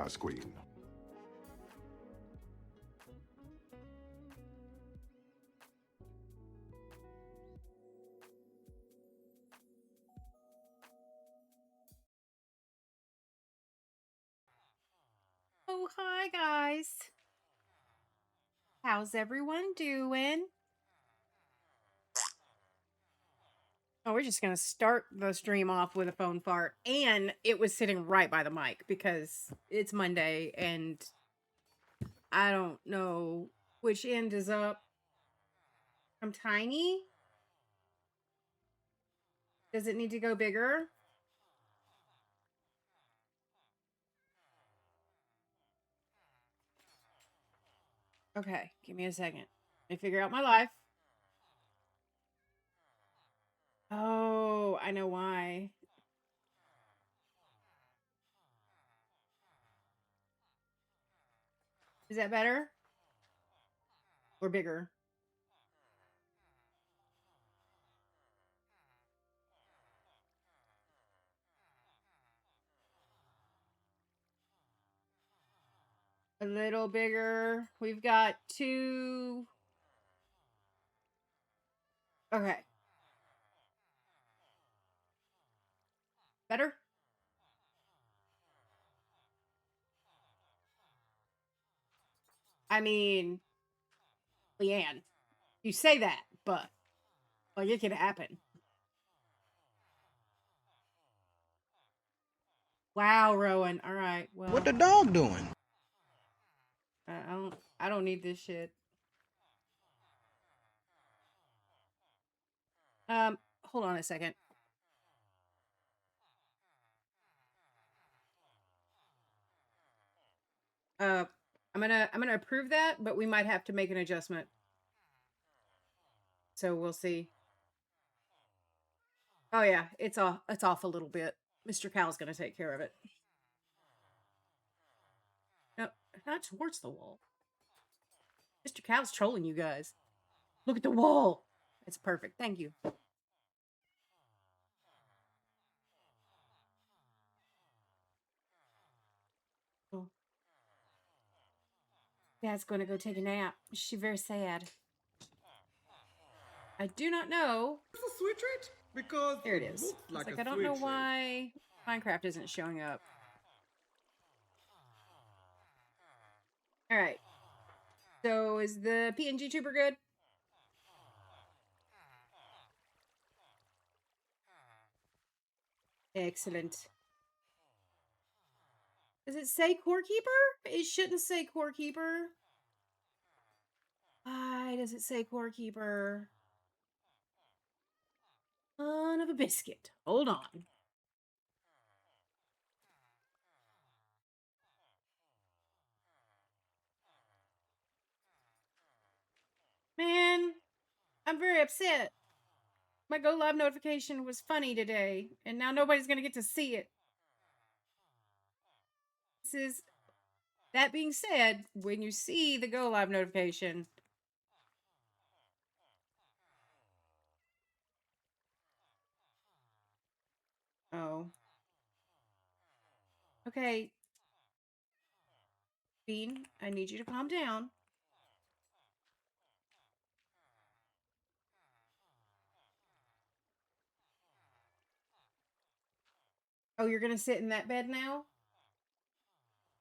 Chaos Queen. Oh, hi guys. How's everyone doing? Oh, we're just going to start the stream off with a phone fart. And it was sitting right by the mic because it's Monday and I don't know which end is up. I'm tiny. Does it need to go bigger? Okay, give me a second. Let me figure out my life. Oh, I know why. Is that better? Or bigger? A little bigger. We've got two. Okay. Better? I mean, Leanne, you say that, but like it could happen. Wow, Rowan. All right. Well, What the dog doing? I don't need this shit. Hold on a second. Uh, I'm gonna approve that, but we might have to make an adjustment. So we'll see. Oh yeah, it's off a little bit. Mr. Cal's gonna take care of it. No, not towards the wall. Mr. Cal's trolling you guys. Look at the wall. It's perfect. Thank you. Oh. Dad's gonna go take a nap. She's very sad. I do not know. It's a switch rate? Because There it is. looks like It's a I don't know switch why Minecraft isn't showing up. All right. So is the PNG tuber good? Excellent. Does it say core keeper? It shouldn't say core keeper. Why does it say core keeper? Son of a biscuit. Hold on. Man, I'm very upset. My Go Live notification was funny today, and now nobody's going to get to see it. That being said, when you see the Go Live notification, oh. Okay. Bean, I need you to calm down. Oh, you're going to sit in that bed now?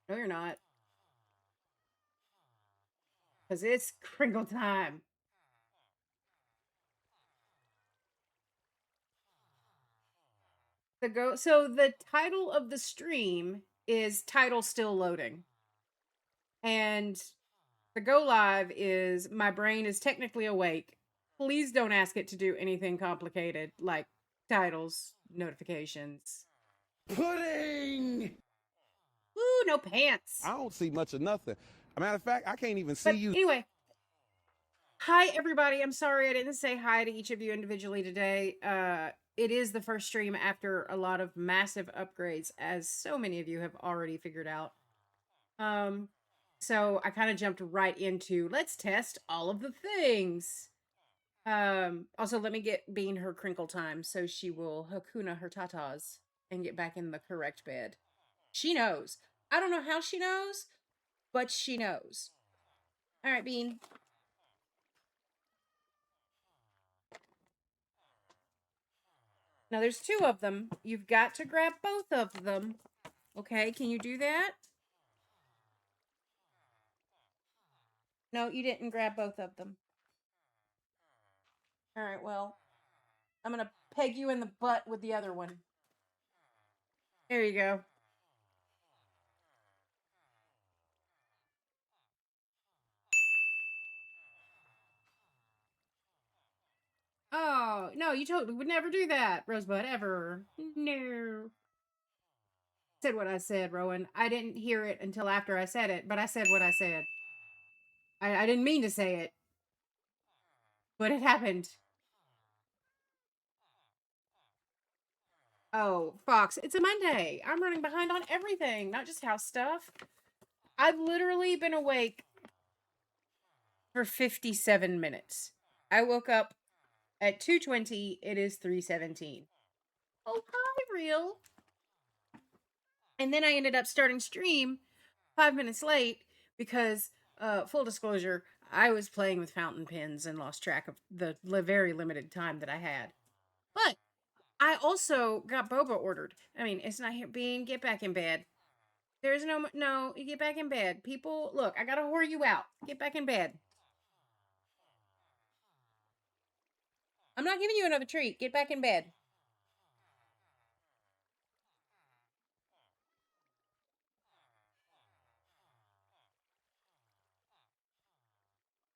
No, you're not. Because it's crinkle time. So the title of the stream is title still loading. And the go live is my brain is technically awake. Please don't ask it to do anything complicated like titles, notifications. Pudding! Woo, no pants. I don't see much of nothing. A matter of fact, I can't even see But you. anyway, hi everybody. I'm sorry I didn't say hi to each of you individually today. It is the first stream after a lot of massive upgrades, as so many of you have already figured out. So I kind of jumped right into let's test all of the things. Also let me get Bean her crinkle time so she will Hakuna her tatas and get back in the correct bed. She knows. I don't know how she knows, but she knows. All right, Bean. Now there's two of them. You've got to grab both of them. Okay, can you do that? No, you didn't grab both of them. All right, well, I'm going to peg you in the butt with the other one. There you go. Oh, no, you totally would never do that, Rosebud, ever. No. Said what I said, Rowan. I didn't hear it until after I said it, but I said what I said. I didn't mean to say it, but it happened. Oh, Fox, it's a Monday. I'm running behind on everything, not just house stuff. I've literally been awake for 57 minutes. I woke up at 2:20. It is 3:17. Oh, hi, real. And then I ended up starting stream 5 minutes late because, full disclosure, I was playing with fountain pens and lost track of the very limited time that I had. But I also got boba ordered. I mean, it's not here. Bean, get back in bed. There's no, you get back in bed. People, look, I gotta whore you out. Get back in bed. I'm not giving you another treat. Get back in bed.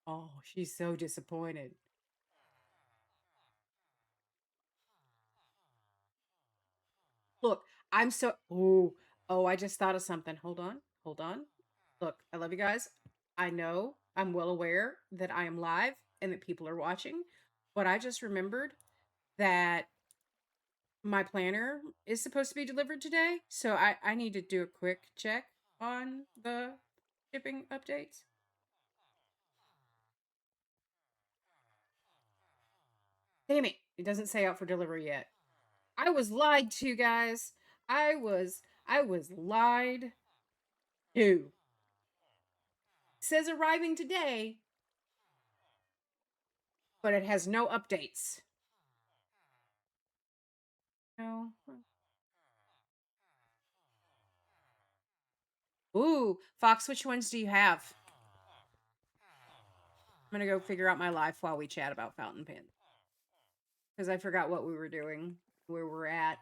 Oh, she's so disappointed. Look, I'm so oh, I just thought of something. Hold on. Hold on. Look, I love you guys. I know, I'm well aware that I am live and that people are watching, but I just remembered that my planner is supposed to be delivered today, so I need to do a quick check on the shipping updates. Damn it, it doesn't say out for delivery yet. I was lied to, guys. I was lied to. It says arriving today, but it has no updates. No. Ooh, Fox, which ones do you have? I'm gonna go figure out my life while we chat about fountain pen. Because I forgot what we were doing, where we're at.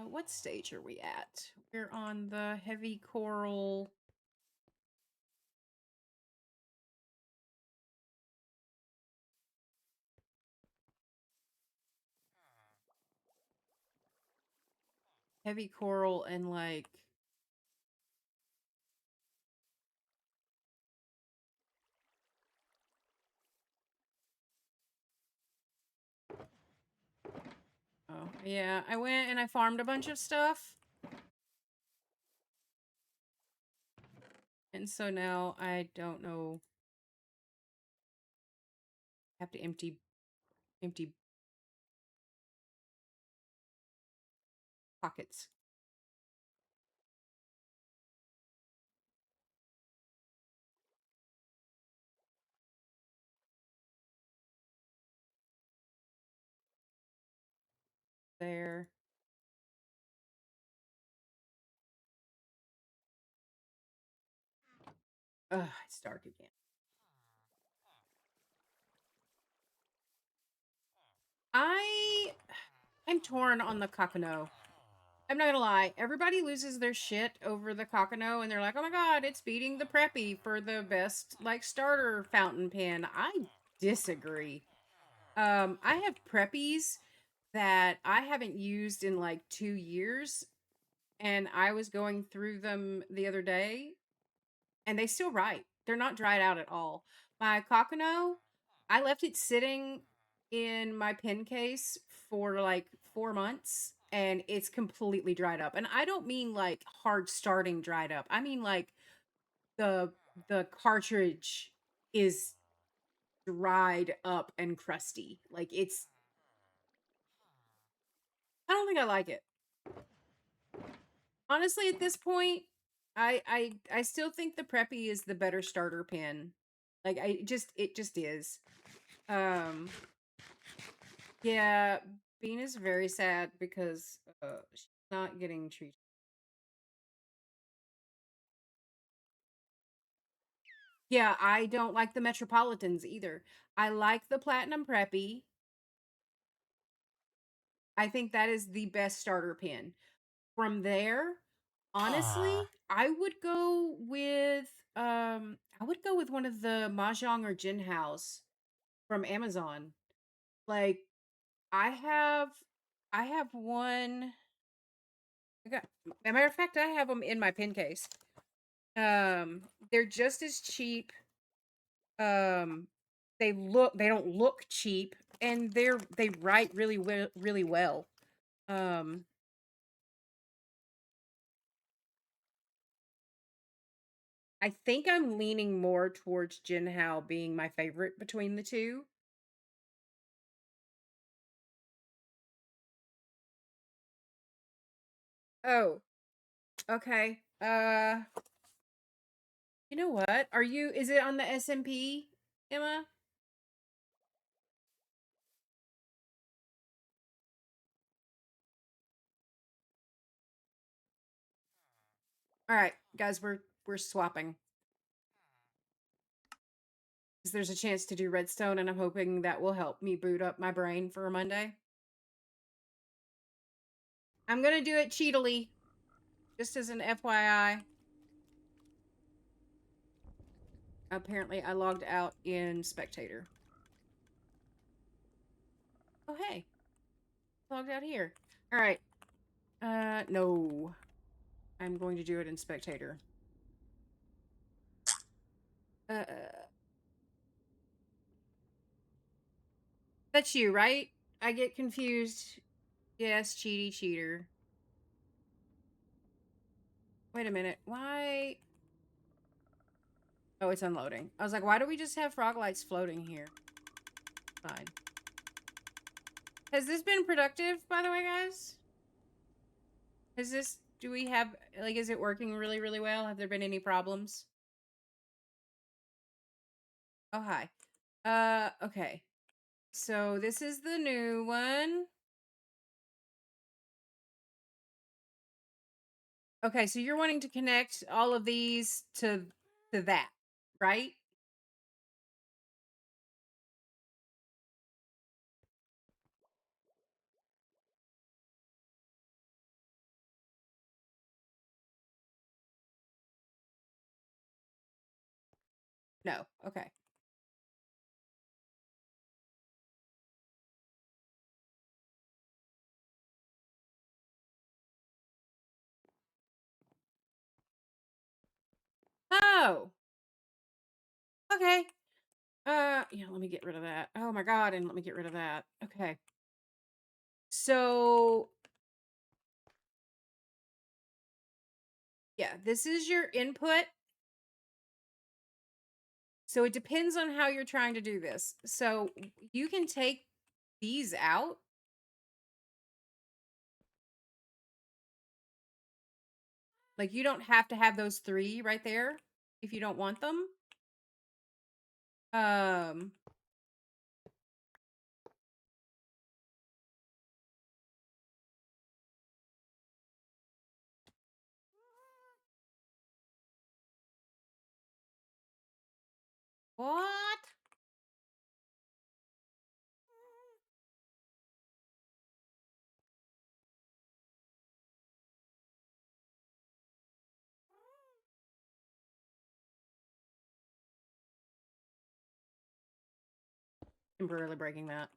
What stage are we at? We're on the heavy coral. Heavy coral and like oh yeah, I went and I farmed a bunch of stuff. And so now I don't know. I have to empty pockets. There. Ugh, it's dark again. I'm torn on the Kakano. I'm not gonna lie. Everybody loses their shit over the Kakano, and they're like, "Oh my god, it's beating the Preppy for the best like starter fountain pen." I disagree. I have Preppies that I haven't used in like 2 years, and I was going through them the other day, and they still write. They're not dried out at all. My Kakano, I left it sitting in my pen case for like 4 months and it's completely dried up. And I don't mean like hard starting dried up. I mean like the the cartridge is dried up and crusty. Like it's I don't think I like it. Honestly, at this point, I still think the Preppy is the better starter pen. Like it just is. Um yeah, Bean is very sad because she's not getting treated. Yeah, I don't like the Metropolitans either. I like the Platinum Preppy. I think that is the best starter pen. From there, honestly, I would go with one of the Mahjong or Jin House from Amazon. Like I have I have one I got as a matter of fact, I have them in my pen case. They're just as cheap. Um they don't look cheap and they write really well. Um I think I'm leaning more towards Jin Hao being my favorite between the two. Oh, okay. You know what? Is it on the SMP, Emma? All right, guys, we're swapping. 'Cause there's a chance to do Redstone and I'm hoping that will help me boot up my brain for a Monday. I'm going to do it cheatily just as an FYI. Apparently I logged out in spectator. Oh, hey. Logged out here. All right. No. I'm going to do it in spectator. That's you, right? I get confused. Yes, cheater. Wait a minute. Why? Oh, it's unloading. I was like, why do we just have frog lights floating here? Fine. Has this been productive, by the way, guys? Do we have, like, is it working really, really well? Have there been any problems? Oh, hi. Okay. So this is the new one. Okay, so you're wanting to connect all of these to that, right? No. Okay. Oh. Okay. Yeah, let me get rid of that. Oh my god, and let me get rid of that. Okay. So, yeah, this is your input. So it depends on how you're trying to do this. So you can take these out. Like you don't have to have those 3 right there if you don't want them. Um what? Temporarily breaking that.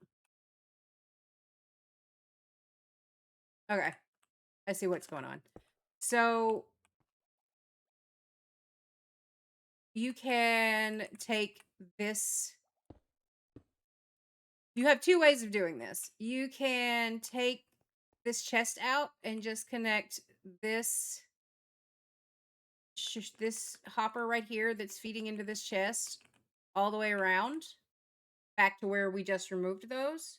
Okay. I see what's going on. So you can take this. You have 2 ways of doing this. You can take this chest out and just connect this this hopper right here that's feeding into this chest all the way around. back to where we just removed those.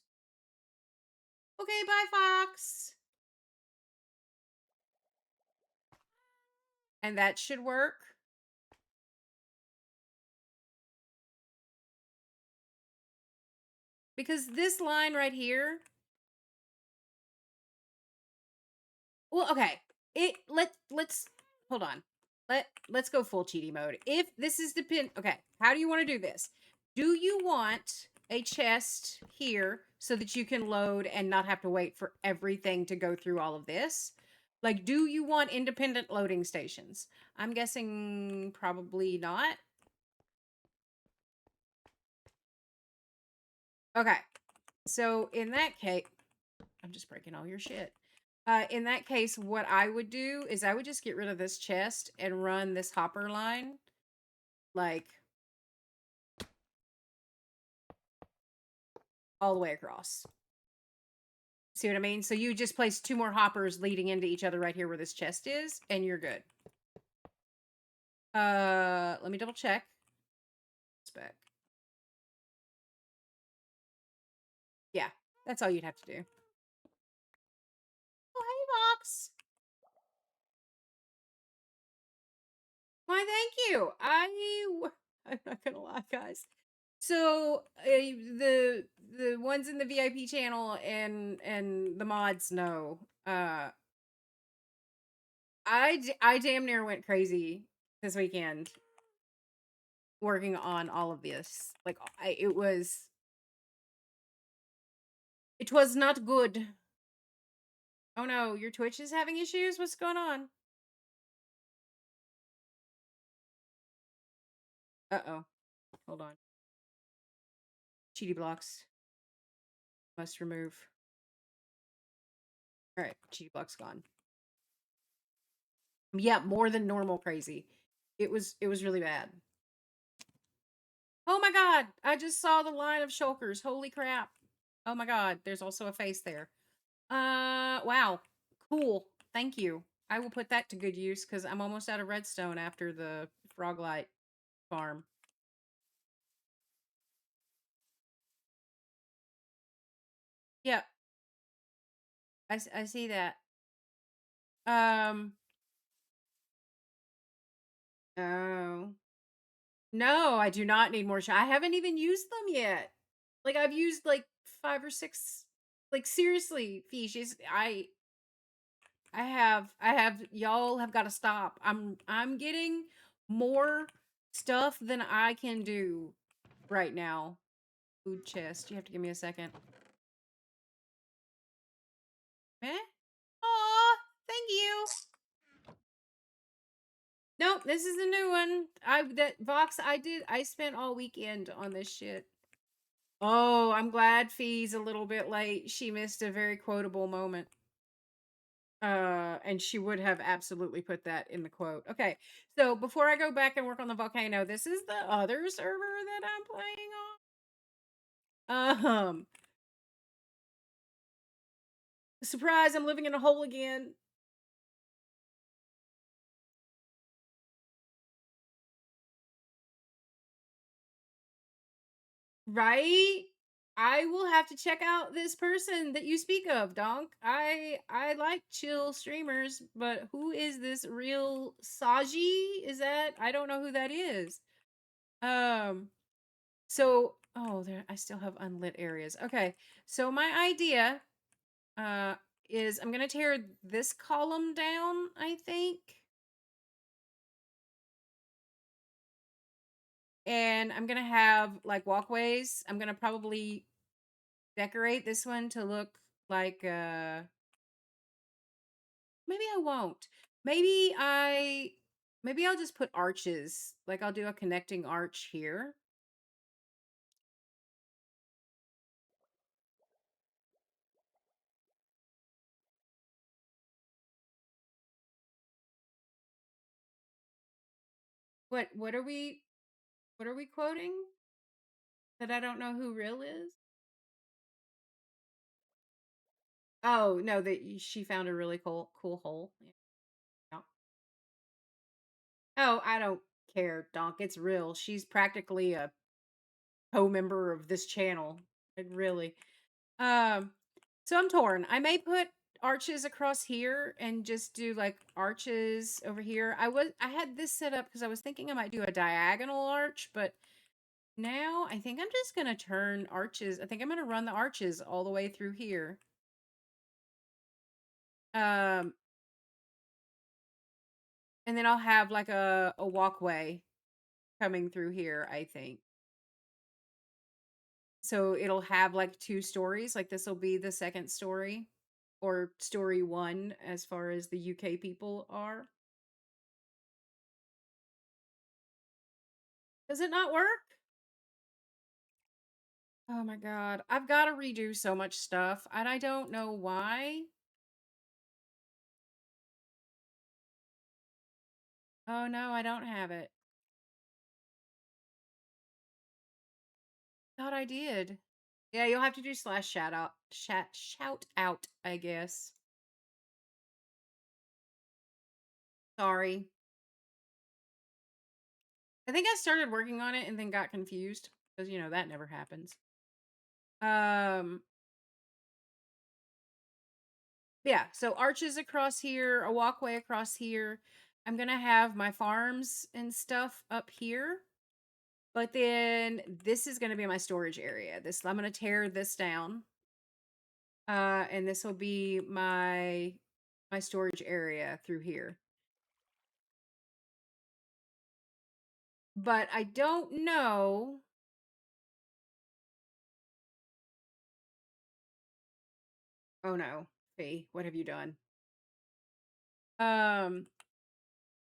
Okay, bye, Fox. And that should work. Because this line right here. Well, okay. Let's hold on. Let's go full cheaty mode. If this is okay, how do you want to do this? Do you want a chest here so that you can load and not have to wait for everything to go through all of this? Like, do you want independent loading stations? I'm guessing probably not. Okay. So in that case, I'm just breaking all your shit. In that case, what I would do is I would just get rid of this chest and run this hopper line, like, all the way across. See what I mean? So you just place 2 more hoppers leading into each other right here where this chest is, and you're good. Let me double check. Spec. Yeah, that's all you'd have to do. Oh, hey, Vox. Why, thank you. I'm not gonna lie, guys. So the ones in the VIP channel and the mods know. I damn near went crazy this weekend working on all of this. Like it was not good. Oh no, your Twitch is having issues. What's going on? Uh-oh. Hold on. Cheaty blocks. Must remove. All right, cheaty blocks gone. Yeah, more than normal crazy. It was really bad. Oh my god, I just saw the line of shulkers. Holy crap. Oh my god, there's also a face there. Wow. Cool. Thank you. I will put that to good use because I'm almost out of redstone after the froglight farm. Yep. I see that. Um, oh. No, I do not need more I haven't even used them yet. Like I've used like 5 or 6. Like seriously, Fishes, I have y'all have got to stop. I'm getting more stuff than I can do right now. Food chest. You have to give me a second. Eh? Aw, thank you. Nope, this is a new one. Vox, I spent all weekend on this shit. Oh, I'm glad Fee's a little bit late. She missed a very quotable moment. And she would have absolutely put that in the quote. Okay, so before I go back and work on the volcano, this is the other server that I'm playing on. Surprise, I'm living in a hole again. Right? I will have to check out this person that you speak of, Donk. I like chill streamers, but who is this real Saji? Is that I don't know who that is. Um so oh there I still have unlit areas. Okay. So my idea uh is I'm gonna tear this column down, I think. And I'm gonna have like walkways. I'm gonna probably decorate this one to look like maybe I won't. Maybe maybe I'll just put arches. Like I'll do a connecting arch here. What are we quoting? That I don't know who real is? Oh, no, that she found a really cool hole. Yeah. Oh, I don't care, Donk. It's real. She's practically a co-member of this channel. Like really. So I'm torn. I may put arches across here and just do like arches over here. I had this set up because I was thinking I might do a diagonal arch, but now I think I'm just gonna turn arches. I think I'm gonna run the arches all the way through here. Um, and then I'll have like a walkway coming through here, I think. So it'll have like 2 stories. Like this will be the second story or story 1 as far as the UK people are. Does it not work? Oh my god. I've got to redo so much stuff and I don't know why. Oh no, I don't have it. Thought I did. Yeah, you'll have to do slash shout out, I guess. Sorry. I think I started working on it and then got confused because you know that never happens. Um yeah, so arches across here, a walkway across here. I'm going to have my farms and stuff up here. But then this is going to be my storage area. This I'm going to tear this down. And this will be my storage area through here. But I don't know. Oh no, Fee, what have you done? Um,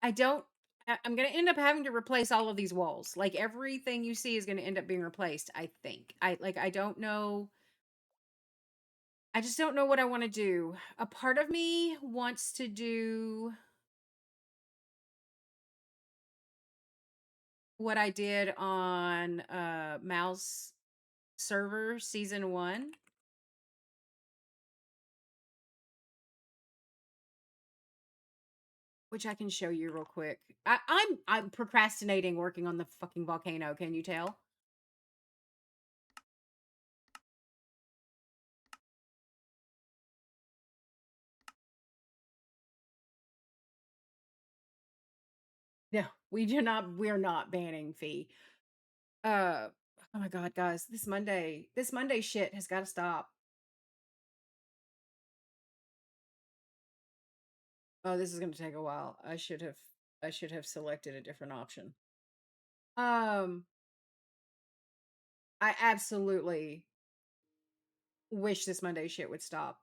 I don't. I'm gonna end up having to replace all of these walls. Like everything you see is gonna end up being replaced. I think. I don't know. I just don't know what I want to do. A part of me wants to do what I did on Mouse Server season 1. Which I can show you real quick. I'm procrastinating working on the fucking volcano. Can you tell? No, we do not. We're not banning Fee. Oh my god, guys, this Monday shit has got to stop. Oh, this is going to take a while. I should have selected a different option. Um, I absolutely wish this Monday shit would stop.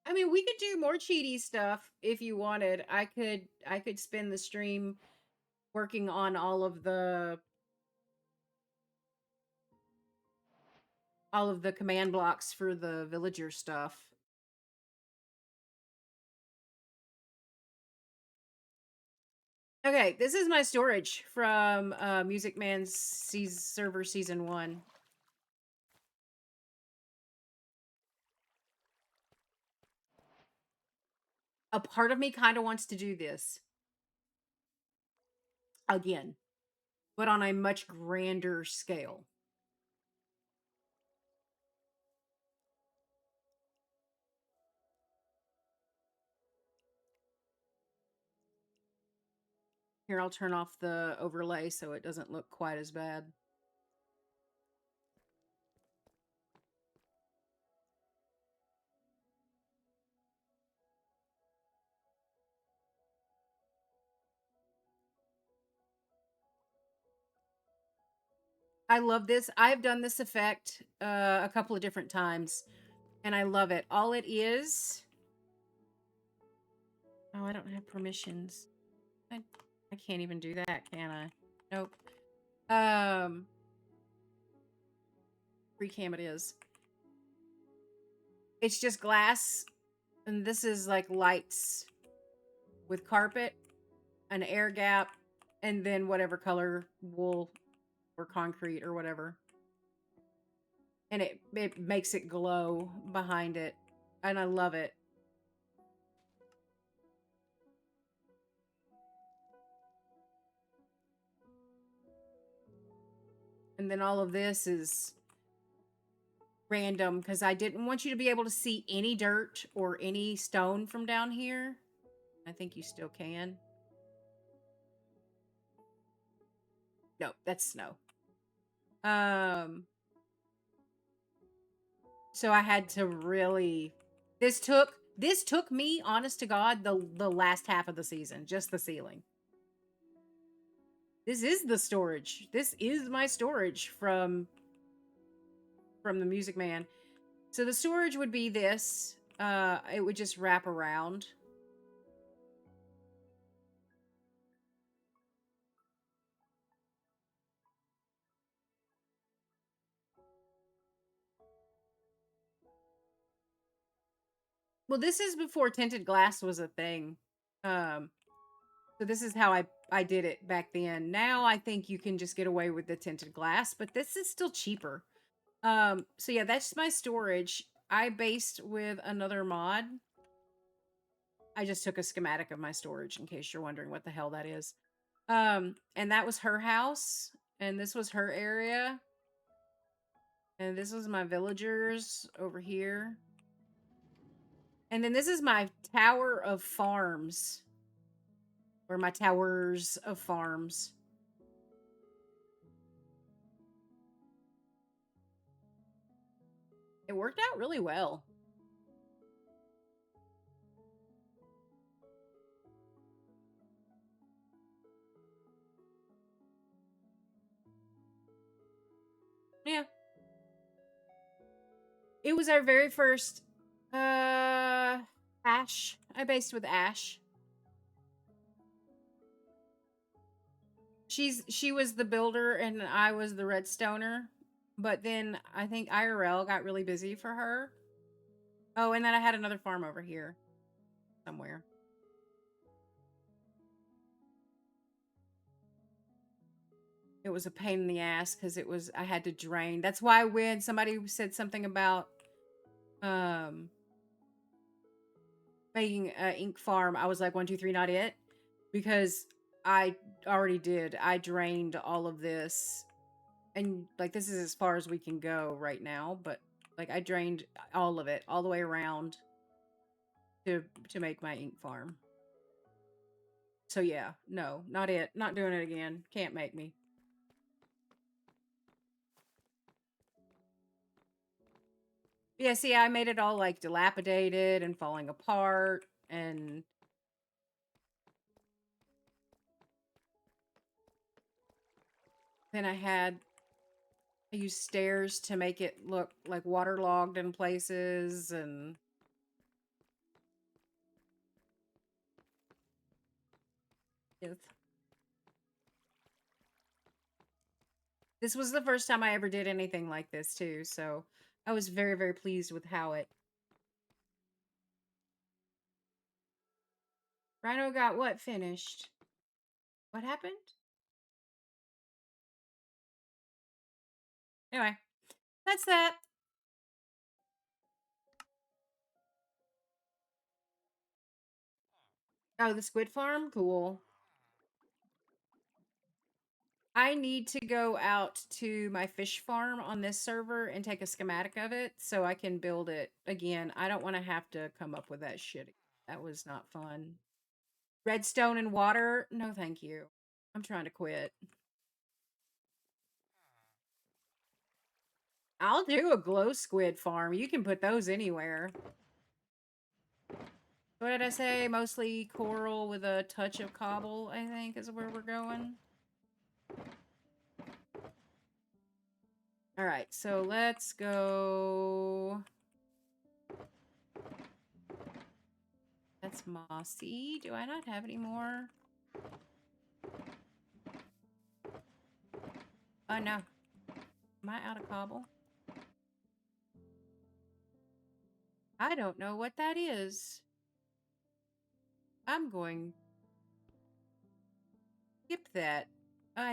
I mean, we could do more cheaty stuff if you wanted. I could spend the stream working on all of the command blocks for the villager stuff. Okay, this is my storage from Music Man's server season 1. A part of me kind of wants to do this again, but on a much grander scale. Here, I'll turn off the overlay so it doesn't look quite as bad. I love this. I've done this effect a couple of different times, and I love it. All it is... Oh, I don't have permissions. I can't even do that, can I? Nope. Free cam it is. It's just glass, and this is like lights with carpet, an air gap, and then whatever color wool or concrete or whatever. And it makes it glow behind it. And I love it. And then all of this is random because I didn't want you to be able to see any dirt or any stone from down here. I think you still can. No, that's snow. So I had to really this took me, honest to God, the last half of the season, just the ceiling. This is the storage. This is my storage from the Music Man. So the storage would be this. It would just wrap around. Well, this is before tinted glass was a thing. So this is how I did it back then. Now I think you can just get away with the tinted glass, but this is still cheaper. So yeah, that's my storage. I based with another mod. I just took a schematic of my storage in case you're wondering what the hell that is. And that was her house, and this was her area. And this was my villagers over here. And then this is my tower of farms. Or my towers of farms. It worked out really well. Yeah. It was our very first Ash. I based with Ash. She was the builder and I was the redstoner. But then I think IRL got really busy for her. Oh, and then I had another farm over here somewhere. It was a pain in the ass because I had to drain. That's why when somebody said something about making an ink farm, I was like, 1, 2, 3, not it. Because I already did. I drained all of this. And like this is as far as we can go right now, but like I drained all of it all the way around to make my ink farm. So yeah, no, not it. Not doing it again. Can't make me. Yeah, see, I made it all like dilapidated and falling apart and then I used stairs to make it look like waterlogged in places and yes. This was the first time I ever did anything like this too, so I was very, very pleased with how it. Rhino got what finished? What happened? Anyway, that's that. Oh, the squid farm? Cool. I need to go out to my fish farm on this server and take a schematic of it so I can build it again. I don't want to have to come up with that shit. That was not fun. Redstone and water? No, thank you. I'm trying to quit. I'll do a glow squid farm. You can put those anywhere. What did I say? Mostly coral with a touch of cobble, I think, is where we're going. All right, so let's go. That's mossy. Do I not have any more? Oh, no. Am I out of cobble? I don't know what that is. I'm going to skip that.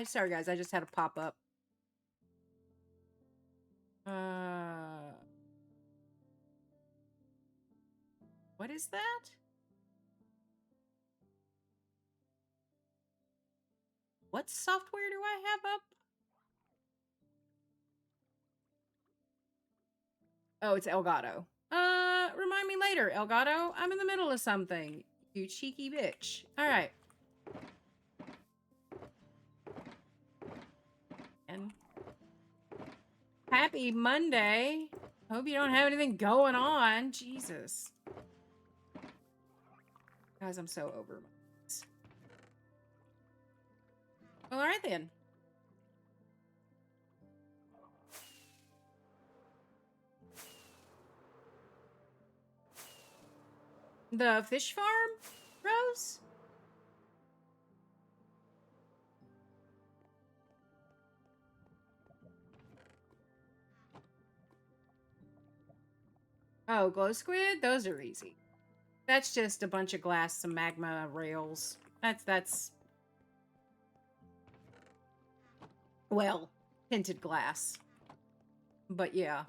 Sorry, guys. I just had a pop up. What is that? What software do I have up? Oh, it's Elgato. Remind me later, Elgato. I'm in the middle of something. You cheeky bitch. All right. And happy Monday. Hope you don't have anything going on. Jesus. Guys, I'm so over this. Well, all right then. The fish farm, Rose? Oh, glow squid? Those are easy. That's just a bunch of glass, some magma rails. That's well, tinted glass. But yeah.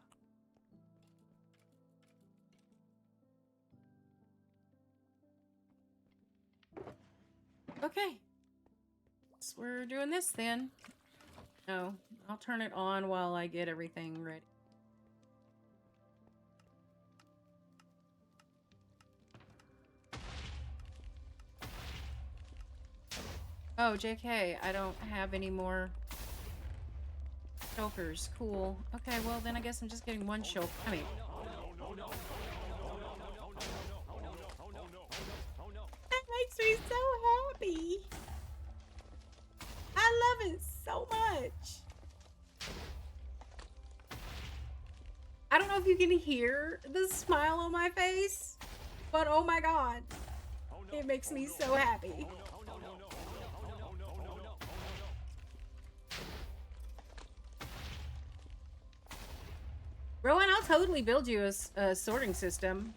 Okay. So we're doing this then. No, I'll turn it on while I get everything ready. Oh, JK, I don't have any more shulkers. Cool. Okay, well then I guess I'm just getting one shulker. I mean... That makes me so happy. I love it so much. I don't know if you can hear the smile on my face, but oh my god. It makes me so happy. Rowan, I'll totally build you a sorting system.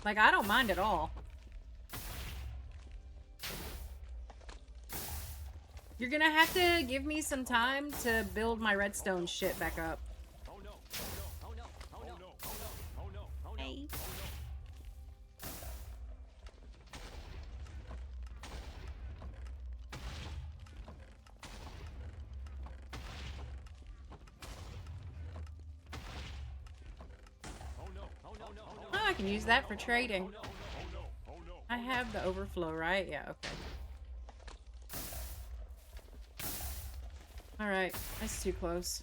Like, I don't mind at all. You're gonna have to give me some time to build my redstone shit back up. Hey. Oh, I can use that for trading. I have the overflow, right? Yeah, okay. Alright, that's too close.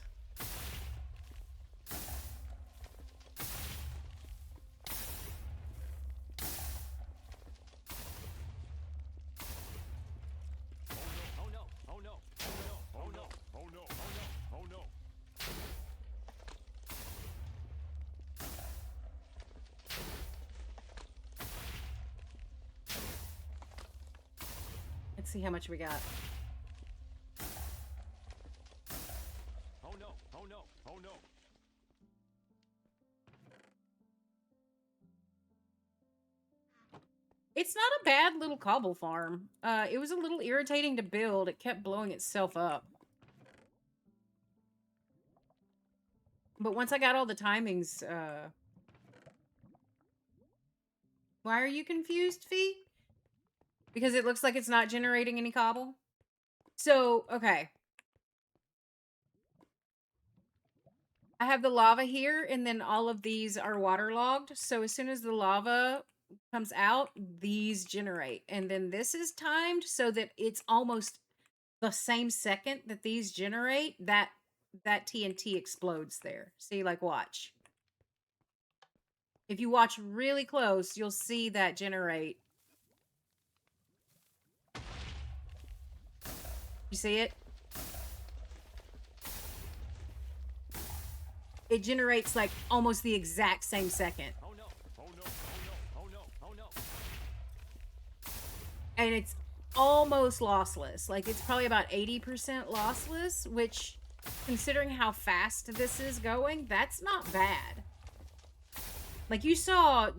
Let's see how much we got. It's not a bad little cobble farm. It was a little irritating to build. It kept blowing itself up. But once I got all the timings, Why are you confused, Fee? Because it looks like it's not generating any cobble? So, okay. I have the lava here, and then all of these are waterlogged. So as soon as the lava comes out, these generate. And then this is timed so that it's almost the same second that these generate, that TNT explodes there. See, like, watch. If you watch really close, you'll see that generate. You see it? It generates like almost the exact same second. Oh no. Oh no. Oh no. Oh no. And it's almost lossless. Like, it's probably about 80% lossless, which, considering how fast this is going, that's not bad. Like, you saw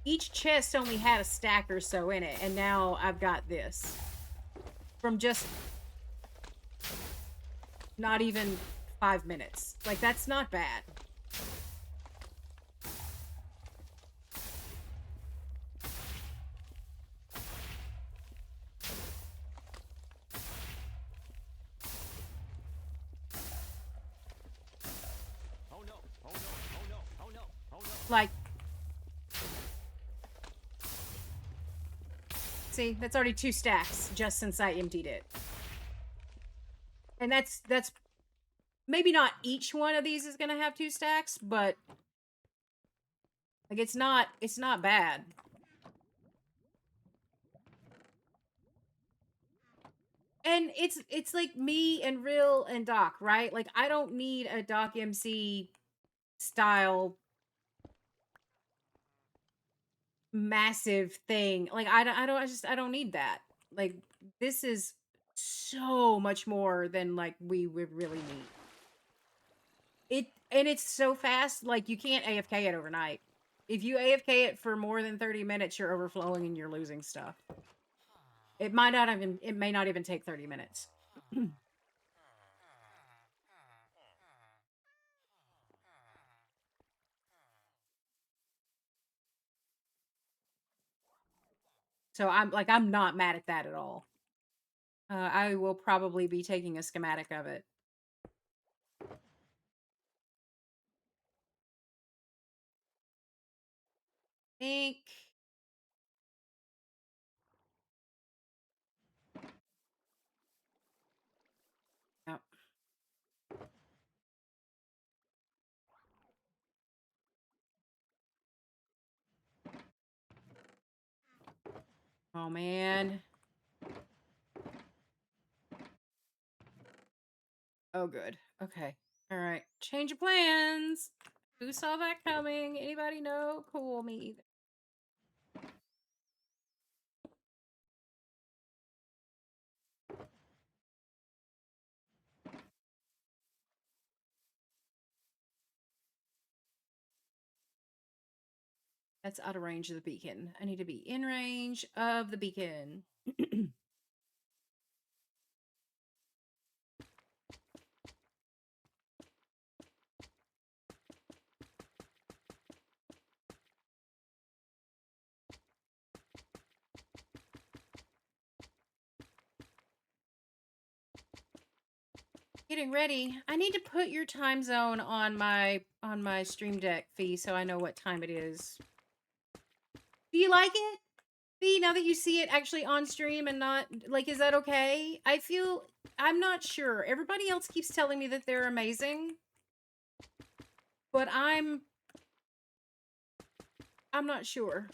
each chest only had a stack or so in it, and now I've got this. From just not even 5 minutes. Like, that's not bad. Oh no. Oh no. like, see, that's already 2 stacks just since I emptied it. And that's maybe not each one of these is gonna have 2 stacks, but like it's not bad. And it's like me and Real and Doc, right? Like I don't need a Doc MC style massive thing. Like I don't need that. Like this is so much more than like we would really need. And it's so fast, like you can't AFK it overnight. If you AFK it for more than 30 minutes, you're overflowing and you're losing stuff. It may not even take 30 minutes. So I'm not mad at that at all. I will probably be taking a schematic of it. Think. Oh. Oh man. Oh good. Okay. All right. Change of plans. Who saw that coming? Anybody know? Cool, me either. That's out of range of the beacon. I need to be in range of the beacon. Getting ready. I need to put your time zone on my stream deck fee so I know what time it is. Do you like it? Fee, now that you see it actually on stream and not like, is that okay? I'm not sure. Everybody else keeps telling me that they're amazing. But I'm not sure.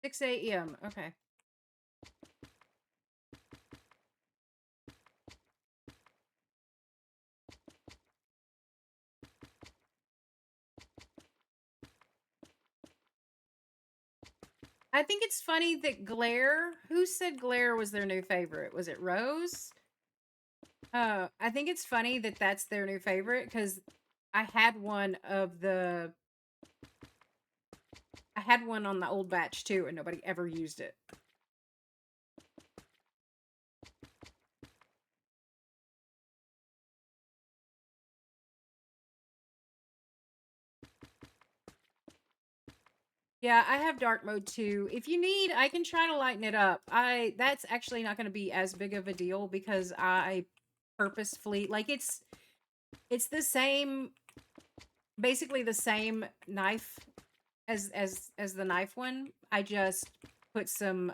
6 a.m. Okay. I think it's funny that Glare, who said Glare was their new favorite? Was it Rose? I think it's funny that that's their new favorite because I had one on the old batch too, and nobody ever used it. Yeah, I have dark mode too. If you need, I can try to lighten it up. That's actually not going to be as big of a deal because I purposefully like it's the same, basically the same knife as the knife one. I just put some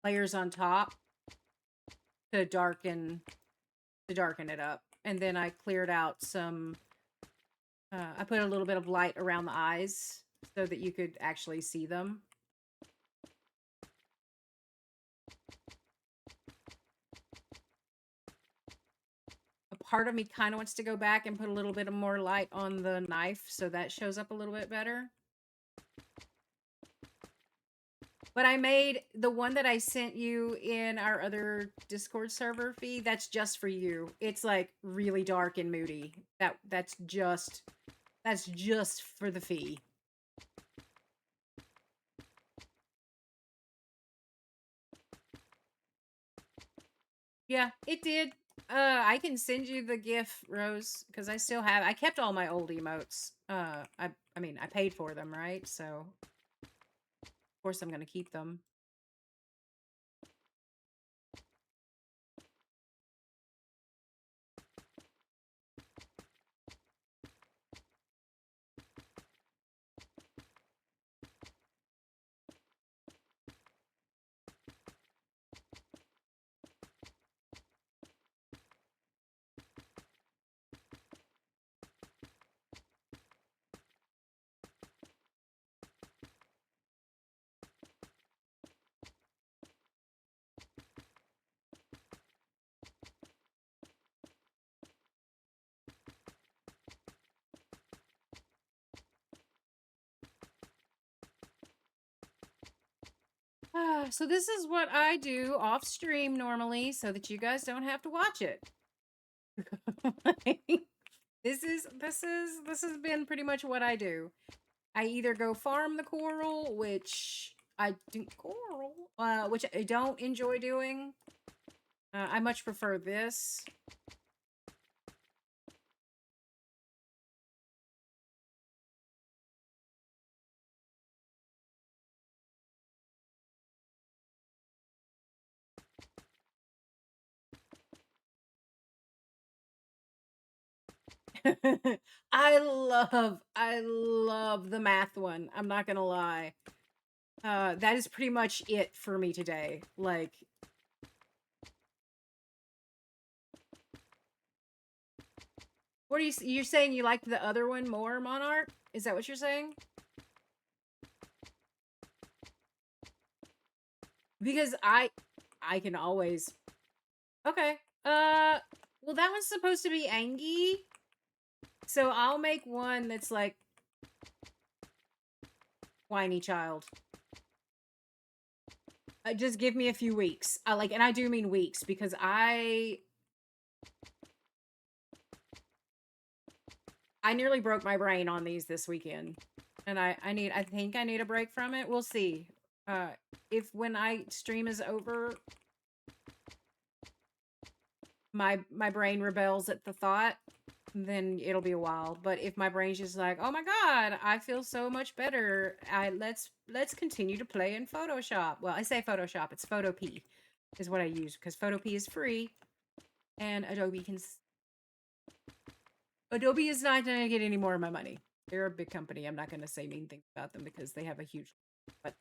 layers on top to darken it up, and then I cleared out some. I put a little bit of light around the eyes so that you could actually see them. A part of me kind of wants to go back and put a little bit of more light on the knife so that shows up a little bit better. But I made the one that I sent you in our other Discord server feed. That's just for you. It's like really dark and moody. That's just for the fee. Yeah, it did. I can send you the GIF, Rose, because I still have. I kept all my old emotes. I mean, I paid for them, right? So of course I'm gonna keep them. So this is what I do off stream normally, so that you guys don't have to watch it. This has been pretty much what I do. I either go farm the coral, which I do which I don't enjoy doing. I much prefer this. I love the math one. I'm not gonna lie. That is pretty much it for me today. Like, what are you're saying you liked the other one more, Monarch? Is that what you're saying? Because I can always. Okay. Well, that one's supposed to be Angie. So I'll make one that's like whiny child. Just give me a few weeks. And I do mean weeks, because I nearly broke my brain on these this weekend. And I think I need a break from it. We'll see. If when I stream is over, my brain rebels at the thought, then it'll be a while. But if my brain's just like, oh my god, I feel so much better, let's continue to play in Photoshop. Well, I say Photoshop, it's Photopea is what I use, because Photopea is free, and Adobe is not going to get any more of my money. They're a big company. I'm not going to say mean things about them because they have a huge, but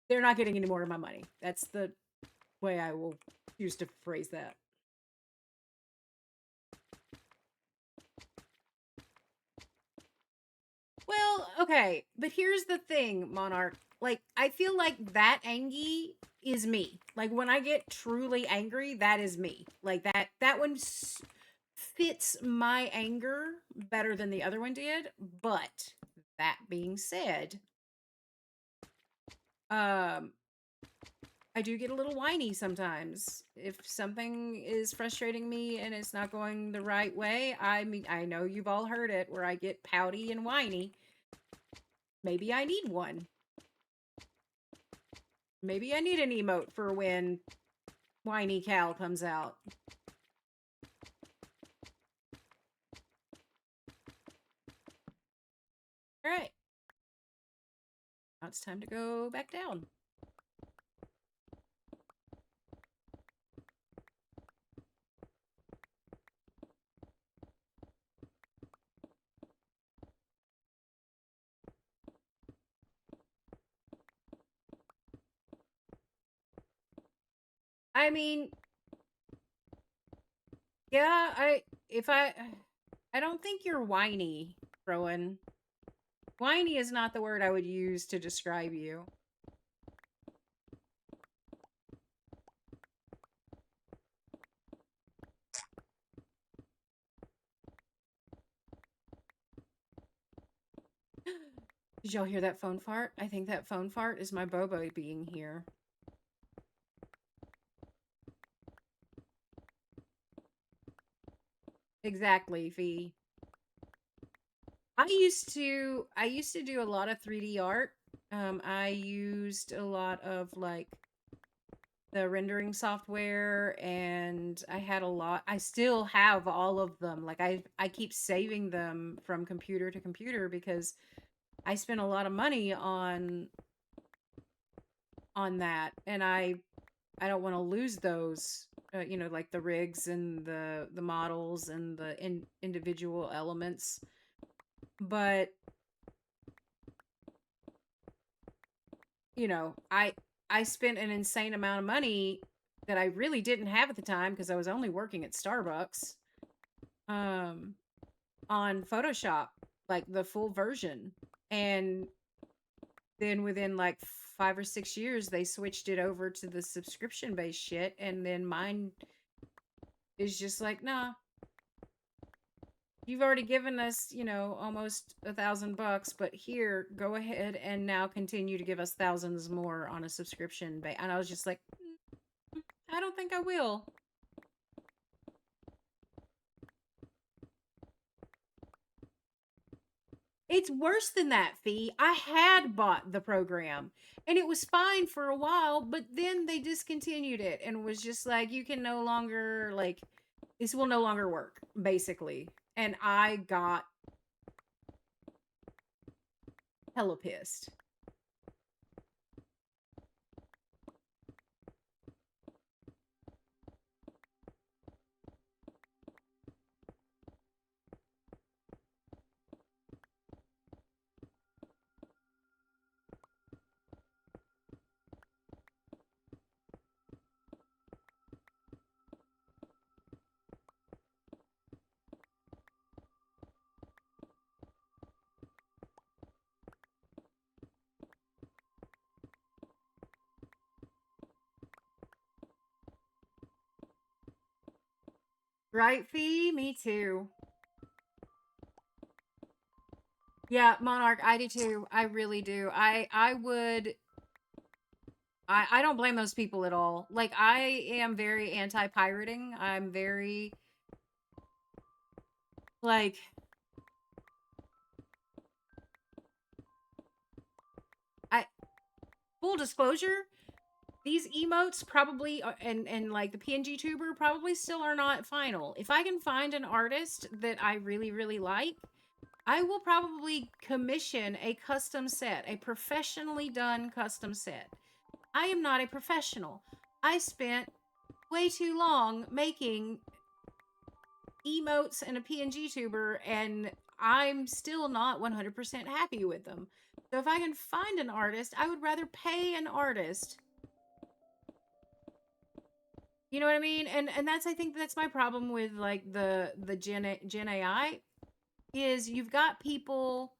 they're not getting any more of my money. That's the way I will use to phrase that. Well, okay, but here's the thing, Monarch. Like, I feel like that Angie is me. Like, when I get truly angry, that is me. Like, that one fits my anger better than the other one did. But that being said, I do get a little whiny sometimes. If something is frustrating me and it's not going the right way, I mean, I know you've all heard it, where I get pouty and whiny. Maybe I need one. Maybe I need an emote for when whiny Cal comes out. All right. Now it's time to go back down. I mean, yeah, I don't think you're whiny, Rowan. Whiny is not the word I would use to describe you. Did y'all hear that phone fart? I think that phone fart is my Bobo being here. Exactly, V. I used to do a lot of 3D art. I used a lot of like the rendering software, and I had a lot. I still have all of them. Like I keep saving them from computer to computer because I spent a lot of money on that, and I don't want to lose those. You know, like the rigs and the models and the individual elements. But you know, I spent an insane amount of money that I really didn't have at the time because I was only working at Starbucks um on Photoshop, like the full version. And then within like 5 or 6 years they switched it over to the subscription based shit, and then mine is just like, nah, you've already given us, you know, almost $1,000, but here, go ahead and now continue to give us thousands more on a subscription base. And I was just like, I don't think I will. It's worse than that, Fee. I had bought the program and it was fine for a while, but then they discontinued it and was just like, you can no longer, like, this will no longer work, basically. And I got hella pissed. Right, Fee? Me too. Yeah, Monarch, I do too. I really do. I would I don't blame those people at all. Like, I am very anti-pirating. I'm very like, I full disclosure, these emotes probably and like the PNG tuber probably still are not final. If I can find an artist that I really really like, I will probably commission a custom set, a professionally done custom set. I am not a professional. I spent way too long making emotes and a PNG tuber, and I'm still not 100% happy with them. So if I can find an artist, I would rather pay an artist. You know what I mean? And that's, I think that's my problem with like the Gen AI is you've got people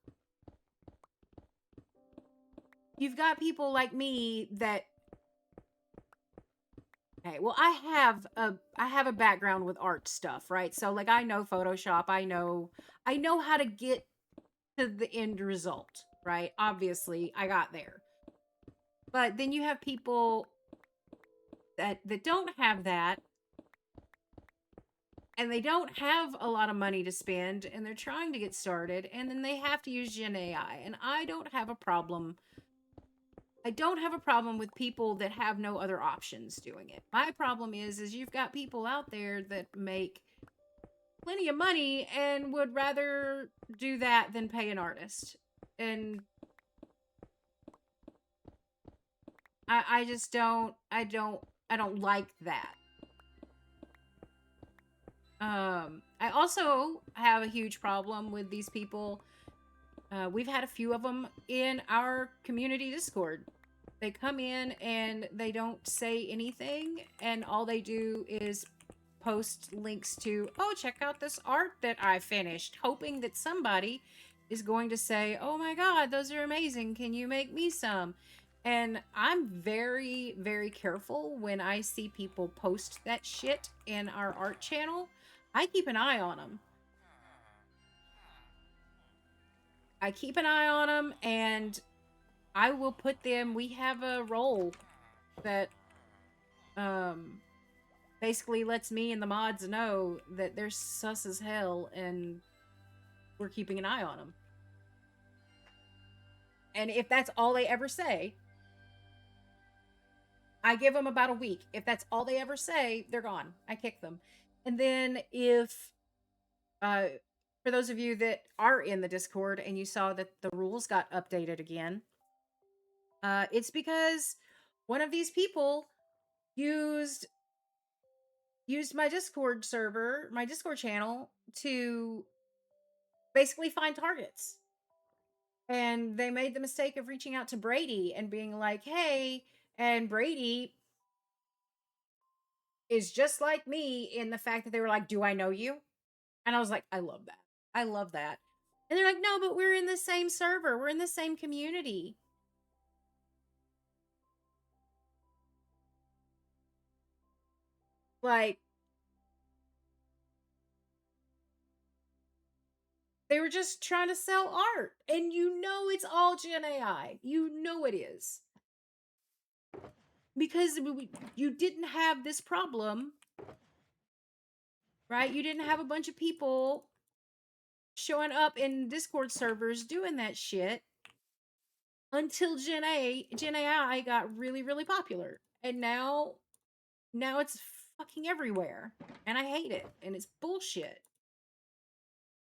like me that, okay, well, I have a background with art stuff, right? So like I know Photoshop, I know how to get to the end result, right? Obviously, I got there. But then you have people that don't have that, and they don't have a lot of money to spend, and they're trying to get started, and then they have to use Gen AI. And I don't have a problem with people that have no other options doing it. My problem is you've got people out there that make plenty of money and would rather do that than pay an artist. And I just don't like that. I also have a huge problem with these people. We've had a few of them in our community Discord. They come in and they don't say anything, and all they do is post links to, oh, check out this art that I finished, hoping that somebody is going to say, oh my god, those are amazing, can you make me some? And I'm very, very careful when I see people post that shit in our art channel. I keep an eye on them. And I will put them, we have a role that um basically lets me and the mods know that they're sus as hell and we're keeping an eye on them. And if that's all they ever say, I give them about a week. If that's all they ever say, they're gone. I kick them. And then if for those of you that are in the Discord and you saw that the rules got updated again, it's because one of these people used my Discord server, my Discord channel, to basically find targets. And they made the mistake of reaching out to Brady and being like, "Hey," and Brady is just like me in the fact that they were like, "Do I know you?" And I was like, "I love that. I love that." And they're like, "No, but we're in the same server. We're in the same community." Like, they were just trying to sell art. And you know it's all Gen AI. You know it is. Because you didn't have this problem, right? You didn't have a bunch of people showing up in Discord servers doing that shit until Gen AI got really, really popular. And now it's fucking everywhere. And I hate it. And it's bullshit.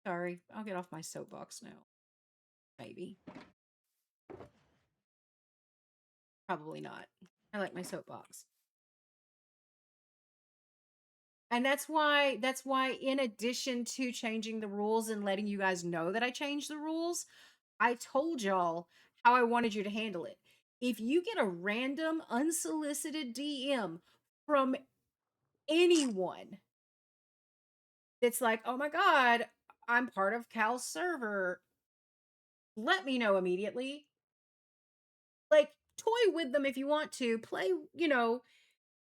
Sorry, I'll get off my soapbox now. Maybe. Probably not. I like my soapbox. And that's why in addition to changing the rules and letting you guys know that I changed the rules, I told y'all how I wanted you to handle it. If you get a random unsolicited DM from anyone that's like, "Oh my god, I'm part of Cal's server," let me know immediately. Like, toy with them if you want to. Play,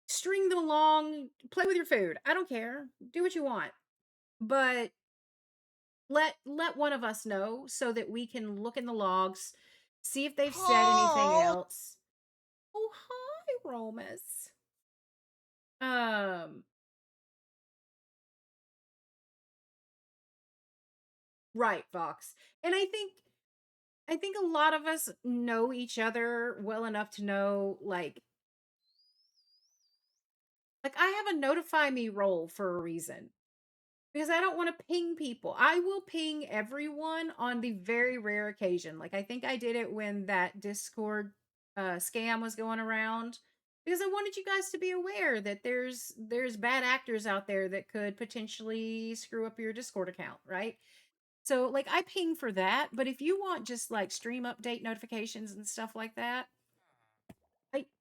string them along, play with your food. I don't care. Do what you want. But let one of us know so that we can look in the logs, see if they've said anything else. Oh, hi, Romus. Um, right, Vox. And I think a lot of us know each other well enough to know, like I have a notify me role for a reason. Because I don't want to ping people. I will ping everyone on the very rare occasion. Like I think I did it when that Discord scam was going around, because I wanted you guys to be aware that there's bad actors out there that could potentially screw up your Discord account, right? So like I ping for that, but if you want just like stream update notifications and stuff like that,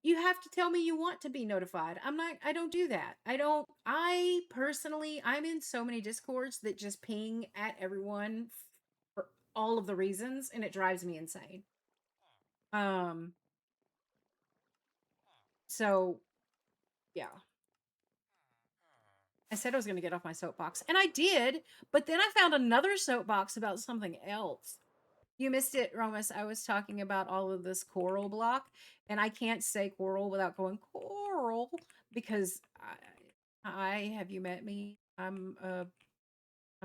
you have to tell me you want to be notified. I don't do that. I personally, I'm in so many Discords that just ping at everyone for all of the reasons, and it drives me insane. Um, so yeah. I said I was going to get off my soapbox, and I did, but then I found another soapbox about something else. You missed it, Romus. I was talking about all of this coral block, and I can't say coral without going coral because I have you met me? I'm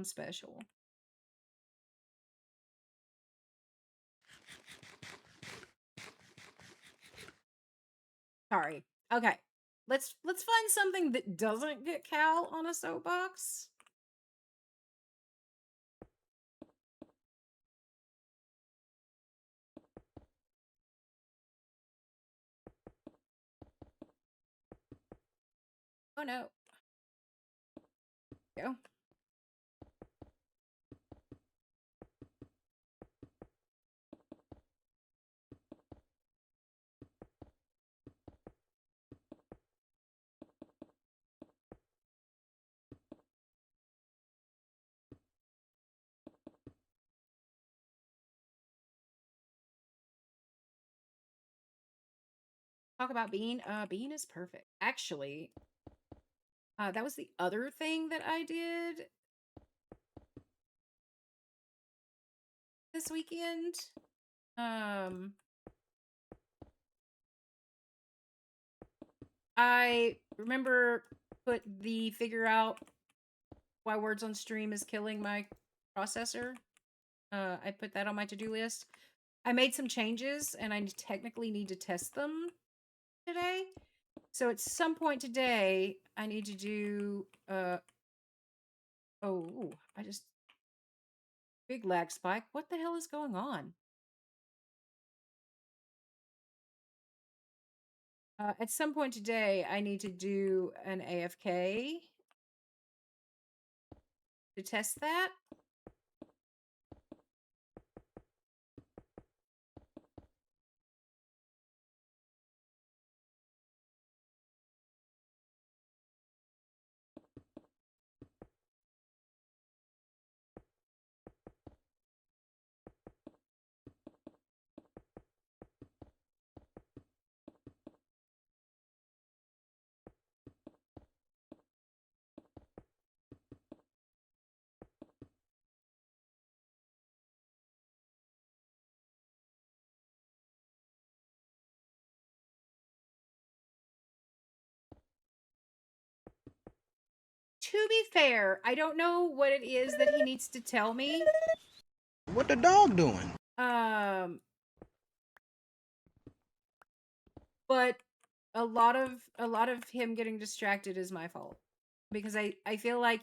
special. Sorry. Okay. Let's find something that doesn't get Cal on a soapbox. Oh no. Go. Talk about Bean. Bean is perfect. Actually, that was the other thing that I did this weekend. I remember put the figure out why words on stream is killing my processor. I put that on my to-do list. I made some changes and I technically need to test them today. So at some point today, I need to do, oh, I just, big lag spike. What the hell is going on? At some point today, I need to do an AFK to test that. To be fair, I don't know what it is that he needs to tell me. What the dog doing? But a lot of him getting distracted is my fault. Because I feel like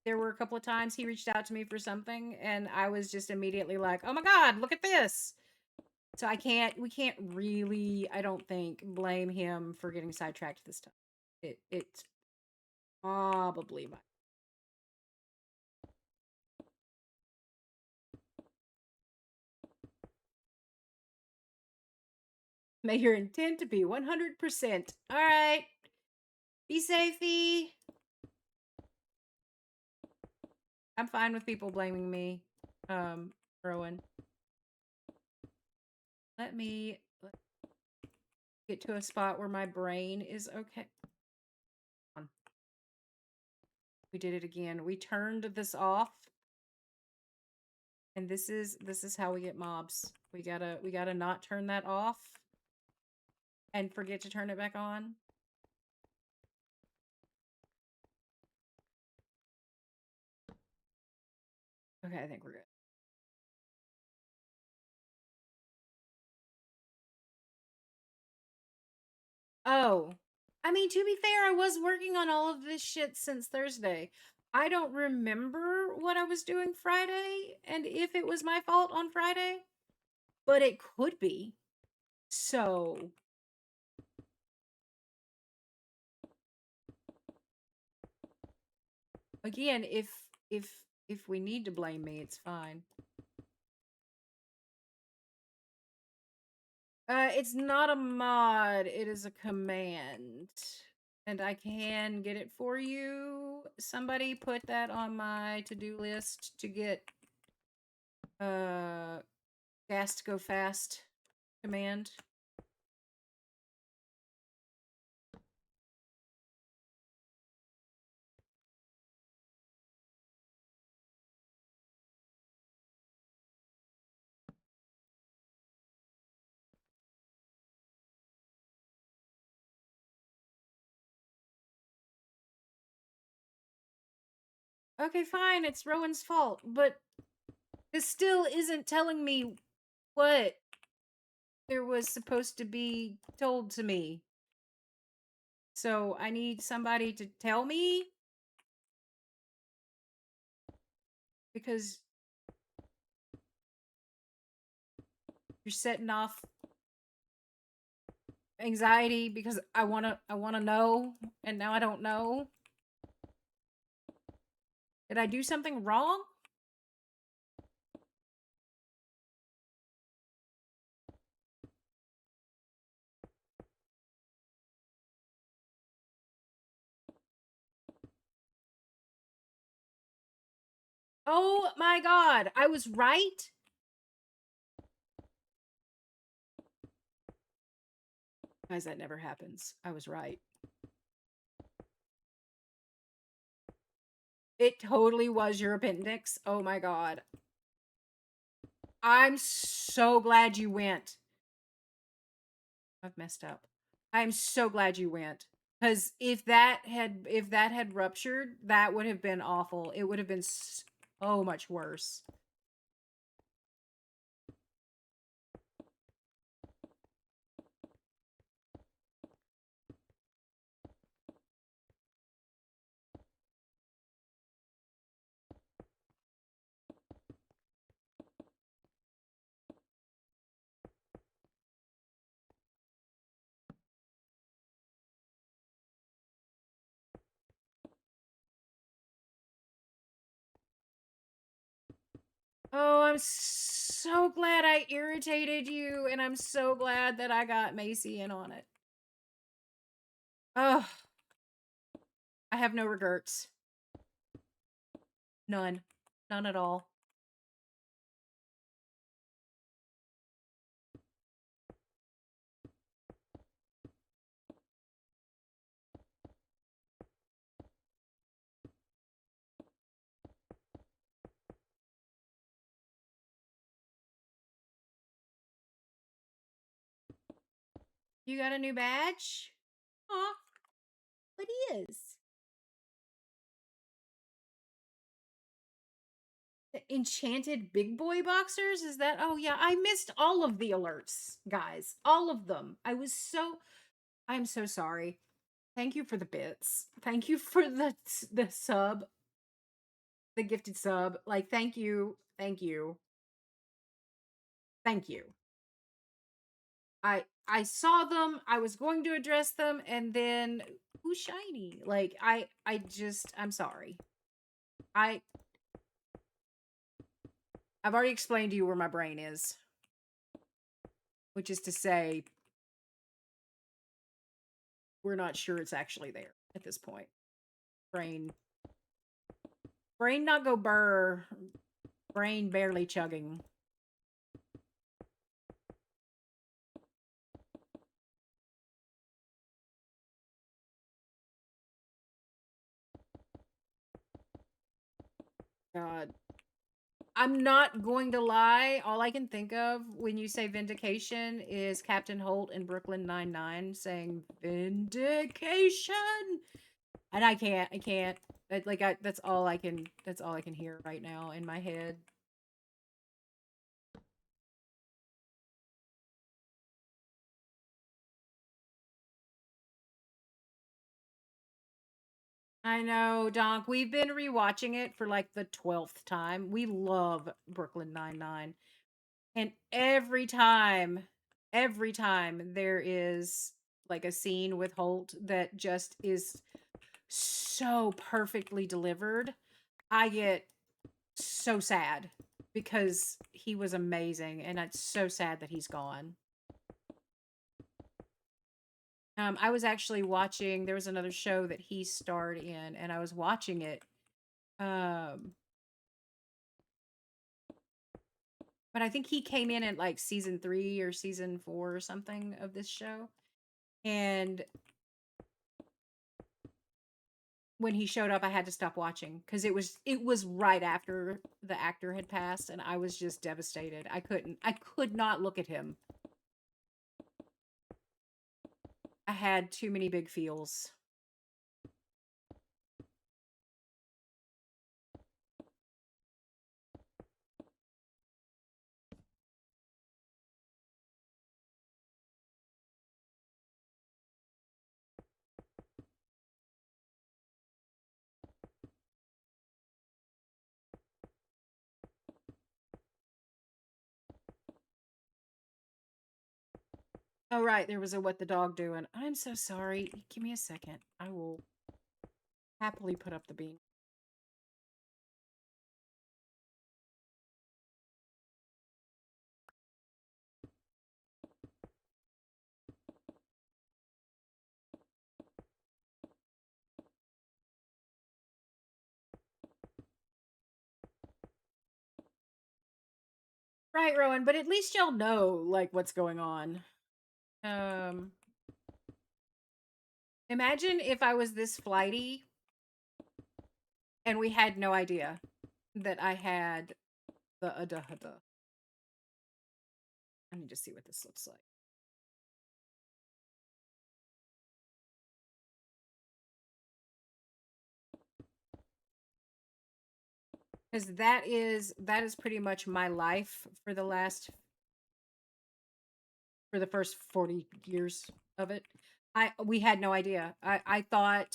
there were a couple of times he reached out to me for something and I was just immediately like, "Oh my god, look at this." So we can't really, I don't think, blame him for getting sidetracked this time. It's probably my may your intent to be 100%. All right. Be safey. I'm fine with people blaming me. Rowan. Let me get to a spot where my brain is okay. We did it again. We turned this off. And this is how we get mobs. We gotta not turn that off and forget to turn it back on. Okay, I think we're good. Oh, I mean, to be fair, I was working on all of this shit since Thursday. I don't remember what I was doing Friday and if it was my fault on Friday, but it could be. So, again, if we need to blame me, it's fine. It's not a mod, it is a command. And I can get it for you. Somebody put that on my to-do list to get gas to go fast command. Okay, fine, it's Rowan's fault, but this still isn't telling me what there was supposed to be told to me. So I need somebody to tell me. Because you're setting off anxiety because I wanna know and now I don't know. Did I do something wrong? Oh my god, I was right? Guys, that never happens. I was right. It totally was your appendix. Oh my god. I'm so glad you went. I've messed up. I'm so glad you went. Because if that had ruptured, that would have been awful. It would have been so much worse. Oh, I'm so glad I irritated you, and I'm so glad that I got Macy in on it. Oh, I have no regrets. None. None at all. You got a new badge? Aw, what is? The Enchanted Big Boy Boxers? Is that? Oh, yeah. I missed all of the alerts, guys. All of them. I'm so sorry. Thank you for the bits. Thank you for the sub, the gifted sub. Like, thank you. Thank you. Thank you. I saw them, I was going to address them, and then who's shiny? Like, I'm sorry. I I've already explained to you where my brain is, which is to say, we're not sure it's actually there at this point. Brain not go burr, brain barely chugging. God. I'm not going to lie. All I can think of when you say vindication is Captain Holt in Brooklyn Nine-Nine saying vindication. And I can't. That's all I can hear right now in my head. I know, Donk. We've been rewatching it for like the 12th time. We love Brooklyn Nine-Nine. And every time there is like a scene with Holt that just is so perfectly delivered, I get so sad because he was amazing and it's so sad that he's gone. I was actually watching, there was another show that he starred in, and I was watching it. Um, but I think he came in at like season 3 or season 4 or something of this show. And when he showed up, I had to stop watching because it was right after the actor had passed, and I was just devastated. I could not look at him. I had too many big feels. Oh, right. There was a what the dog doing. I'm so sorry. Give me a second. I will happily put up the bean. Right, Rowan, but at least y'all know like what's going on. Um Imagine if I was this flighty and we had no idea that I had the adahada. I need to see what this looks like. Because that is pretty much my life for the first 40 years of it. We had no idea. I thought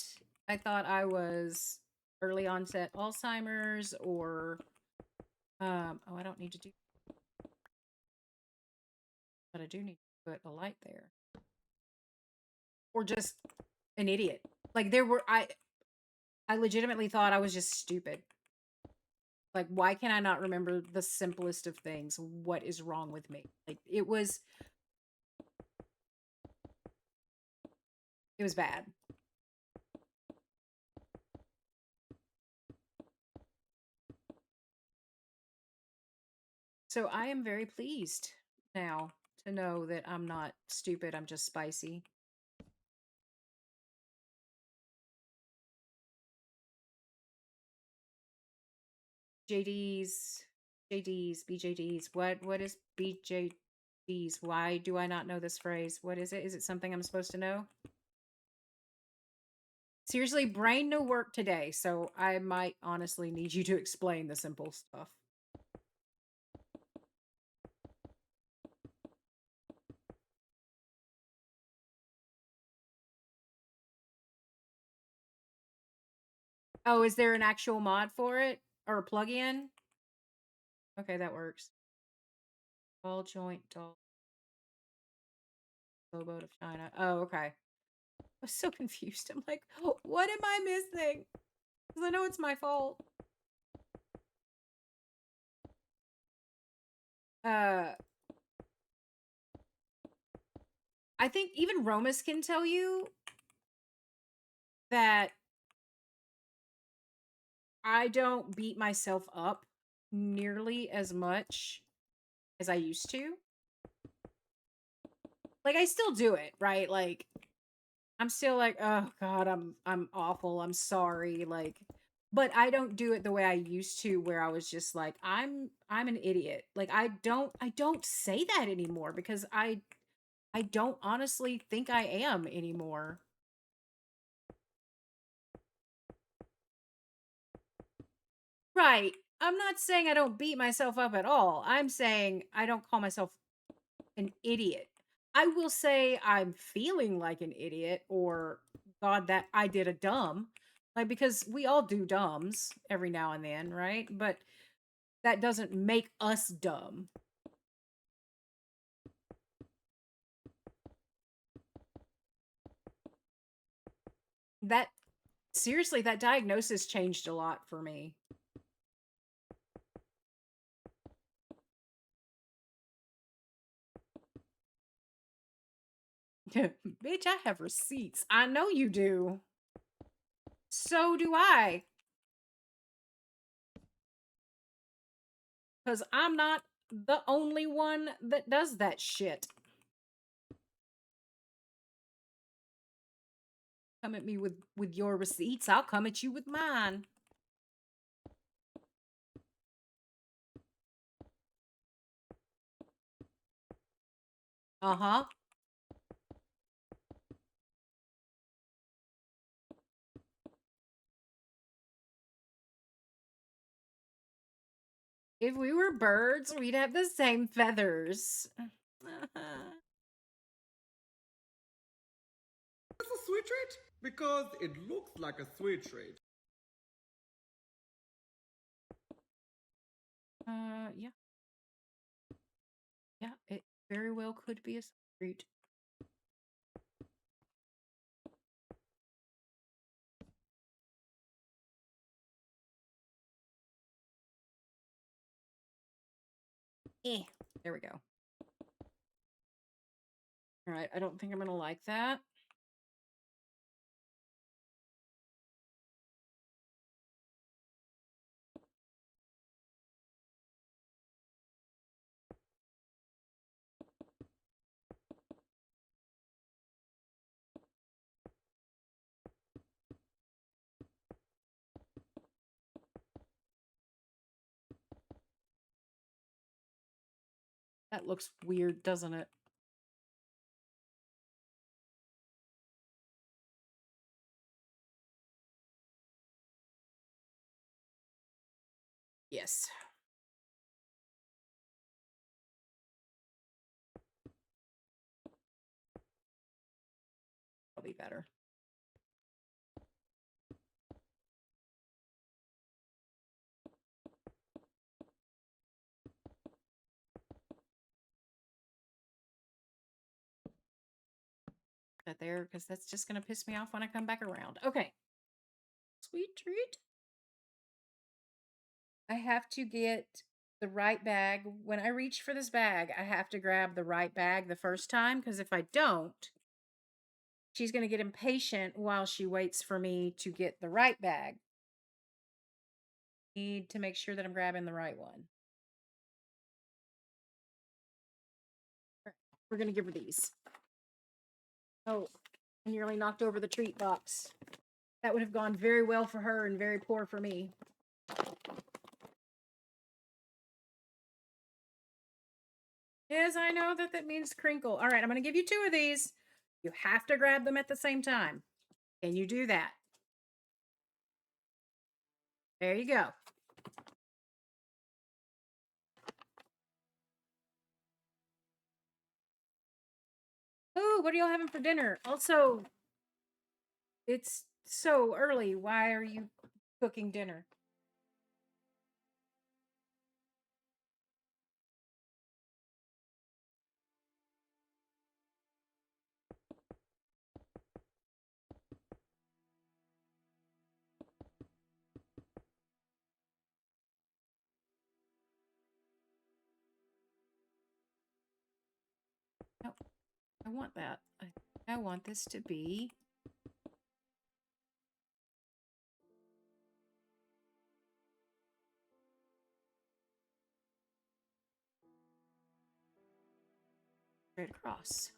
I was early onset Alzheimer's or oh, I don't need to do, but I do need to put a light there. Or just an idiot. Like I legitimately thought I was just stupid. Like, why can I not remember the simplest of things? What is wrong with me? Like, it was bad. So I am very pleased now to know that I'm not stupid, I'm just spicy. JD's, BJD's. What is BJD's? Why do I not know this phrase? What is it? Is it something I'm supposed to know? Seriously, brain no work today, so I might honestly need you to explain the simple stuff. Oh, is there an actual mod for it or a plugin? Okay, that works. Ball joint doll boat of China. Oh, okay. I was so confused. I'm like, "Oh, what am I missing?" Because I know it's my fault. Uh, I think even Romus can tell you that I don't beat myself up nearly as much as I used to. Like I still do it, right? Like I'm still like, "Oh god, I'm awful. I'm sorry." Like but I don't do it the way I used to where I was just like, I'm an idiot." Like I don't say that anymore because I don't honestly think I am anymore. Right. I'm not saying I don't beat myself up at all. I'm saying I don't call myself an idiot. I will say I'm feeling like an idiot or God that I did a dumb. Like because we all do dumbs every now and then, right? But that doesn't make us dumb. That seriously, that diagnosis changed a lot for me. Bitch, I have receipts. I know you do. So do I. Because I'm not the only one that does that shit. Come at me with your receipts, I'll come at you with mine. Uh-huh. If we were birds, we'd have the same feathers. It's a sweet treat because it looks like a sweet treat. Yeah. Yeah, it very well could be a street. Eh. There we go. All right, I don't think I'm gonna like that. That looks weird, doesn't it? Yes. That'll be better. That there, because that's just gonna piss me off when I come back around. Okay. Sweet treat. I have to get the right bag. When I reach for this bag, I have to grab the right bag the first time, because if I don't, she's going to get impatient while she waits for me to get the right bag. Need to make sure that I'm grabbing the right one. We're going to give her these. Oh, I nearly knocked over the treat box. That would have gone very well for her and very poor for me. Yes, I know that that means crinkle. All right, I'm going to give you 2 of these. You have to grab them at the same time. Can you do that? There you go. Oh, what are y'all having for dinner? Also, it's so early. Why are you cooking dinner? No, I want that. I want this to be straight across.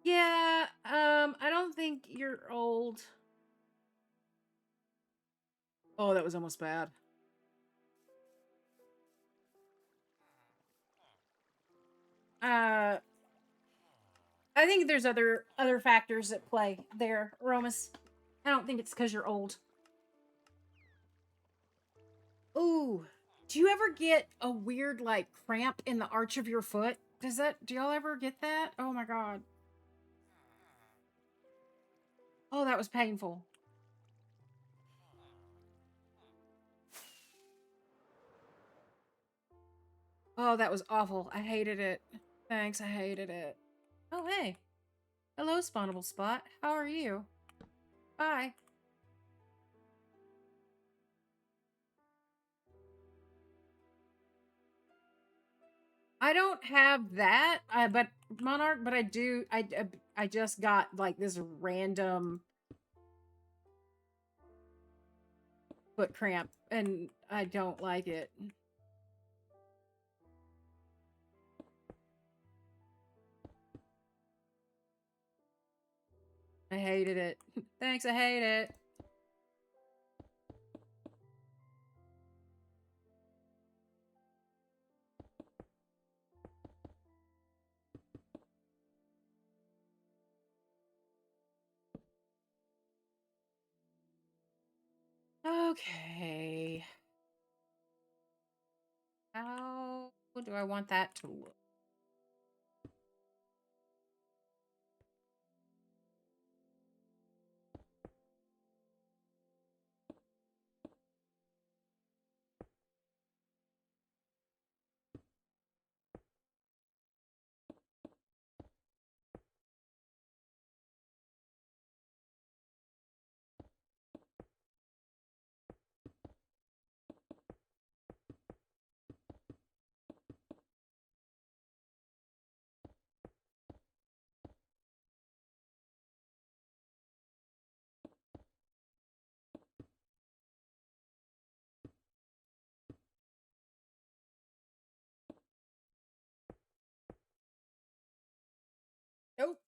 Yeah, I don't think you're old. Oh, that was almost bad. I think there's other factors at play there, Romus. I don't think it's because you're old. Ooh, do you ever get a weird like cramp in the arch of your foot? Do y'all ever get that? Oh my god. Oh, that was painful. Oh, that was awful. I hated it. Thanks, I hated it. Oh, hey. Hello, Spawnable Spot. How are you? Bye. I don't have that, but Monarch, but I do. I just got like this random foot cramp, and I don't like it. I hated it. Thanks, I hate it. Okay. How do I want that to look? Nope.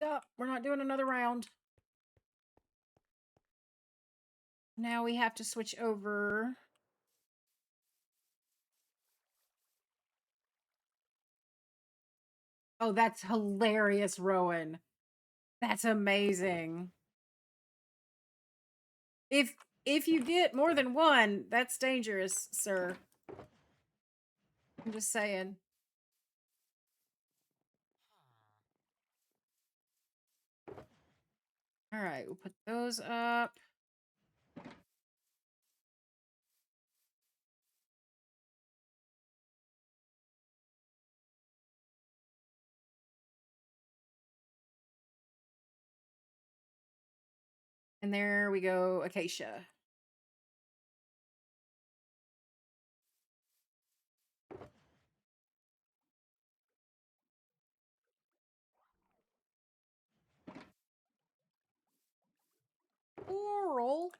Stop. We're not doing another round. Now we have to switch over. Oh, that's hilarious, Rowan. That's amazing. If if you get more than one, that's dangerous, sir. I'm just saying. All right, we'll put those up. And there we go, acacia. Coral.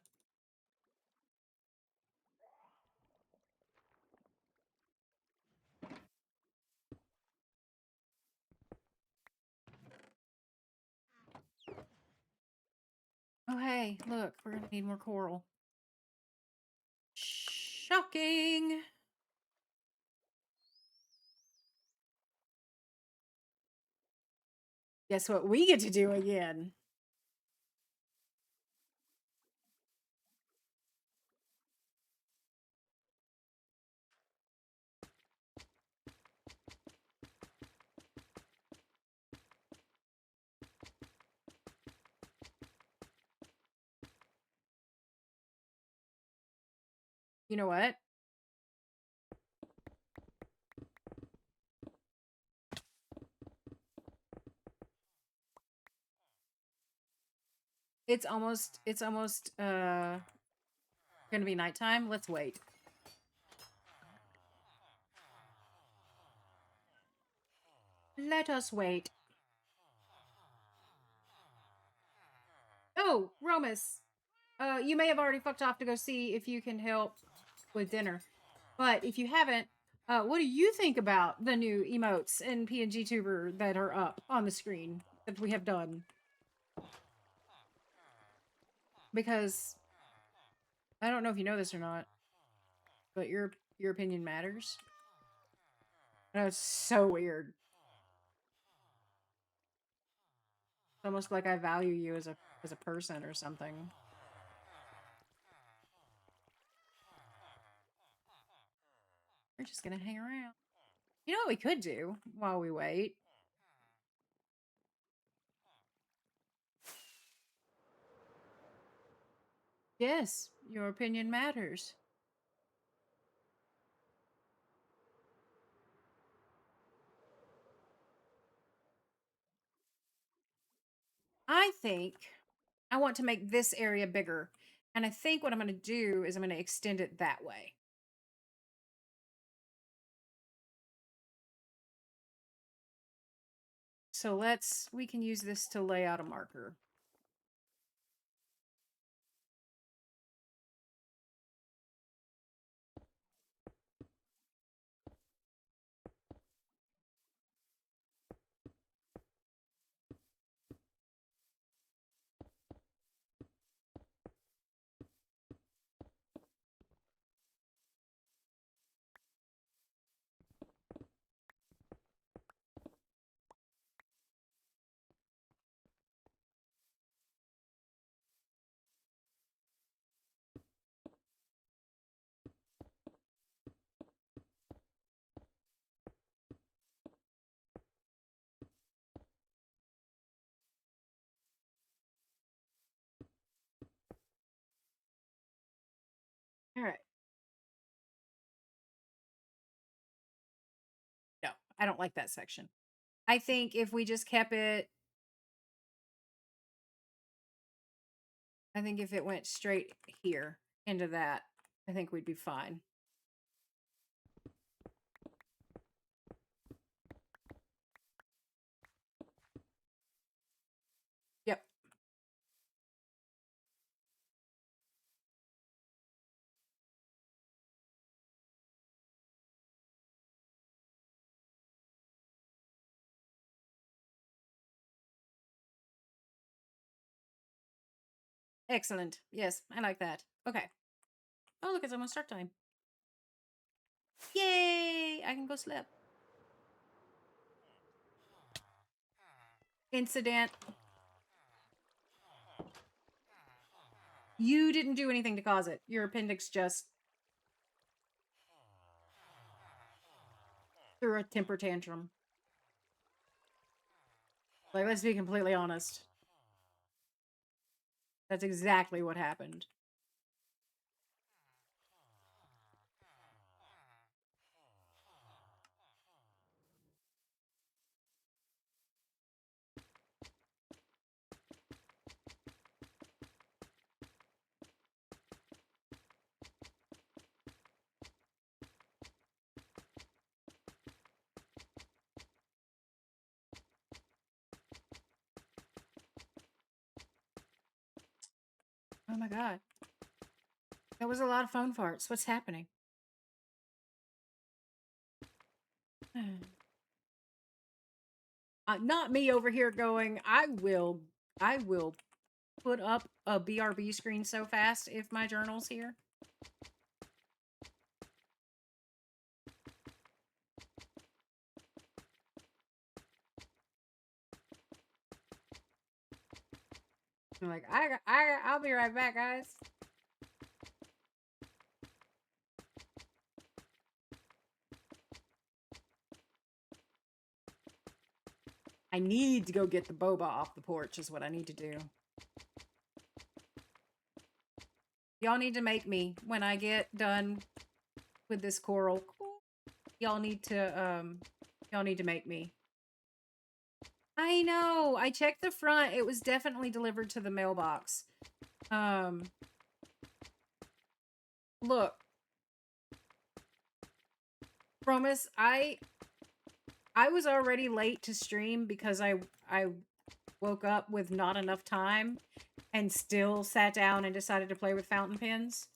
Oh, hey, look, we're gonna need more coral. Shocking. Guess what we get to do again? You know what? It's almost gonna be nighttime. Let's wait. Let us wait. Oh, Romus. You may have already fucked off to go see if you can help with dinner. But if you haven't, what do you think about the new emotes and PNG Tuber that are up on the screen that we have done? Because I don't know if you know this or not, but your opinion matters. I know it's so weird. It's almost like I value you as a person or something. We're just gonna hang around. You know what we could do while we wait? Yes, your opinion matters. I think I want to make this area bigger. And I think what I'm going to do is I'm going to extend it that way. So we can use this to lay out a marker. All right. No, I don't like that section. I think if we just kept it, I think if it went straight here into that, I think we'd be fine. Yep. Excellent. Yes, I like that. Okay. Oh, look, it's almost start time. Yay! I can go sleep. Incident. You didn't do anything to cause it. Your appendix just threw a temper tantrum. Like, let's be completely honest. That's exactly what happened. Oh my god. That was a lot of phone farts. What's happening? Not me over here going, I will put up a BRB screen so fast if my journal's here. I'm like, I'll be right back, guys. I need to go get the boba off the porch is what I need to do. Y'all need to make me when I get done with this coral. Y'all need to make me. I know. I checked the front. It was definitely delivered to the mailbox. Look. Promise, I was already late to stream because I woke up with not enough time and still sat down and decided to play with fountain pens.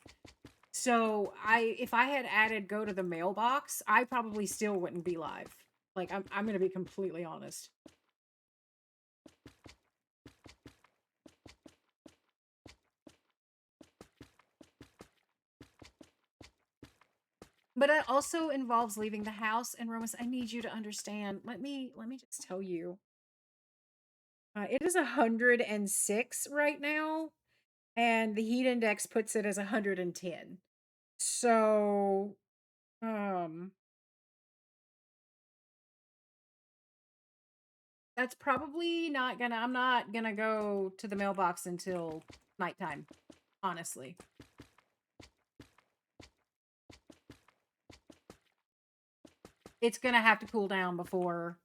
So if I had added go to the mailbox, I probably still wouldn't be live. Like I'm gonna be completely honest. But it also involves leaving the house. And Romus, I need you to understand. Let me just tell you. It is 106 right now, and the heat index puts it as 110. So, that's probably not gonna, I'm not gonna go to the mailbox until nighttime, honestly. It's gonna have to cool down before,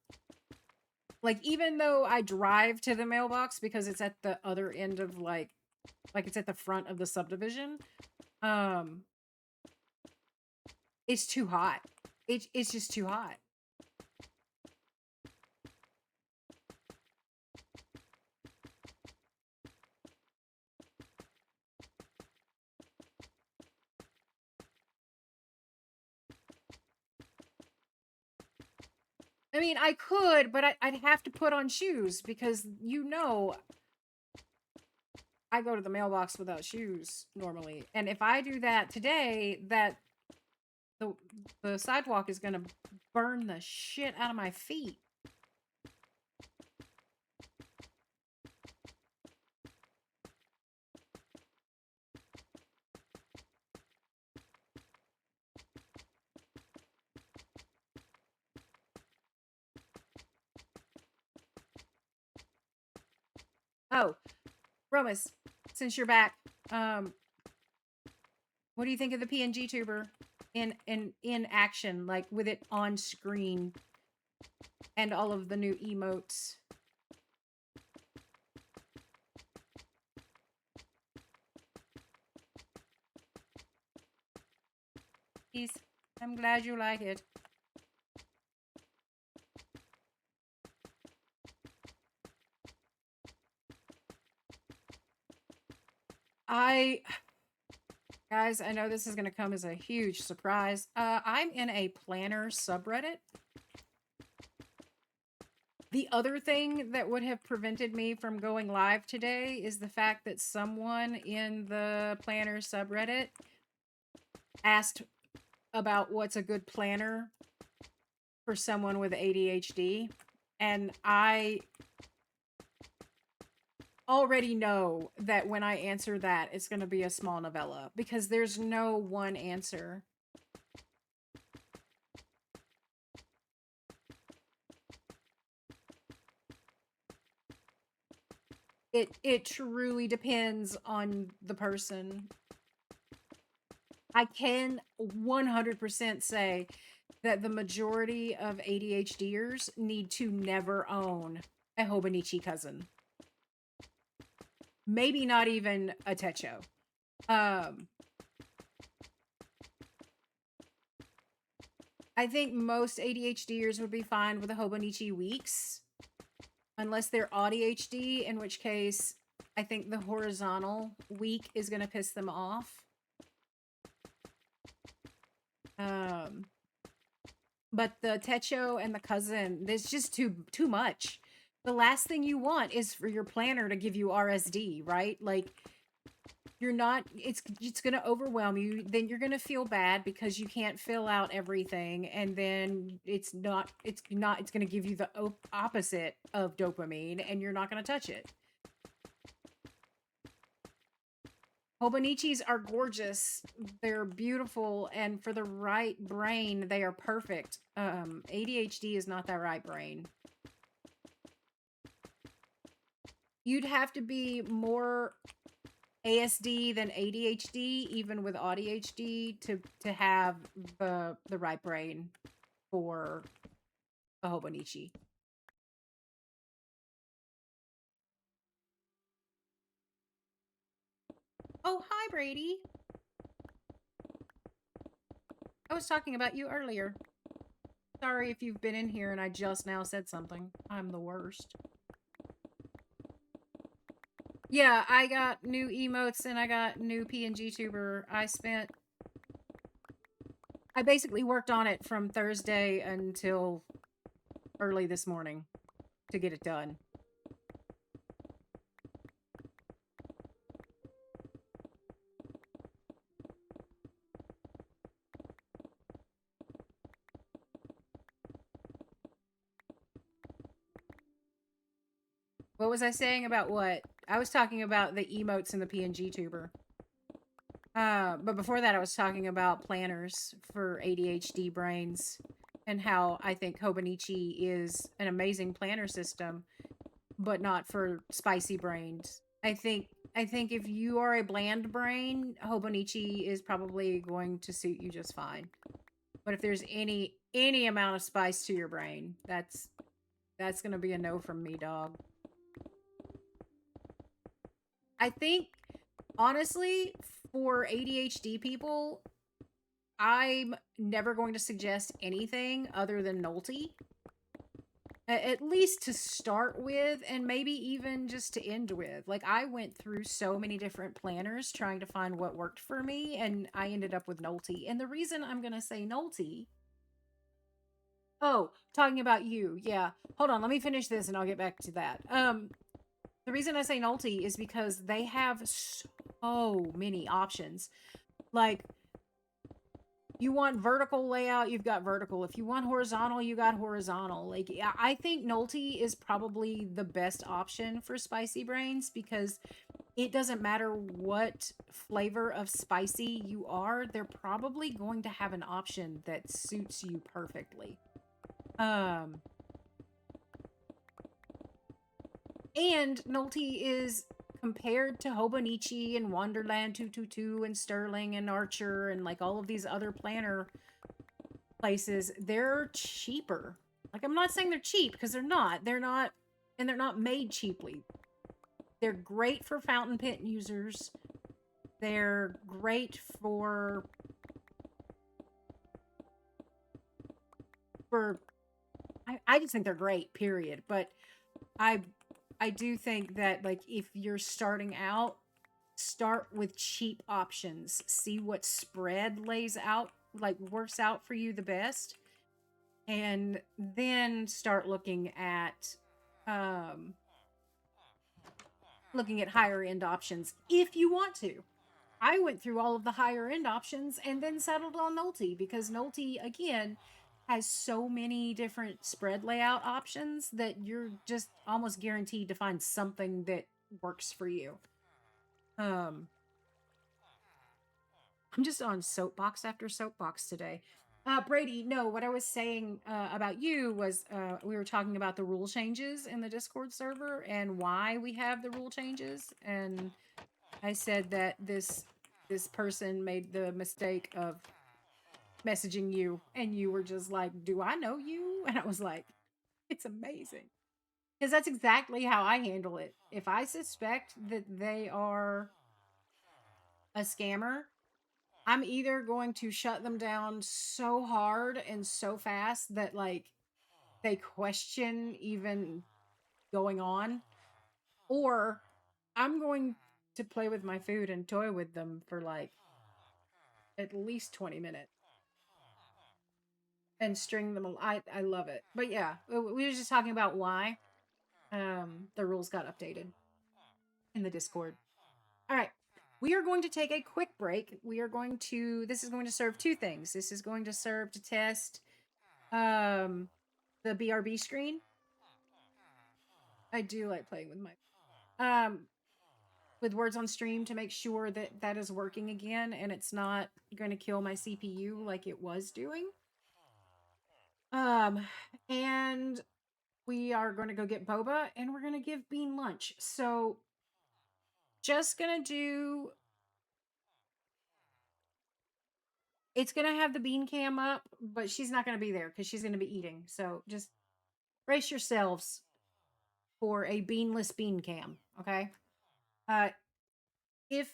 like, even though I drive to the mailbox because it's at the other end of, like it's at the front of the subdivision, it's too hot. It's just too hot. I mean, I could, but I'd have to put on shoes because, I go to the mailbox without shoes normally. And if I do that today, the sidewalk is going to burn the shit out of my feet. Oh, Romus, since you're back, what do you think of the PNG tuber in action, like with it on screen and all of the new emotes? Please, I'm glad you like it. Guys, I know this is going to come as a huge surprise. I'm in a planner subreddit. The other thing that would have prevented me from going live today is the fact that someone in the planner subreddit asked about what's a good planner for someone with ADHD. And I already know that when I answer that, it's going to be a small novella because there's no one answer. It truly depends on the person. I can 100% say that the majority of ADHDers need to never own a Hobonichi cousin. Maybe not even a Techo. I think most ADHDers would be fine with a Hobonichi Weeks, unless they're ADHD, in which case I think the horizontal week is going to piss them off. But the Techo and the cousin, there's just too much. The last thing you want is for your planner to give you RSD, right? Like, you're not, it's going to overwhelm you. Then you're going to feel bad because you can't fill out everything. And then it's going to give you the opposite of dopamine and you're not going to touch it. Hobonichis are gorgeous. They're beautiful. And for the right brain, they are perfect. ADHD is not that right brain. You'd have to be more ASD than ADHD, even with ADHD, to have the right brain for a Hobonichi. Oh, hi, Brady. I was talking about you earlier. Sorry if you've been in here and I just now said something. I'm the worst. Yeah, I got new emotes and I got new PNG tuber. I basically worked on it from Thursday until early this morning to get it done. What was I saying about what? I was talking about the emotes in the PNG tuber. But before that, I was talking about planners for ADHD brains and how I think Hobonichi is an amazing planner system, but not for spicy brains. I think if you are a bland brain, Hobonichi is probably going to suit you just fine. But if there's any amount of spice to your brain, that's going to be a no from me, dog. I think, honestly, for ADHD people, I'm never going to suggest anything other than Nolte. At least to start with, and maybe even just to end with. Like, I went through so many different planners trying to find what worked for me, and I ended up with Nolte. And the reason I'm going to say Nolte... Oh, talking about you. Yeah. Hold on, let me finish this and I'll get back to that. The reason I say Nolte is because they have so many options. Like, you want vertical layout, you've got vertical. If you want horizontal, you got horizontal. Like, I think Nolte is probably the best option for spicy brains because it doesn't matter what flavor of spicy you are, they're probably going to have an option that suits you perfectly. And Nolte is, compared to Hobonichi and Wonderland 222 and Sterling and Archer and like all of these other planner places, they're cheaper. Like, I'm not saying they're cheap because they're not. They're not made cheaply. They're great for fountain pen users. They're great for I just think they're great, period. But I do think that, like, if you're starting out, start with cheap options. See what spread lays out, like, works out for you the best. And then start looking at higher end options if you want to. I went through all of the higher end options and then settled on Nolte because Nolte, again, has so many different spread layout options that you're just almost guaranteed to find something that works for you. I'm just on soapbox after soapbox today. Brady, no, what I was saying about you was we were talking about the rule changes in the Discord server and why we have the rule changes. And I said that this person made the mistake of messaging you, and you were just like, "Do I know you?" And I was like, "It's amazing." Because that's exactly how I handle it. If I suspect that they are a scammer, I'm either going to shut them down so hard and so fast that like they question even going on, or I'm going to play with my food and toy with them for like at least 20 minutes and string them. I love it. But yeah, we were just talking about why the rules got updated in the Discord. All right. We are going to take a quick break. This is going to serve two things. This is going to serve to test um the BRB screen. I do like playing with my with words on stream to make sure that that is working again and it's not going to kill my CPU like it was doing. Um and we are going to go get boba and we're going to give Bean lunch. So just going to do it's going to have the bean cam up, but she's not going to be there cuz she's going to be eating. So just brace yourselves for a beanless bean cam, okay? Uh if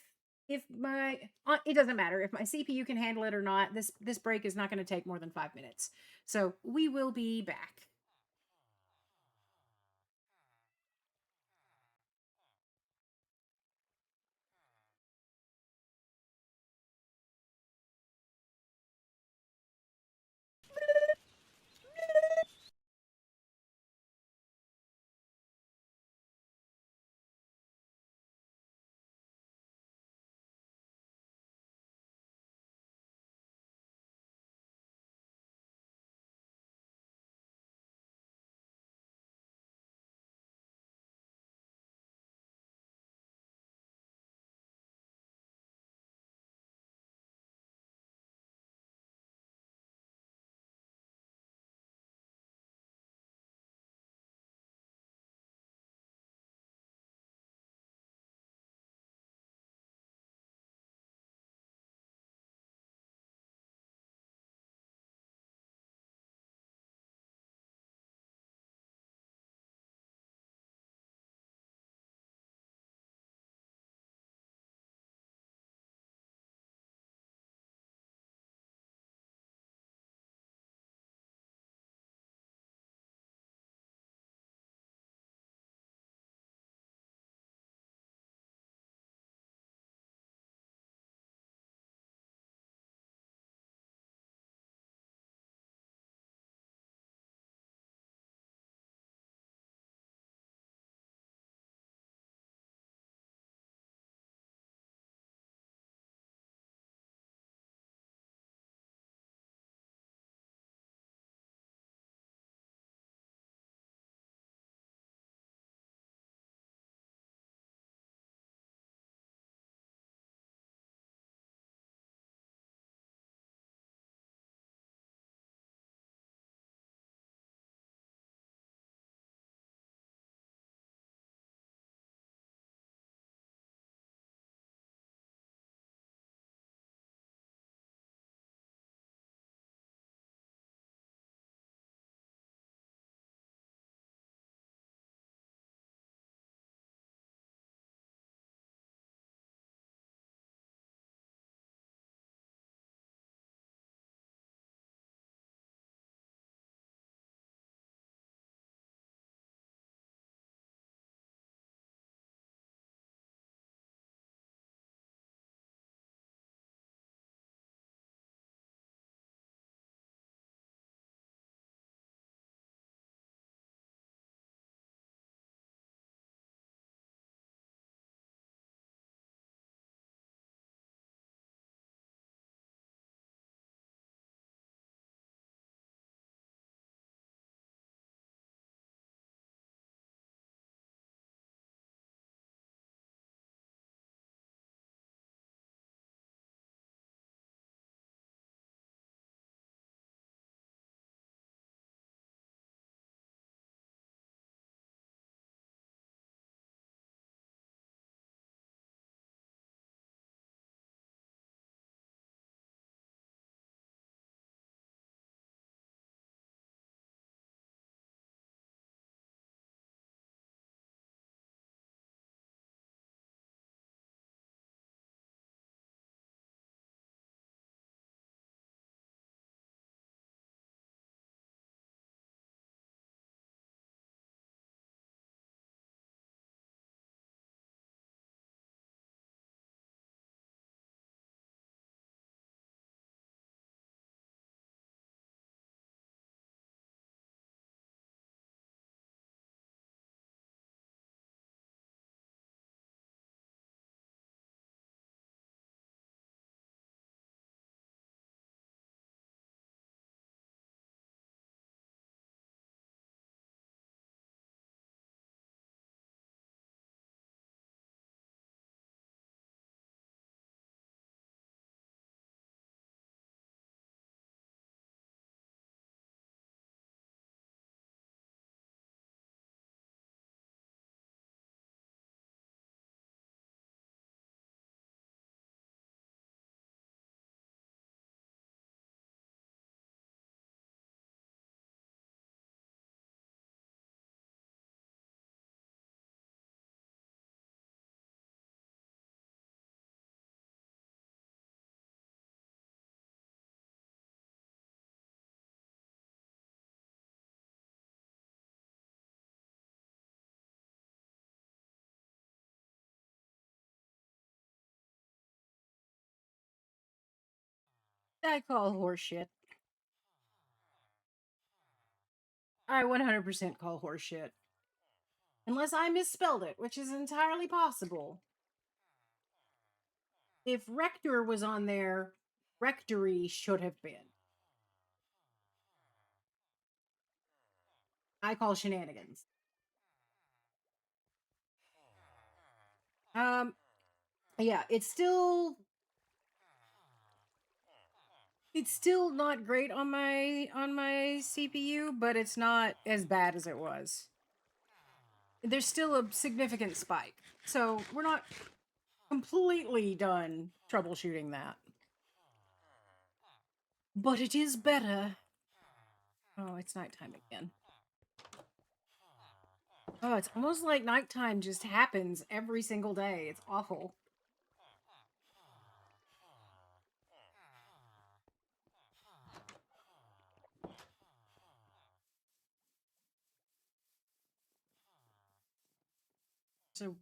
my it doesn't matter if my CPU can handle it or not. This break is not going to take more than 5 minutes. So we will be back. I call horseshit. I 100% call horseshit. Unless I misspelled it, which is entirely possible. If rector was on there, rectory should have been. I call shenanigans. Yeah, it's still not great on my CPU, but it's not as bad as it was. There's still a significant spike. So, we're not completely done troubleshooting that. But it is better. Oh, it's nighttime again. Oh, it's almost like nighttime just happens every single day. It's awful. So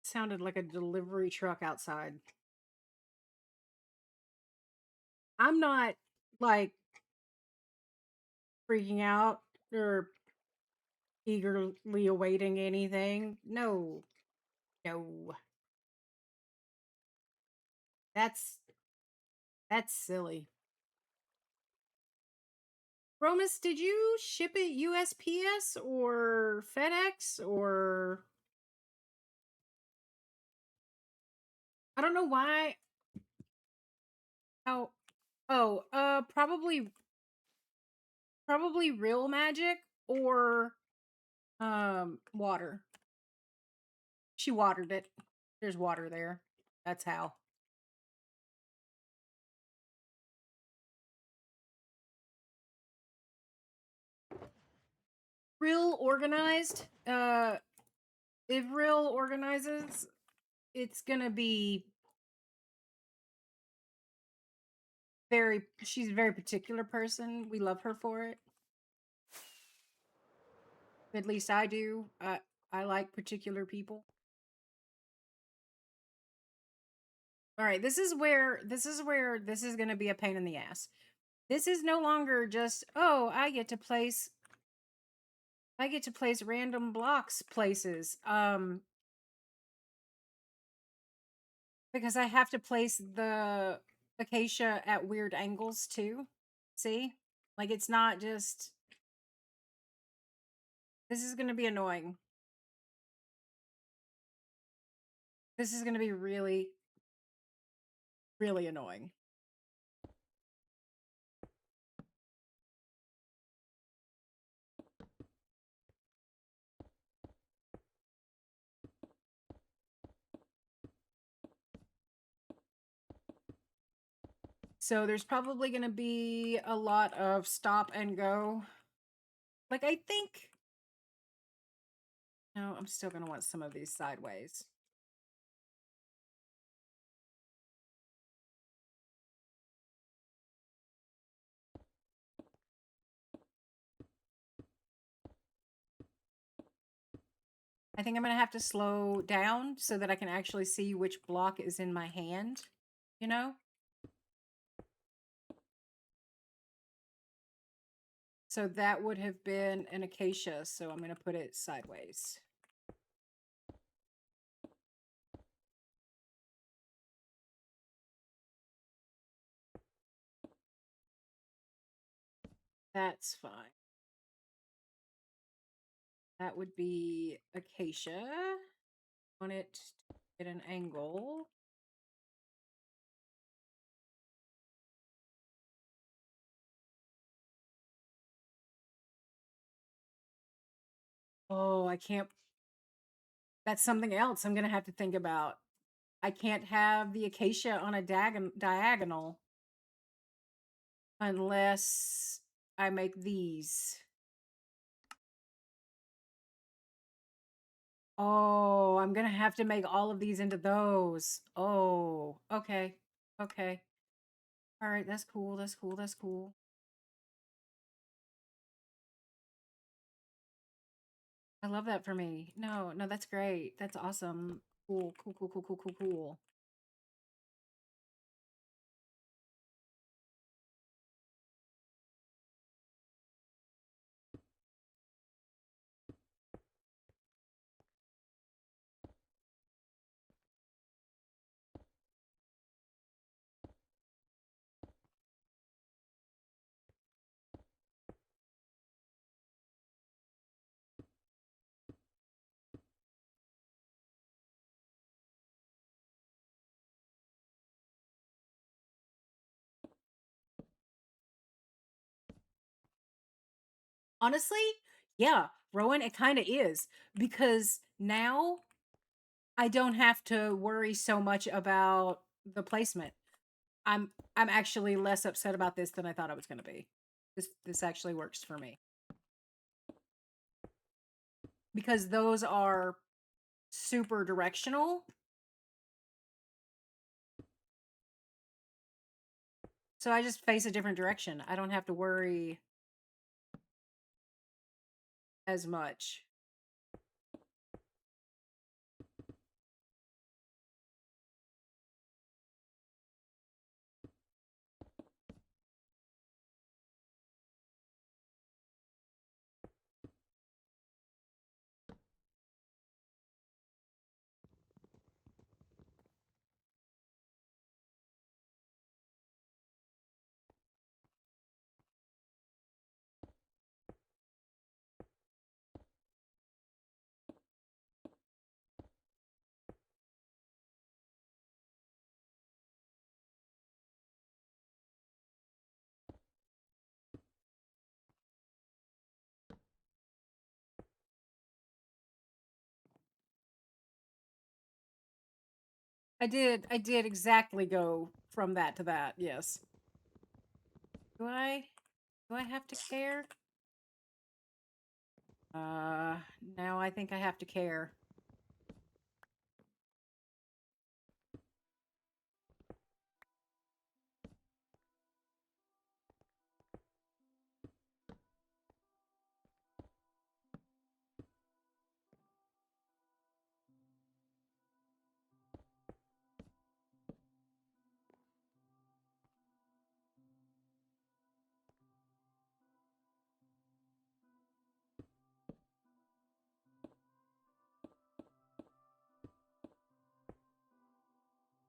sounded like a delivery truck outside. I'm not like freaking out or eagerly awaiting anything. No. No. That's silly. Romus, did you ship it USPS or FedEx or I don't know why. Probably Real Magic or water. She watered it. There's water there. That's how. Real organized. If Real organizes, it's gonna be she's a very particular person. We love her for it. At least I do. I like particular people. All right, this is where this is going to be a pain in the ass. This is no longer just, oh, I get to place random blocks places. Because I have to place the acacia at weird angles too. See? Like it's not just this is going to be annoying. This is going to be really really annoying. So there's probably going to be a lot of stop and go. Like I think no, I'm still going to want some of these sideways. I think I'm going to have to slow down so that I can actually see which block is in my hand, you know? So that would have been an acacia, so I'm going to put it sideways. That's fine. That would be acacia. Want it at an angle. Oh, I can't. That's something else I'm going to have to think about. I can't have the acacia on a diagonal unless I make these. Oh, I'm going to have to make all of these into those. Oh, okay. Okay. All right, that's cool. That's cool. That's cool. I love that for me. No, no, that's great. That's awesome. Cool, cool, cool, cool, cool, cool, cool. Honestly, yeah, Rowan, it kind of is because now I don't have to worry so much about the placement. I'm actually less upset about this than I thought I was going to be. This actually works for me because those are super directional. So I just face a different direction. I don't have to worry as much. I did exactly go from that to that. Yes. Do I do I have to care? Uh now I think I have to care.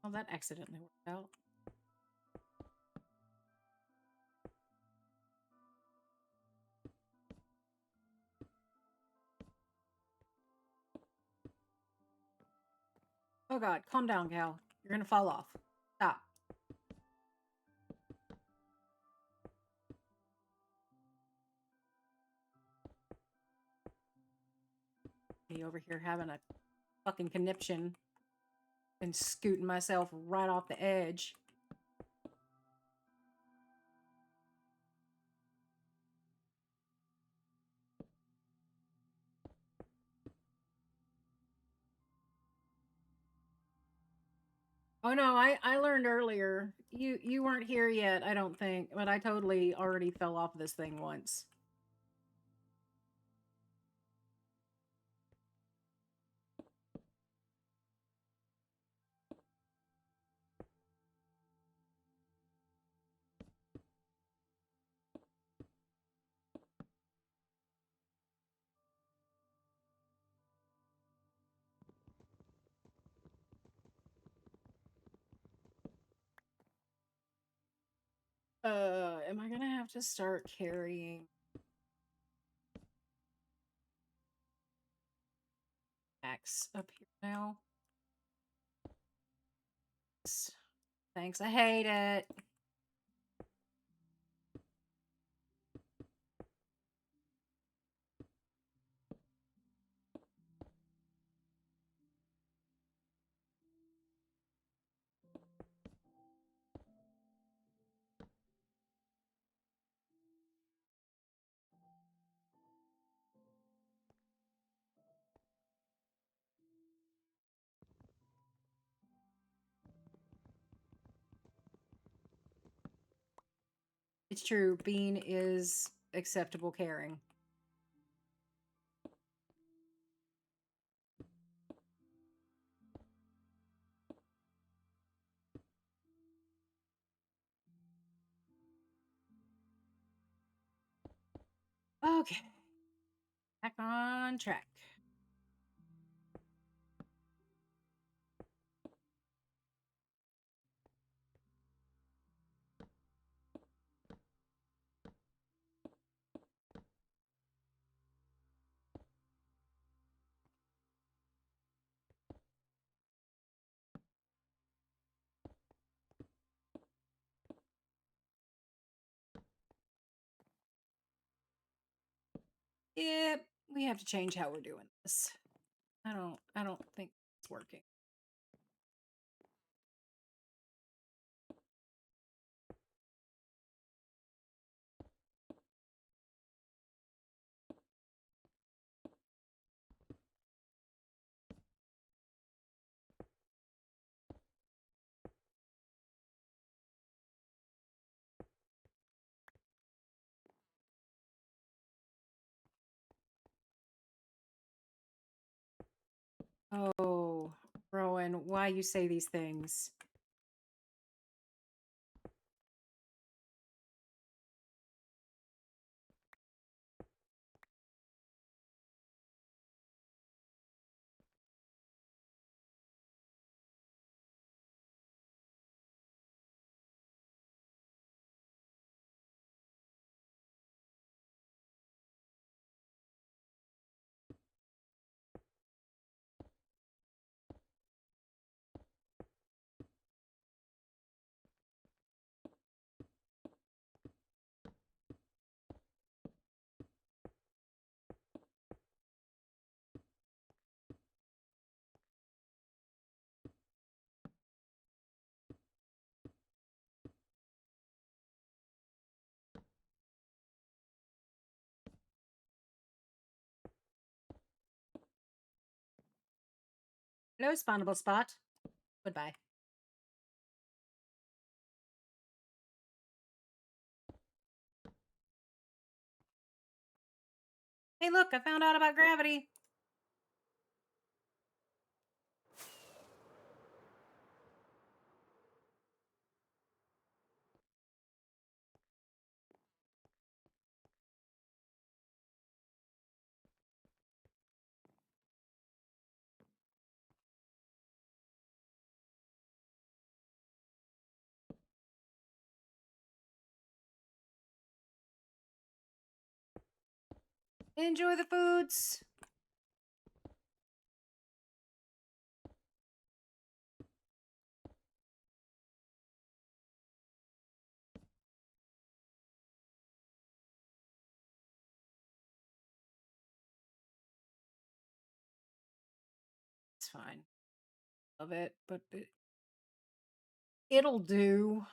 Well, that accidentally worked out. Oh god, calm down, Gal. You're gonna fall off. Stop. Me over here having a fucking conniption and scooting myself right off the edge. Oh no, I learned earlier. You weren't here yet, I don't think, but I totally already fell off this thing once. Am I gonna have to start carrying axe up here now? Thanks, I hate it. It's true, Bean is acceptable caring. Okay. Back on track. Yep, we have to change how we're doing this. I don't think it's working. Oh, Rowan, why you say these things? No spawnable spot. Goodbye. Hey, look, I found out about gravity. Enjoy the foods. It's fine. Love it, but it'll do.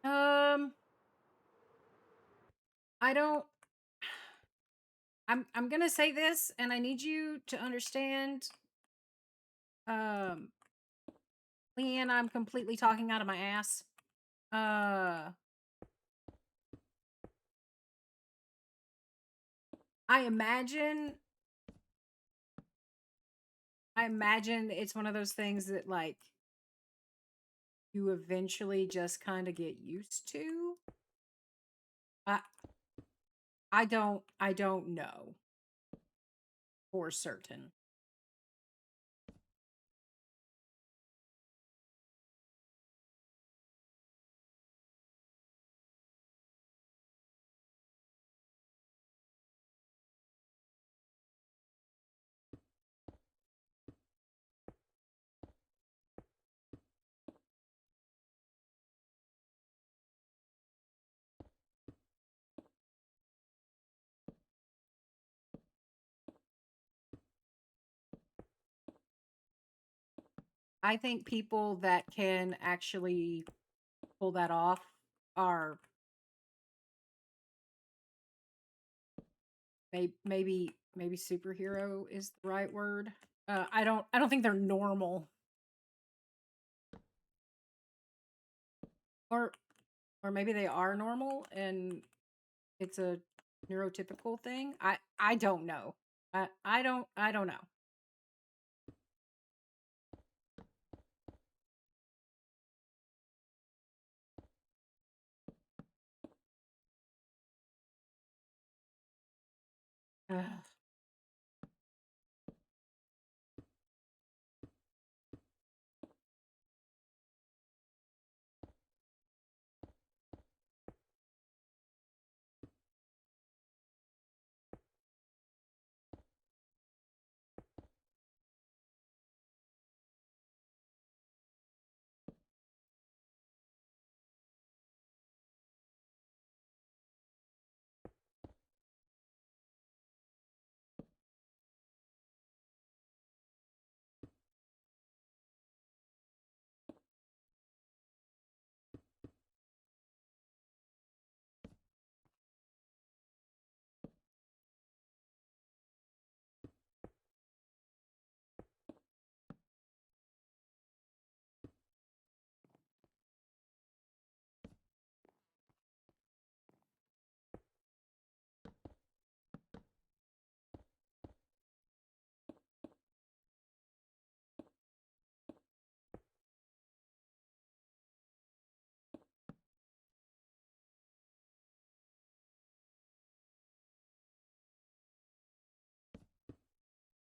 Um, I don't. I'm gonna say this, and I need you to understand. Um, Leanne, I'm completely talking out of my ass. Uh, I imagine. I imagine it's one of those things that like you eventually just kind of get used to. I I don't know for certain. I think people that can actually pull that off are maybe superhero is the right word. I don't think they're normal. Or or maybe they are normal and it's a neurotypical thing. I don't know. I don't know. Ugh.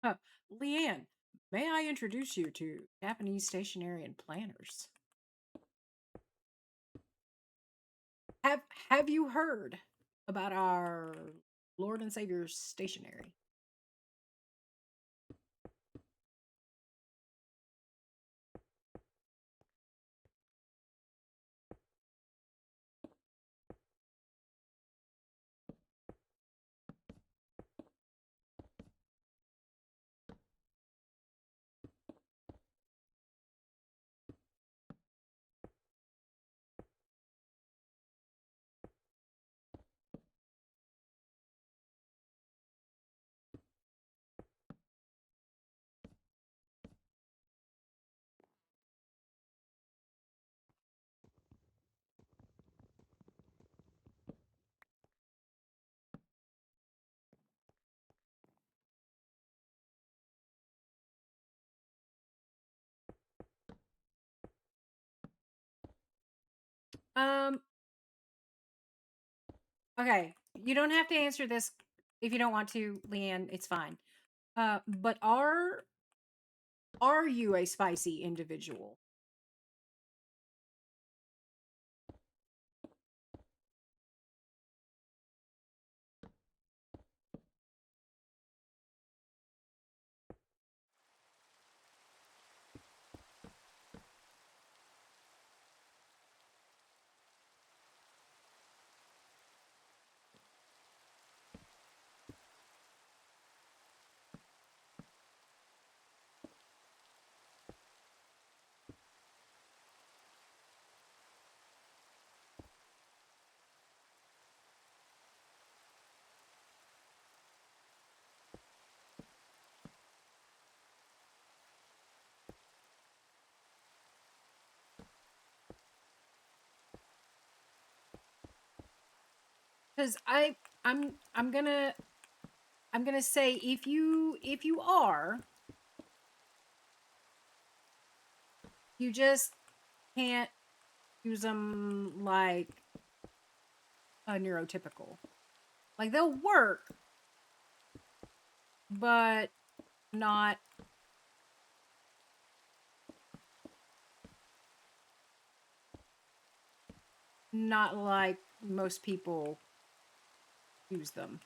Huh. Leanne, may I introduce you to Japanese stationery and planners? Have you heard about our Lord and Savior's stationery? Um, okay. You don't have to answer this if you don't want to, Leanne. It's fine. But are you a spicy individual? Because I'm gonna say if you are, you just can't use them like a neurotypical. Like they'll work, but not not like most people use them.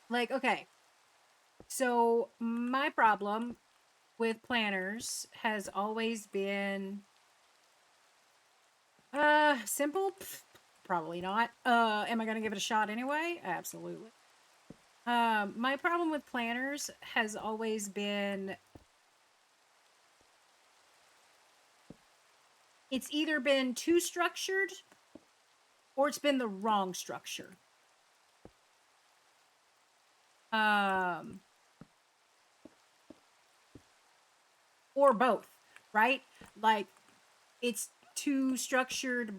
Like, okay, so my problem with planners has always been simple. Probably not. Am I going to give it a shot anyway? Absolutely. My problem with planners has always been it's either been too structured or it's been the wrong structure. Or both, right? Like it's too structured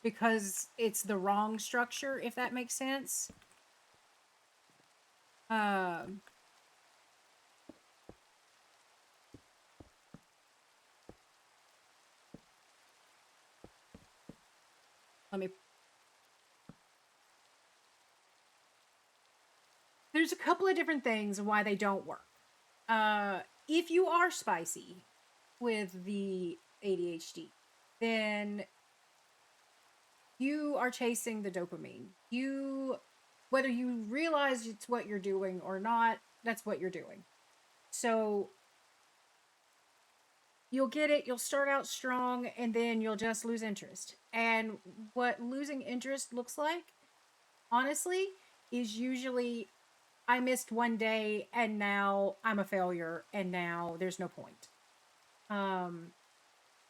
because it's the wrong structure, if that makes sense. Let me. There's a couple of different things why they don't work. If you are spicy with the ADHD, then you are chasing the dopamine. Whether you realize it's what you're doing or not, that's what you're doing. So you'll get it, you'll start out strong, and then you'll just lose interest. And what losing interest looks like, honestly, is usually I missed one day and now I'm a failure and now there's no point.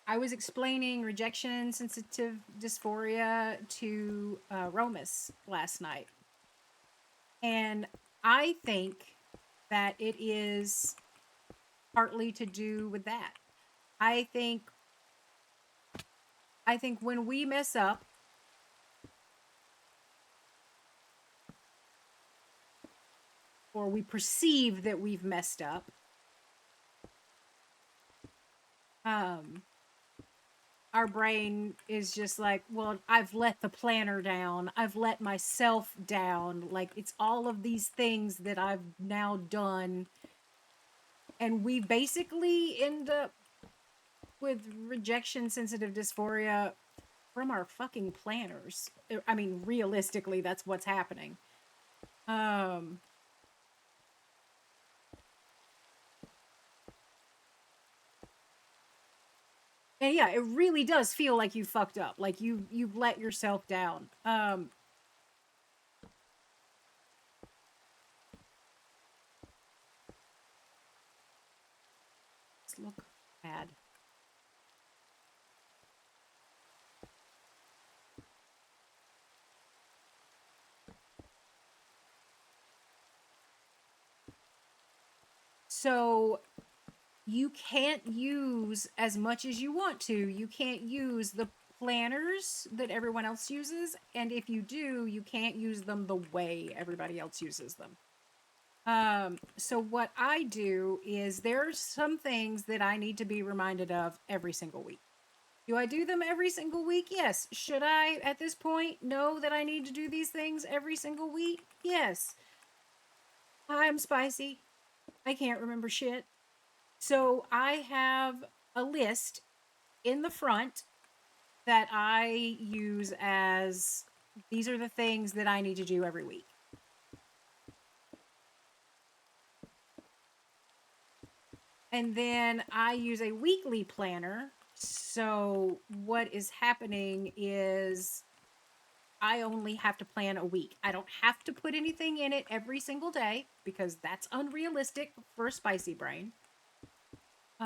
I was explaining rejection sensitive dysphoria to Romus last night. And I think that it is partly to do with that. I think when we mess up, or we perceive that we've messed up, our brain is just like, well, I've let the planner down. I've let myself down. Like, it's all of these things that I've now done. And we basically end up with rejection sensitive dysphoria from our fucking planners. I mean, realistically, that's what's happening. And yeah, it really does feel like you fucked up. Like you've let yourself down. Let's look bad. So you can't use as much as you want to. You can't use the planners that everyone else uses, and if you do, you can't use them the way everybody else uses them. So what I do is there's some things that I need to be reminded of every single week. Do I do them every single week? Yes. Should I, at this point, know that I need to do these things every single week? Yes. I'm spicy. I can't remember shit. So I have a list in the front that I use as these are the things that I need to do every week. And then I use a weekly planner. So what is happening is I only have to plan a week. I don't have to put anything in it every single day because that's unrealistic for a spicy brain.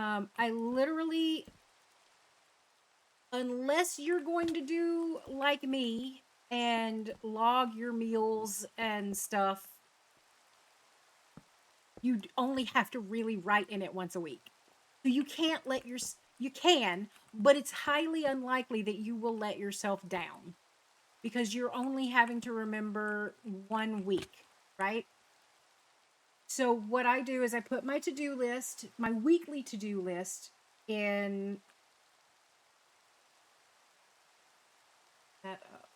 I literally, unless you're going to do like me and log your meals and stuff, you only have to really write in it once a week. So you can't you can, but it's highly unlikely that you will let yourself down because you're only having to remember 1 week, right? So what I do is I put my to-do list, my weekly to-do list in that up.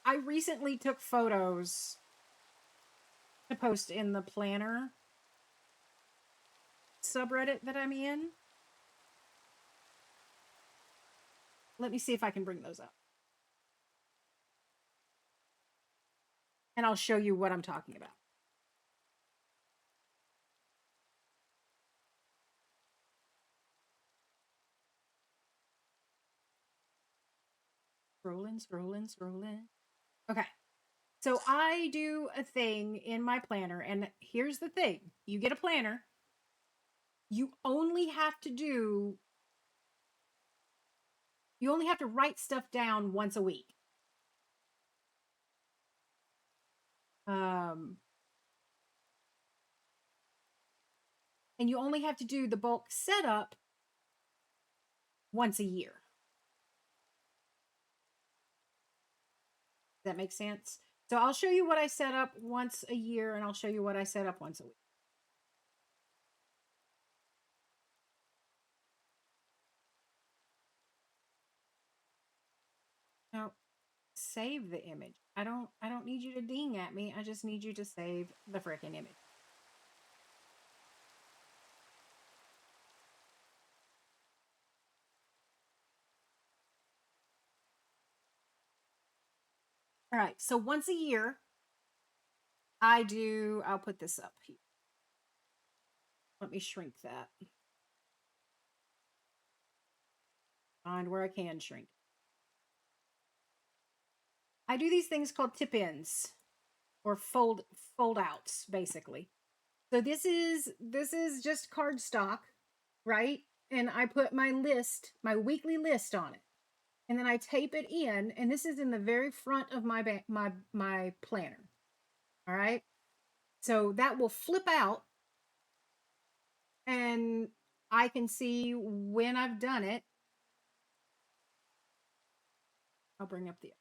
I recently took photos to post in the planner subreddit that I'm in. Let me see if I can bring those up. And I'll show you what I'm talking about. Scrolling. Okay. So I do a thing in my planner, and here's the thing. You get a planner. You only have to write stuff down once a week. Um, and you only have to do the bulk setup once a year. Does that make sense? So I'll show you what I set up once a year, and I'll show you what I set up once a week. Now, save the image. I don't need you to ding at me. I just need you to save the freaking image. All right. So once a year, I'll put this up here. Let me shrink that. Find where I can shrink. I do these things called tip-ins or fold outs, basically. So this is just cardstock, right? And I put my weekly list on it. And then I tape it in, and this is in the very front of my planner. All right? So that will flip out, and I can see when I've done it. I'll bring up the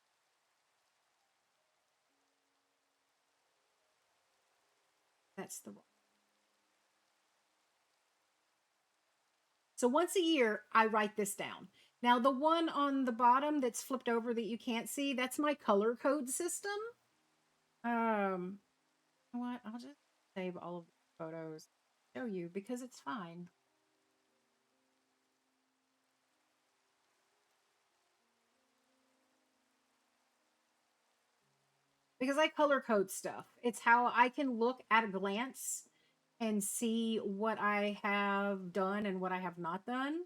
that's the wrong. So once a year, I write this down. Now, the one on the bottom that's flipped over that you can't see, that's my color code system. You know what? I'll just save all of the photos, show you, because it's fine. Because I color code stuff. It's how I can look at a glance and see what I have done and what I have not done.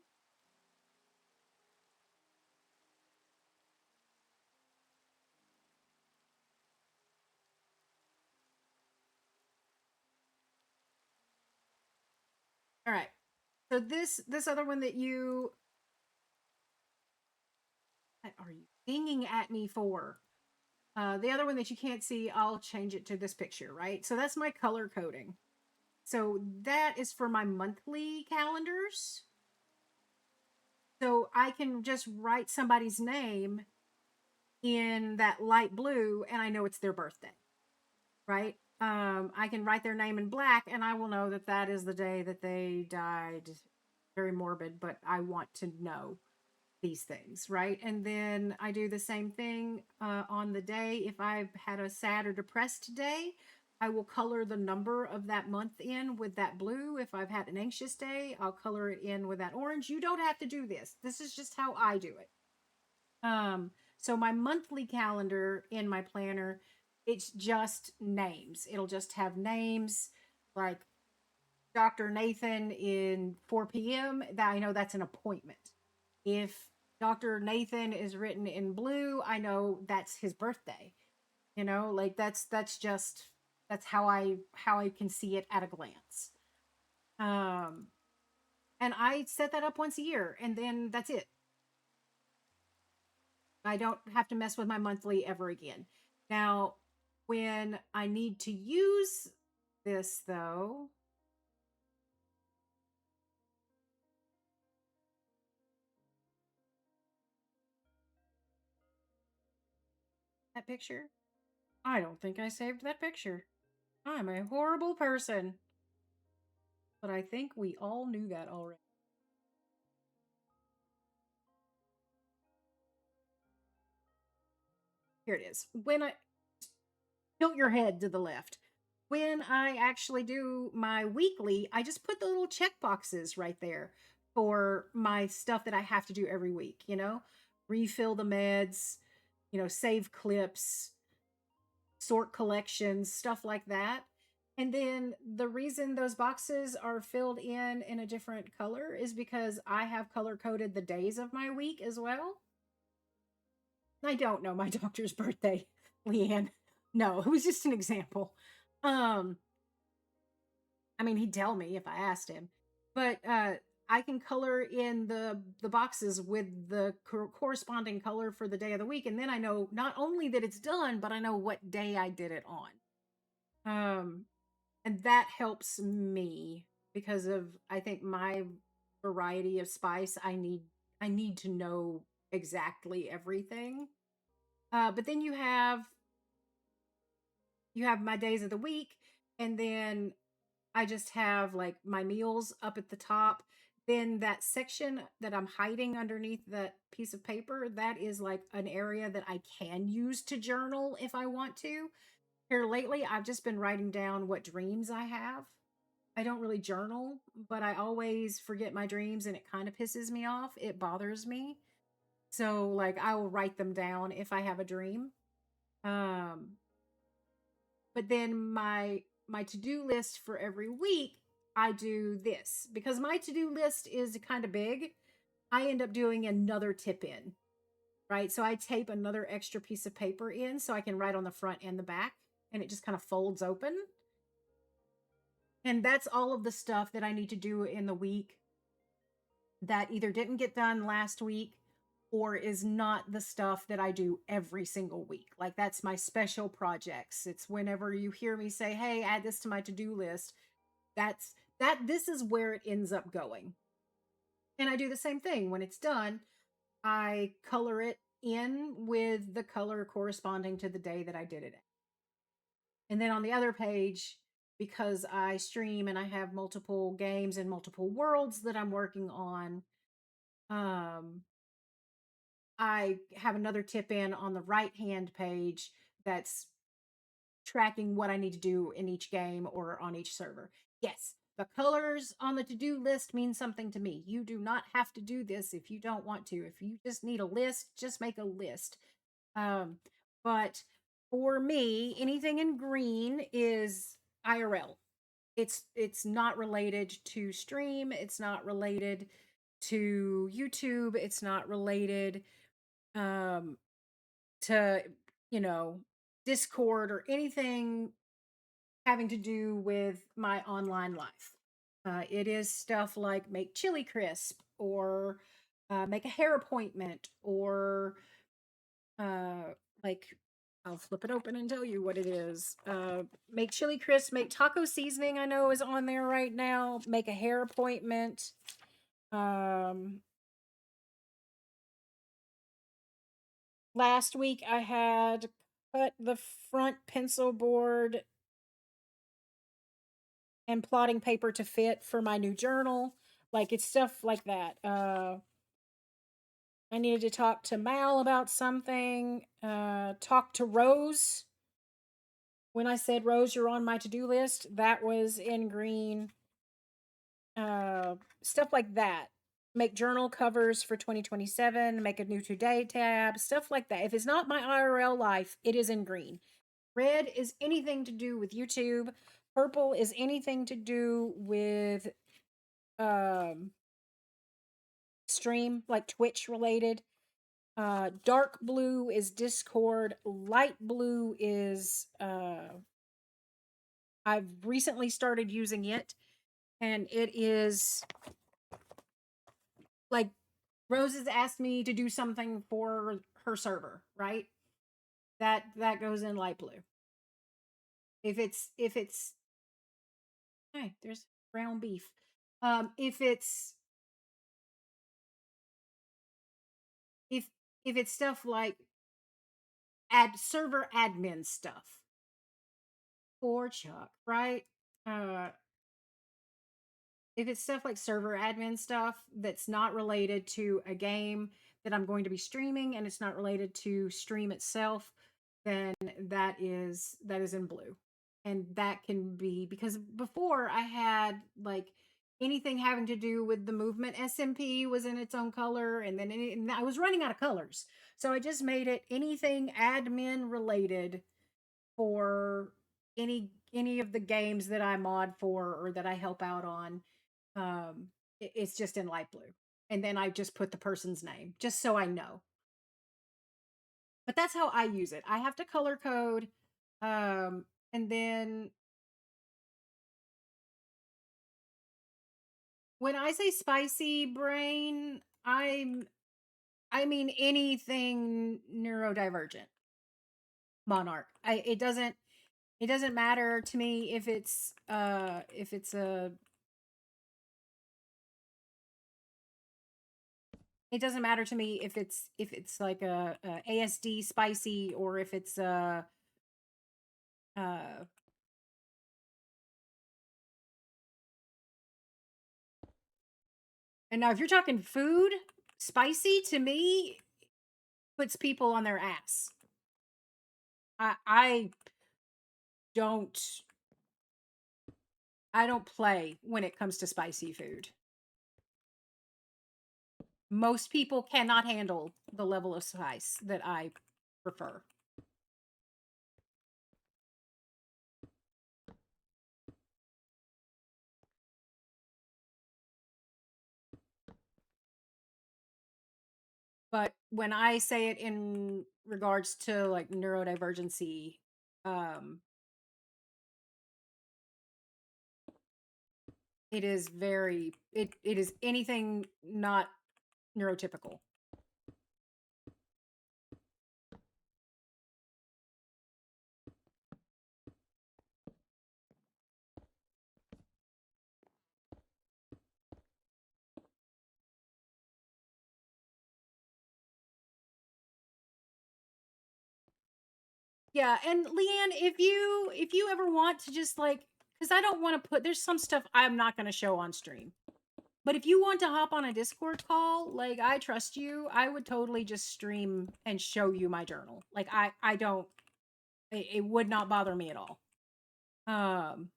All right. So this other one that you what are you dinging at me for? The other one that you can't see, I'll change it to this picture, right? So that's my color coding. So that is for my monthly calendars. So I can just write somebody's name in that light blue and I know it's their birthday, right? I can write their name in black and I will know that that is the day that they died. Very morbid, but I want to know these things, right? And then I do the same thing on the day. If I've had a sad or depressed day, I will color the number of that month in with that blue. If I've had an anxious day, I'll color it in with that orange. You don't have to do this. This is just how I do it. So my monthly calendar in my planner, it's just names. It'll just have names like Dr. Nathan in 4 p.m. That I know that's an appointment. If Dr. Nathan is written in blue, I know that's his birthday. You know, like that's how I can see it at a glance. And I set that up once a year and then that's it. I don't have to mess with my monthly ever again. Now, when I need to use this though, that picture, I don't think I saved that picture. I'm a horrible person. But I think we all knew that already. Here it is. When I tilt your head to the left. When I actually do my weekly, I just put the little check boxes right there for my stuff that I have to do every week, you know? Refill the meds, you know, save clips, sort collections, stuff like that. And then the reason those boxes are filled in a different color is because I have color coded the days of my week as well. I don't know my doctor's birthday, Leanne. No, it was just an example. Um, I mean, he'd tell me if I asked him, but I can color in the boxes with the corresponding color for the day of the week, and then I know not only that it's done, but I know what day I did it on. Um, and that helps me because of I think my variety of spice. I need to know exactly everything. But then you have my days of the week, and then I just have like my meals up at the top. Then that section that I'm hiding underneath that piece of paper, that is like an area that I can use to journal if I want to. Here lately, I've just been writing down what dreams I have. I don't really journal, but I always forget my dreams and it kind of pisses me off. It bothers me. So like I will write them down if I have a dream. Um but then my to-do list for every week, I do this because my to-do list is kind of big. I end up doing another tip in, right? So I tape another extra piece of paper in so I can write on the front and the back, and it just kind of folds open. And that's all of the stuff that I need to do in the week that either didn't get done last week or is not the stuff that I do every single week. Like that's my special projects. It's whenever you hear me say, "Hey, add this to my to-do list." That's that this is where it ends up going. And I do the same thing when it's done. I color it in with the color corresponding to the day that I did it. And then on the other page, because I stream and I have multiple games and multiple worlds that I'm working on, um, I have another tip in on the right hand page that's tracking what I need to do in each game or on each server. Yes, the colors on the to do list mean something to me. You do not have to do this if you don't want to. If you just need a list, just make a list. Um, but for me, anything in green is IRL. It's not related to stream, it's not related to YouTube, it's not related um to, you know, Discord or anything having to do with my online life. It is stuff like make chili crisp or make a hair appointment or uh, like I'll flip it open and tell you what it is. Make chili crisp, make taco seasoning. I know is on there right now. Make a hair appointment. Um, Last week I had cut the front pencil board and plotting paper to fit for my new journal. Like it's stuff like that. I needed to talk to Mal about something. Talk to Rose. When I said Rose, you're on my to-do list, that was in green. Stuff like that. Make journal covers for 2027. Make a new today tab. Stuff like that. If it's not my IRL life, it is in green. Red is anything to do with YouTube. Purple is anything to do with um stream, like Twitch related. Dark blue is Discord. Light blue is I've recently started using it, and it is like Rose has asked me to do something for her server, right? That goes in light blue. If it's hey, there's ground beef. If it's if if it's stuff like add server admin stuff for Chuck, right? Uh if it's stuff like server admin stuff that's not related to a game that I'm going to be streaming and it's not related to stream itself, then that is in blue. And that can be because before I had like anything having to do with the movement SMP was in its own color, and then and I was running out of colors. So I just made it anything admin related for any of the games that I mod for or that I help out on. It's just in light blue. And then I just put the person's name just so I know. But that's how I use it. I have to color code, and then when I say spicy brain, I mean anything neurodivergent. Monarch. It doesn't matter to me if it's a it doesn't matter to me if it's like a ASD spicy or if it's uh and now if you're talking food, spicy to me puts people on their ass. I don't I don't play when it comes to spicy food. Most people cannot handle the level of spice that I prefer. But when I say it in regards to like neurodivergency, um, it is anything not neurotypical. Yeah, and Leanne, if you ever want to just like, because I don't want to put there's some stuff I'm not going to show on stream. But if you want to hop on a Discord call, like I trust you, I would totally just stream and show you my journal. Like I don't it would not bother me at all. Um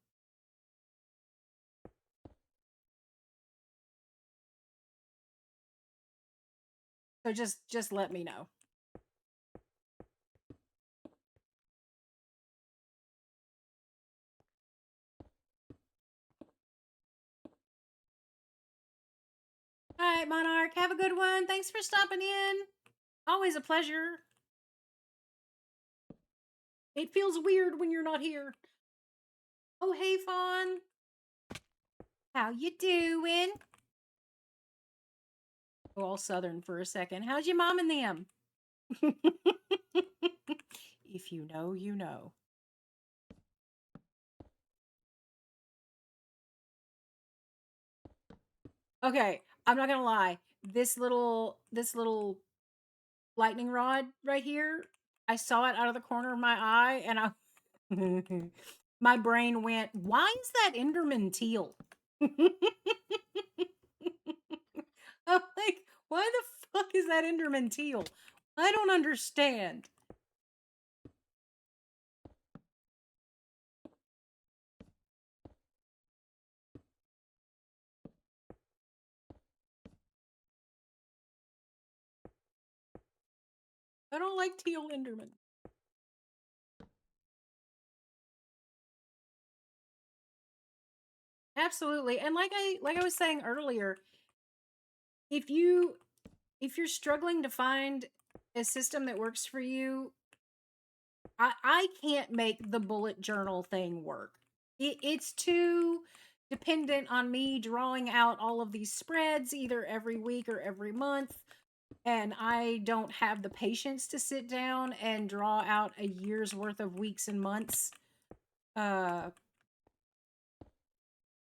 so just let me know. All right, Monarch, have a good one. Thanks for stopping in. Always a pleasure. It feels weird when you're not here. Oh, hey, Fawn. How you doing? Oh, all Southern for a second. How's your mom and them? If you know, you know. Okay, I'm not gonna lie. This little lightning rod right here, I saw it out of the corner of my eye, and I my brain went, "Why is that Enderman teal?" I'm like, "Why the fuck is that Enderman teal?" I don't understand. I don't like teal Enderman. Absolutely. And like I was saying earlier, if you if you're struggling to find a system that works for you, I can't make the bullet journal thing work. It's too dependent on me drawing out all of these spreads either every week or every month. And I don't have the patience to sit down and draw out a year's worth of weeks and months uh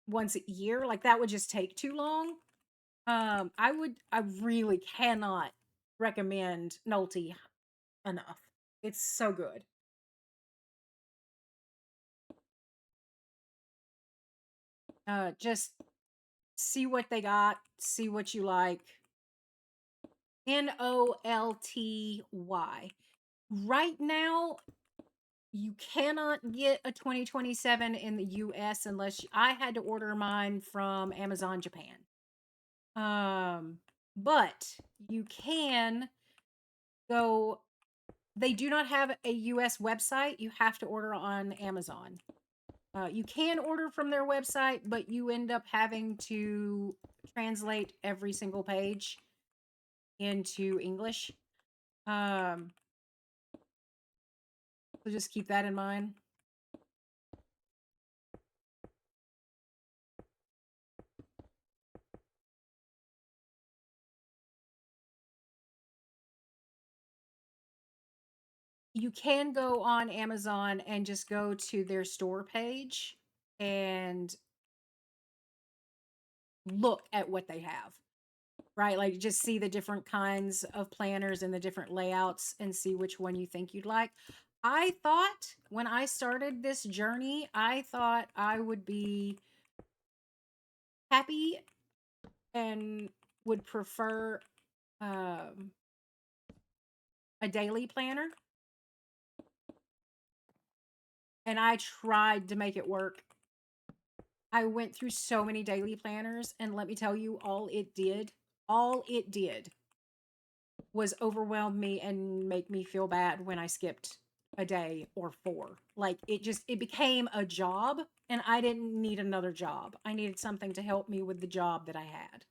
once a year. Like that would just take too long. I really cannot recommend Nulty enough. It's so good. Just see what they got, see what you like. Nolty. Right now, you cannot get a 2027 in the US unless I had to order mine from Amazon Japan. But you can go, they do not have a US website. You have to order on Amazon. You can order from their website, but you end up having to translate every single page into English. Um, So just keep that in mind. You can go on Amazon and just go to their store page and look at what they have, right? Like just see the different kinds of planners and the different layouts and see which one you think you'd like. I thought when I started this journey, I thought I would be happy and would prefer um, a daily planner. And I tried to make it work. I went through so many daily planners, and let me tell you, all it did was overwhelm me and make me feel bad when I skipped a day or 4. Like it became a job, and I didn't need another job. I needed something to help me with the job that I had.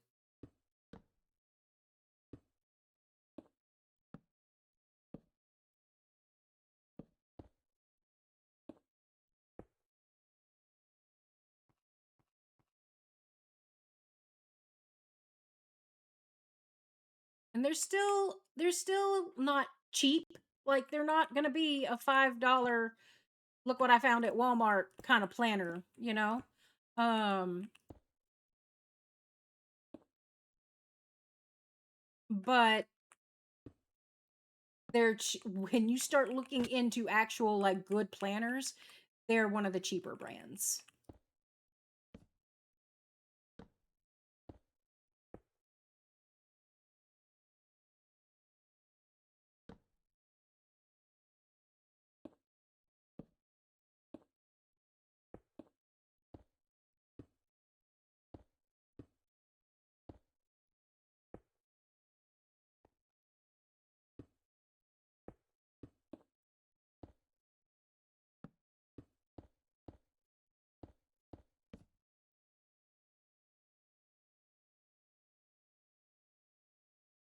And they're still not cheap. Like they're not going to be a $5 look what I found at Walmart kind of planner, you know? Um but when you start looking into actual like good planners, they're one of the cheaper brands.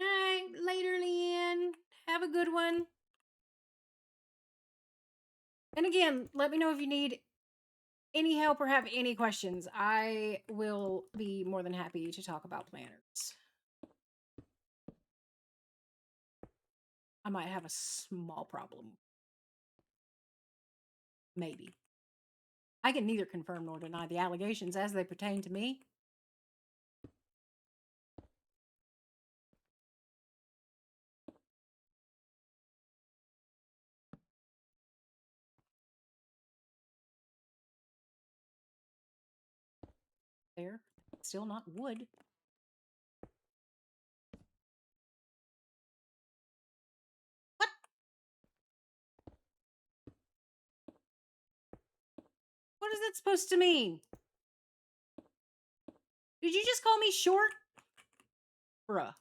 All right, later, Leanne. Have a good one. And again, let me know if you need any help or have any questions. I will be more than happy to talk about planners. I might have a small problem. Maybe. I can neither confirm nor deny the allegations as they pertain to me. There. Still not wood. What? What is that supposed to mean? Did you just call me short? Bruh.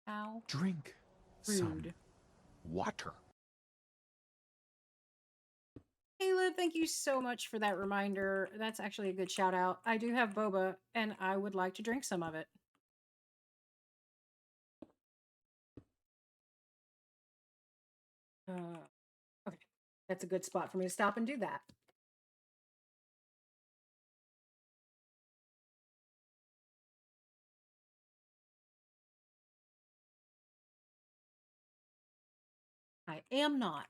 How Drink some rude. water. Caleb, thank you so much for that reminder. That's actually a good shout out. I do have boba, and I would like to drink some of it. Okay, that's a good spot for me to stop and do that. I am not.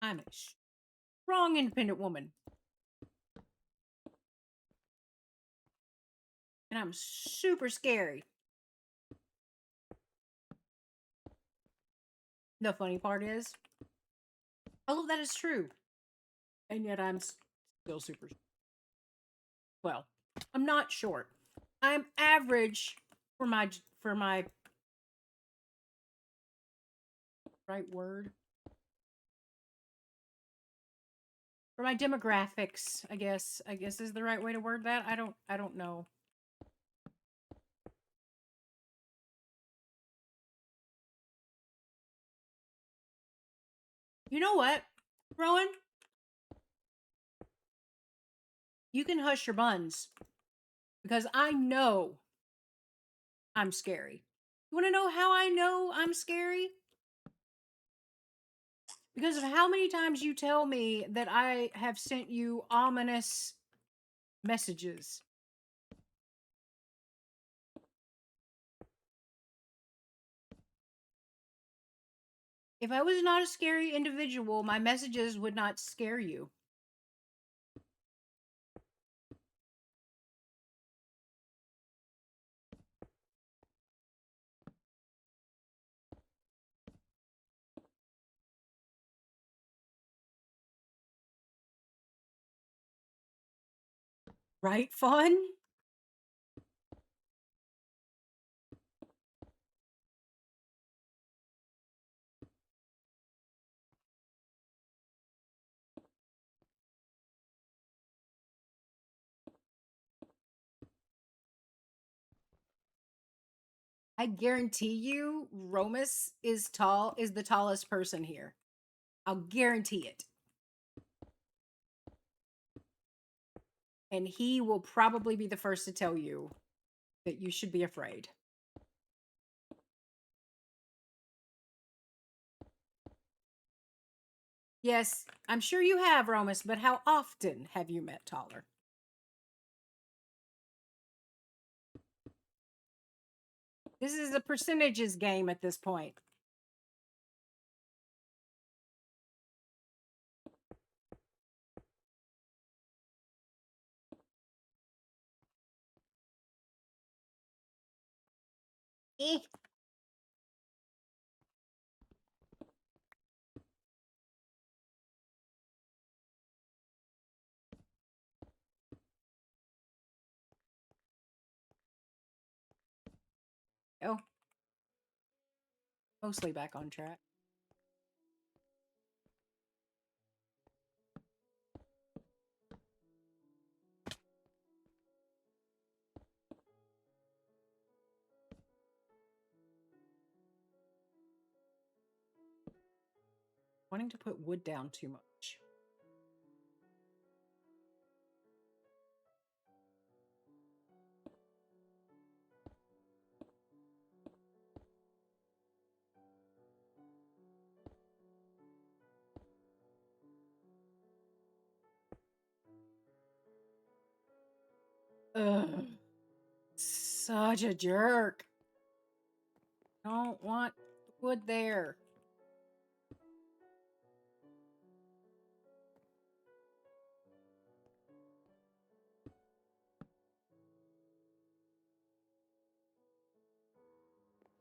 I'm a strong, independent woman. And I'm super scary. The funny part is, all of that is true. And yet I'm still super. Well, I'm not short. I'm average for my right word. For my demographics, I guess is the right way to word that. I don't know. You know what, Rowan? You can hush your buns because I know I'm scary. You want to know how I know I'm scary? Because of how many times you tell me that I have sent you ominous messages. If I was not a scary individual, my messages would not scare you. Right, Fun? I guarantee you, Romus is the tallest person here. I'll guarantee it. And he will probably be the first to tell you that you should be afraid. Yes, I'm sure you have, Romus, but how often have you met taller? This is a percentages game at this point. Eh. Oh, mostly back on track. Wanting to put wood down too much. Ugh. Such a jerk. Don't want wood there.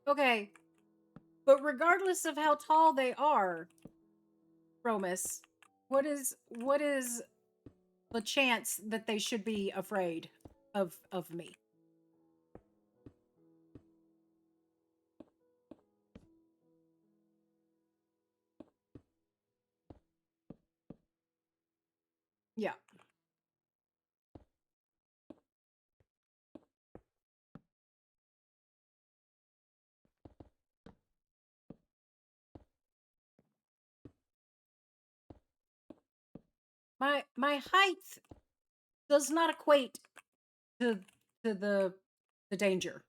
Okay. But regardless of how tall they are, Romus, what is the chance that they should be afraid of me? Yeah. My height does not equate to the danger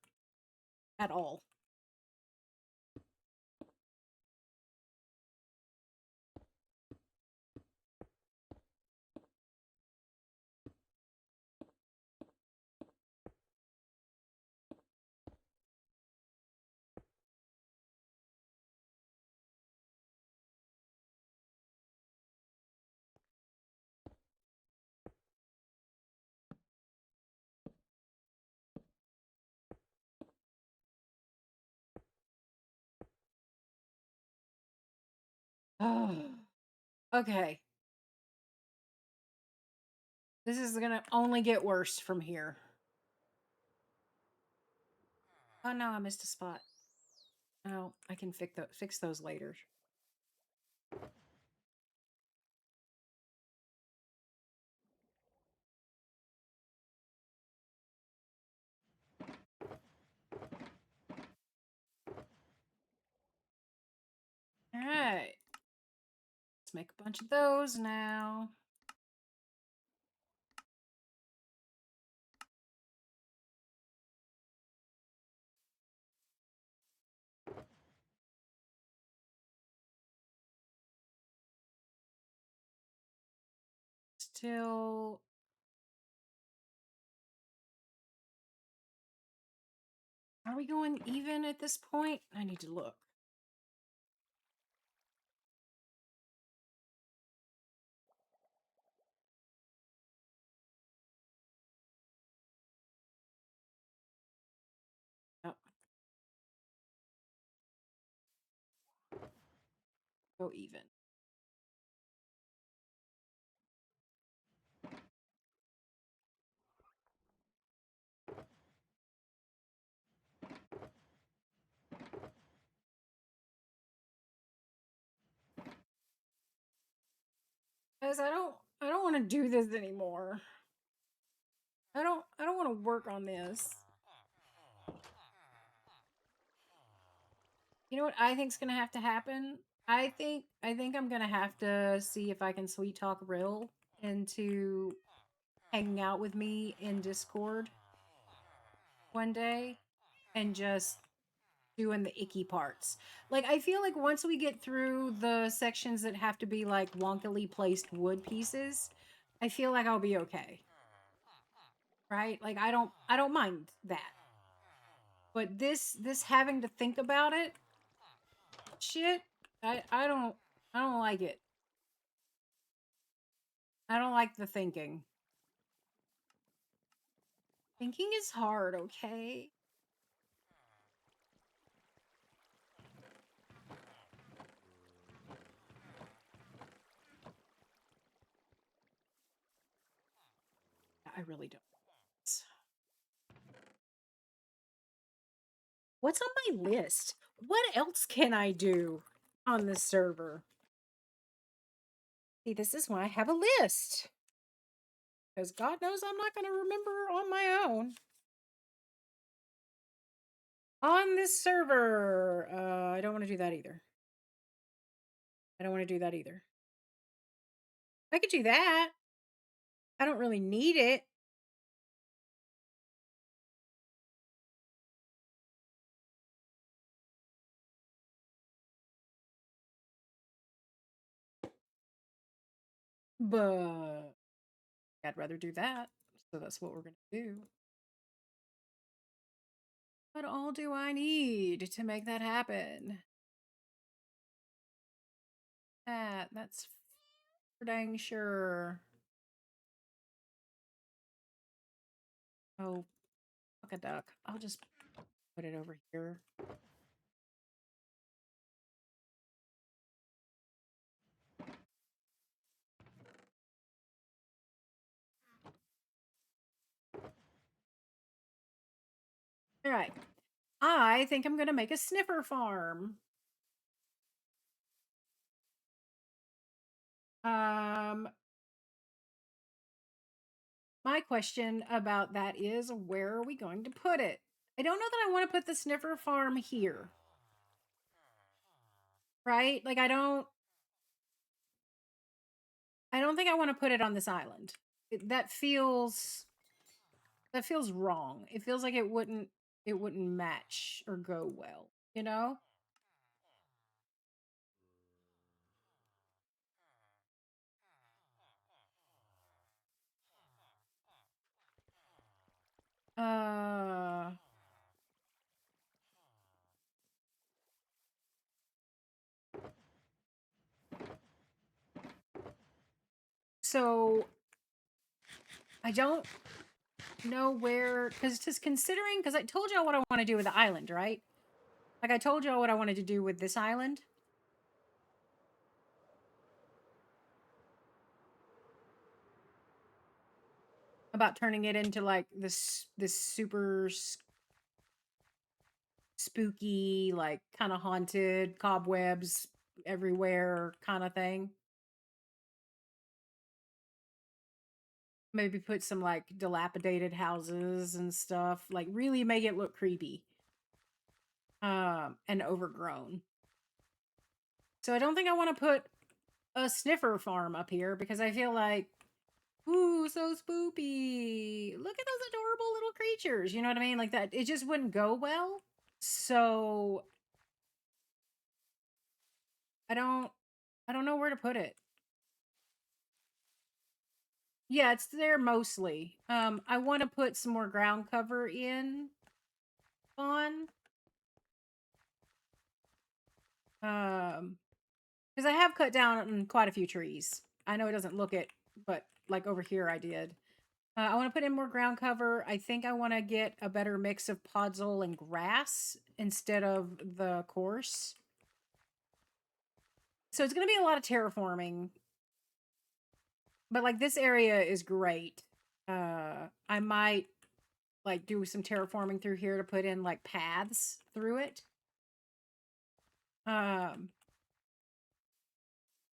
at all. Okay. This is gonna only get worse from here. Oh no, I missed a spot. Oh, I can fix those later. All right. Let's make a bunch of those now. still. Are we going even at this point? I need to look. Oh, go even. Guys, I don't want to do this anymore. I don't want to work on this. You know what I think's gonna have to happen? I think I'm gonna have to see if I can sweet talk Rill into hanging out with me in Discord one day and just doing the icky parts. Like, I feel like once we get through the sections that have to be like wonkily placed wood pieces, I feel like I'll be okay. Right? Like, I don't mind that. But this having to think about it, shit, I don't like it. I don't like the thinking. Thinking is hard, okay? I really don't. What's on my list? What else can I do on this server? See, this is why I have a list. Because God knows I'm not going to remember on my own. On this server. I don't want to do that either. I don't want to do that either. I could do that. I don't really need it. But I'd rather do that. So that's what we're going to do. What all do I need to make that happen? That's for dang sure. Oh, fuck a duck. I'll just put it over here. All right. I think I'm going to make a sniffer farm. My question about that is, where are we going to put it? I don't know that I want to put the sniffer farm here. Right? Like, I don't think I want to put it on this island. That feels wrong. It feels like it wouldn't match or go well, you know? Uh so I don't know where, because just considering, because I told y'all what I want to do with the island, right? Like, I told y'all what I wanted to do with this island. About turning it into like this super spooky, like kind of haunted, cobwebs everywhere kind of thing. Maybe put some like dilapidated houses and stuff, like really make it look creepy. And overgrown. So I don't think I want to put a sniffer farm up here because I feel like, ooh, so spoopy. Look at those adorable little creatures. You know what I mean? Like that. It just wouldn't go well. So I don't know where to put it. Yeah, it's there mostly. I want to put some more ground cover in on. Because I have cut down on quite a few trees. I know it doesn't look it, but like over here I did. I want to put in more ground cover. I think I want to get a better mix of podzol and grass instead of the coarse. So it's going to be a lot of terraforming. But like this area is great. I might like do some terraforming through here to put in like paths through it. Um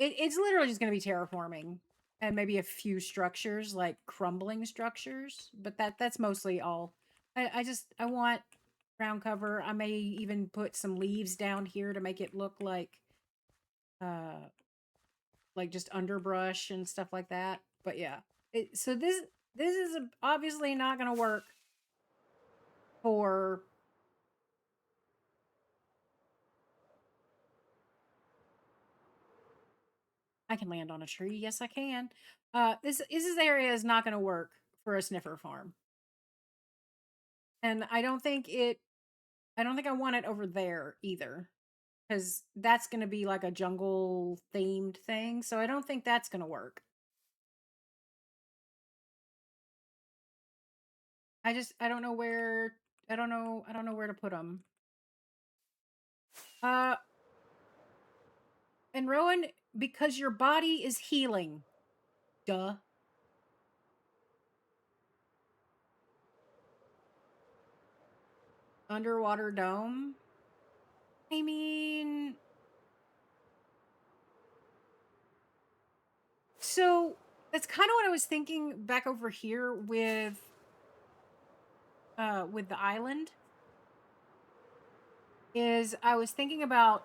it's literally just going to be terraforming and maybe a few structures like crumbling structures, but that's mostly all. I want ground cover. I may even put some leaves down here to make it look uh like just underbrush and stuff like that. But yeah. So this is obviously not going to work for I can land on a tree. Yes, I can. This area is not going to work for a sniffer farm. And I don't think I want it over there either. Because that's going to be like a jungle themed thing. So I don't think that's going to work. I don't know where, I don't know where to put them. Uh, and Rowan, because your body is healing. Duh. Underwater dome. I mean, so that's kind of what I was thinking back over here with the island. Is I was thinking about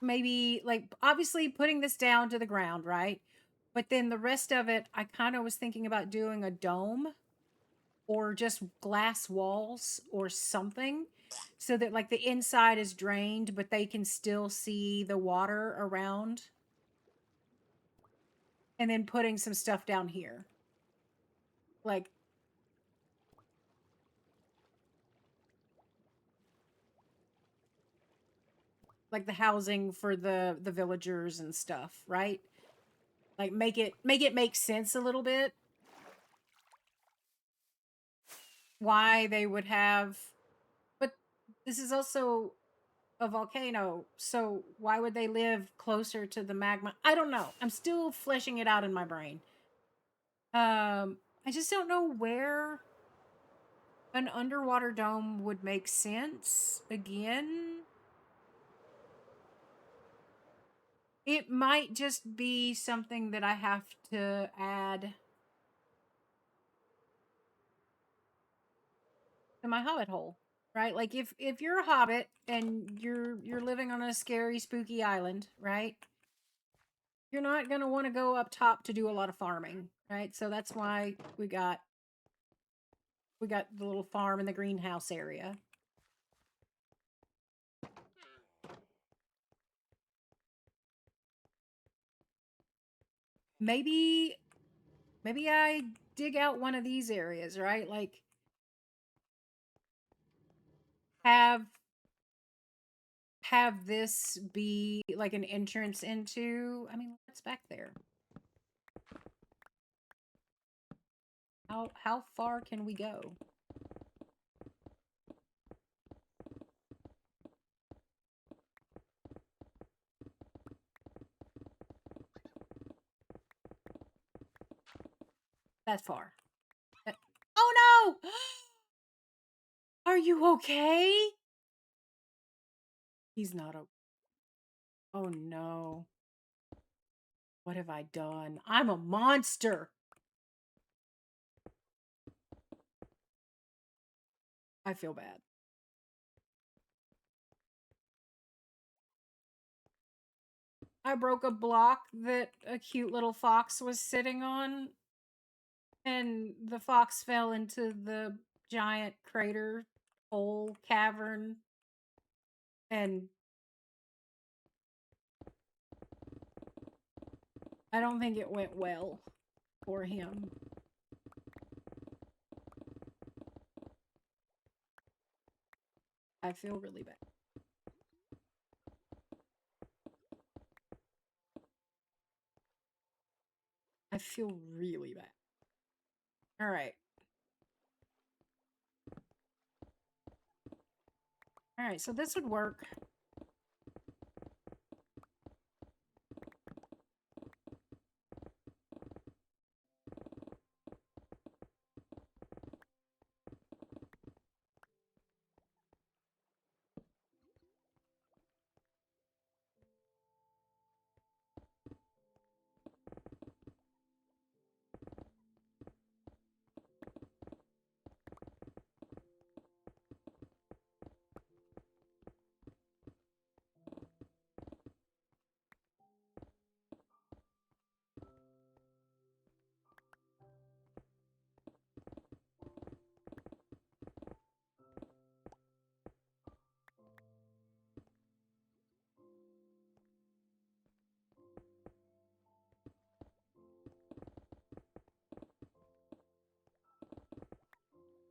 maybe like obviously putting this down to the ground, right? But then the rest of it, I kind of was thinking about doing a dome or just glass walls or something so that like the inside is drained, but they can still see the water around. And then putting some stuff down here. Like the housing for the villagers and stuff, right? Like make it make sense a little bit. Why they would have, but this is also a volcano, so why would they live closer to the magma? I don't know. I'm still fleshing it out in my brain. I just don't know where an underwater dome would make sense again. It might just be something that I have to add to my hobbit hole, right? Like if you're a hobbit and you're living on a scary spooky island, right? You're not going to want to go up top to do a lot of farming, right? So that's why we got the little farm in the greenhouse area. Maybe I dig out one of these areas, right? Like have this be like an entrance into, I mean, what's back there? How far can we go? That far. Oh no! Are you okay? He's not okay. Oh no. What have I done? I'm a monster. I feel bad. I broke a block that a cute little fox was sitting on, and the fox fell into the giant crater hole cavern and I don't think it went well for him. I feel really bad. I feel really bad. All right. All right, so this would work.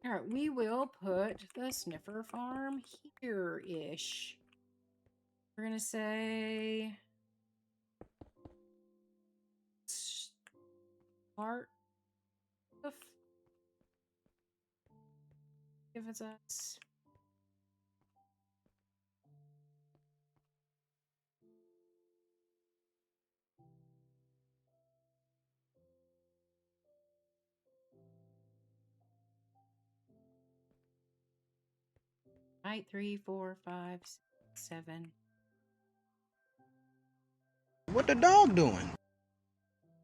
All right, we will put the sniffer farm here-ish. We're gonna say start the if it's us. Right, 3, 4, 5, 6, 7. What the dog doing?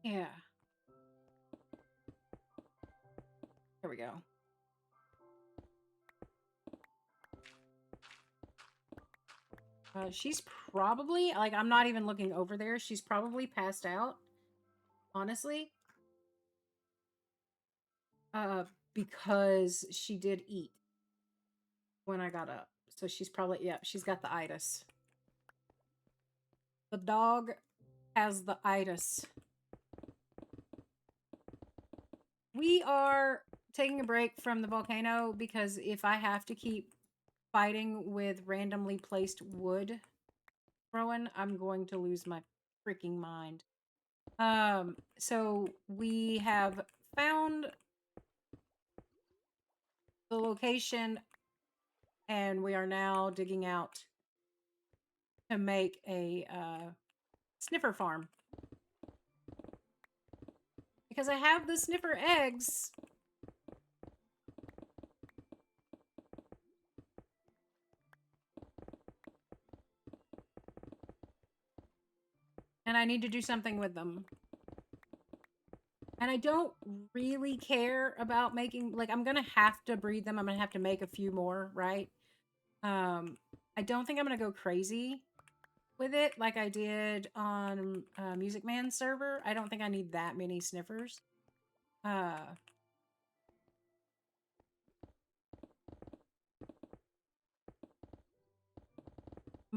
Yeah. There we go. She's probably, like, I'm not even looking over there. She's probably passed out, honestly. Because she did eat when I got up. So she's probably, yeah, she's got the itis. The dog has the itis. We are taking a break from the volcano because if I have to keep fighting with randomly placed wood throwing, I'm going to lose my freaking mind. So we have found the location and we are now digging out to make a sniffer farm. Because I have the sniffer eggs. And I need to do something with them. And I don't really care about making, like, I'm going to have to breed them. I'm going to have to make a few more, right? I don't think I'm going to go crazy with it like I did on Music Man's server. I don't think I need that many sniffers. But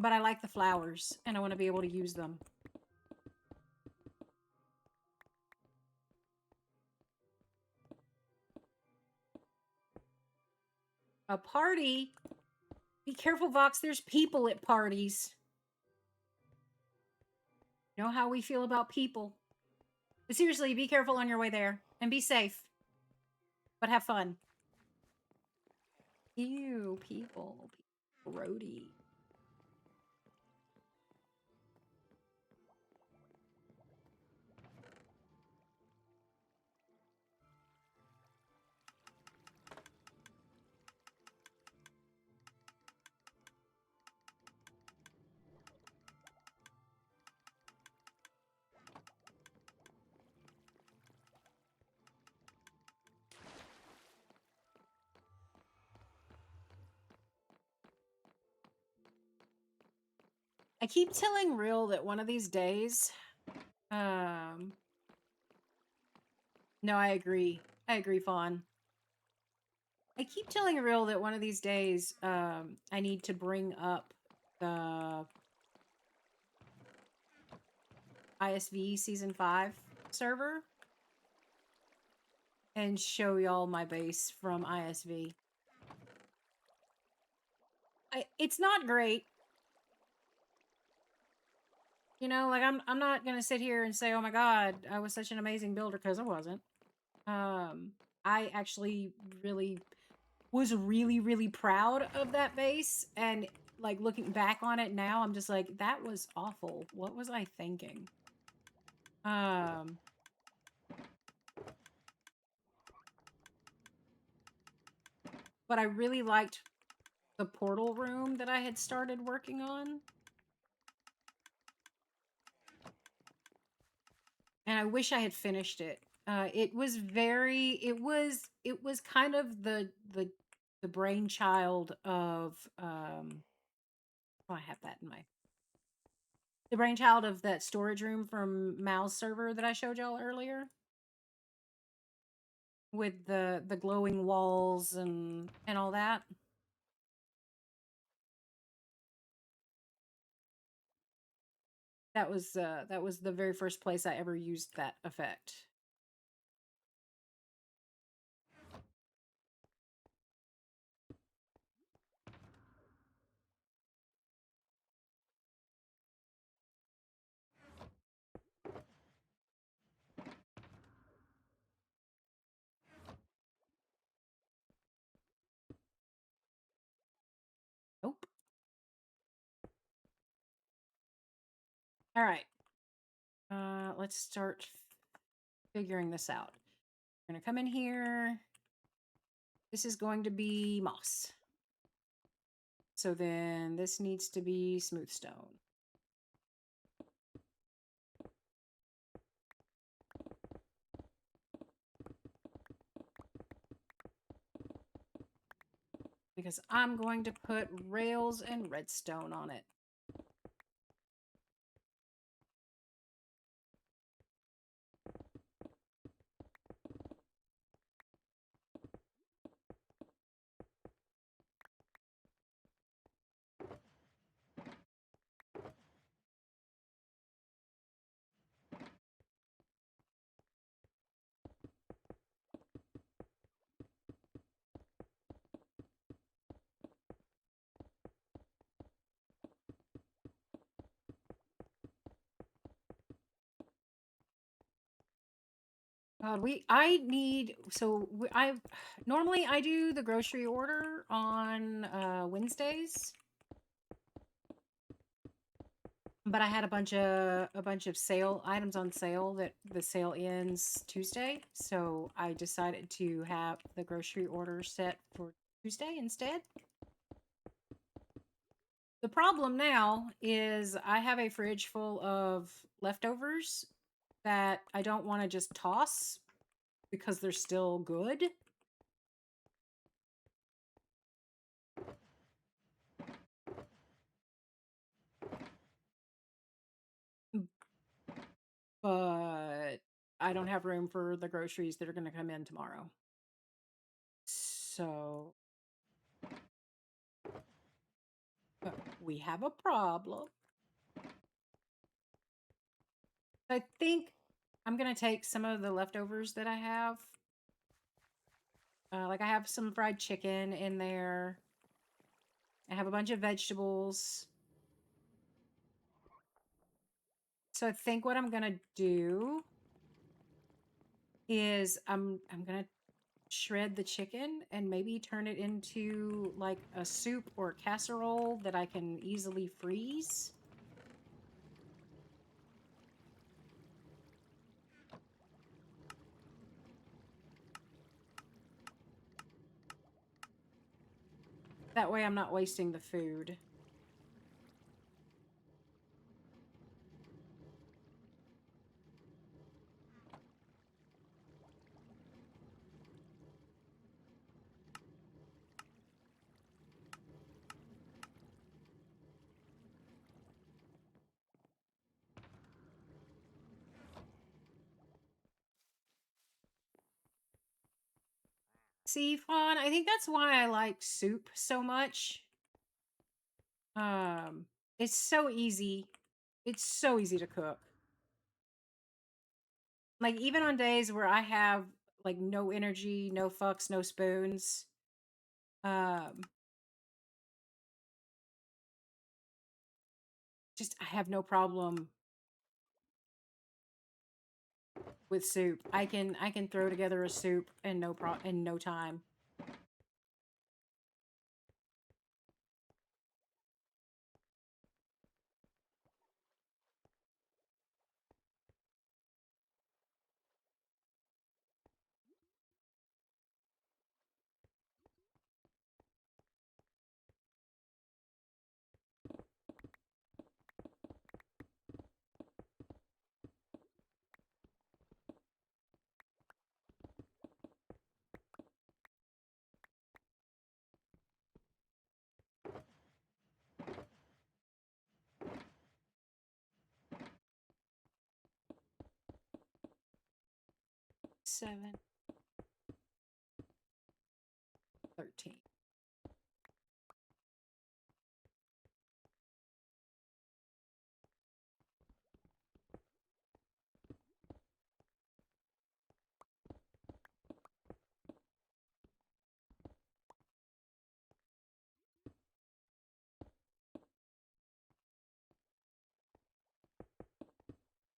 I like the flowers, and I want to be able to use them. A party? Be careful, Vox. There's people at parties. You know how we feel about people. But seriously, be careful on your way there. And be safe. But have fun. Ew, people. Grody. I keep telling Real that one of these days, no, I agree. I agree, Fawn. I keep telling Real that one of these days, I need to bring up the ISV Season 5 server and show y'all my base from ISV. It's not great. You know, like I'm not gonna sit here and say, "Oh my god, I was such an amazing builder," because I wasn't. I actually was really proud of that base, and like looking back on it now, I'm just like, that was awful. What was I thinking? Um, but I really liked the portal room that I had started working on. And I wish I had finished it. It was kind of the brainchild of oh, I have that in my the brainchild of that storage room from Mal's server that I showed y'all earlier, with the glowing walls and all that. That was the very first place I ever used that effect. Nope. All right. Let's start figuring this out. We're gonna come in here. This is going to be moss. So then this needs to be smooth stone. Because I'm going to put rails and redstone on it. God, I normally I do the grocery order on Wednesdays, but I had a bunch of sale items on sale that the sale ends Tuesday, so I decided to have the grocery order set for Tuesday instead. The problem now is I have a fridge full of leftovers that I don't want to just toss because they're still good. But I don't have room for the groceries that are going to come in tomorrow. So we have a problem. I think I'm going to take some of the leftovers that I have. Like I have some fried chicken in there. I have a bunch of vegetables. So I think what I'm going to do is I'm going to shred the chicken and maybe turn it into like a soup or casserole that I can easily freeze. That way I'm not wasting the food. See, Fawn, I think that's why I like soup so much. It's so easy. It's so easy to cook. Like even on days where I have like no energy, no fucks, no spoons, um, just I have no problem with soup. I can throw together a soup in no time. Seven, 13.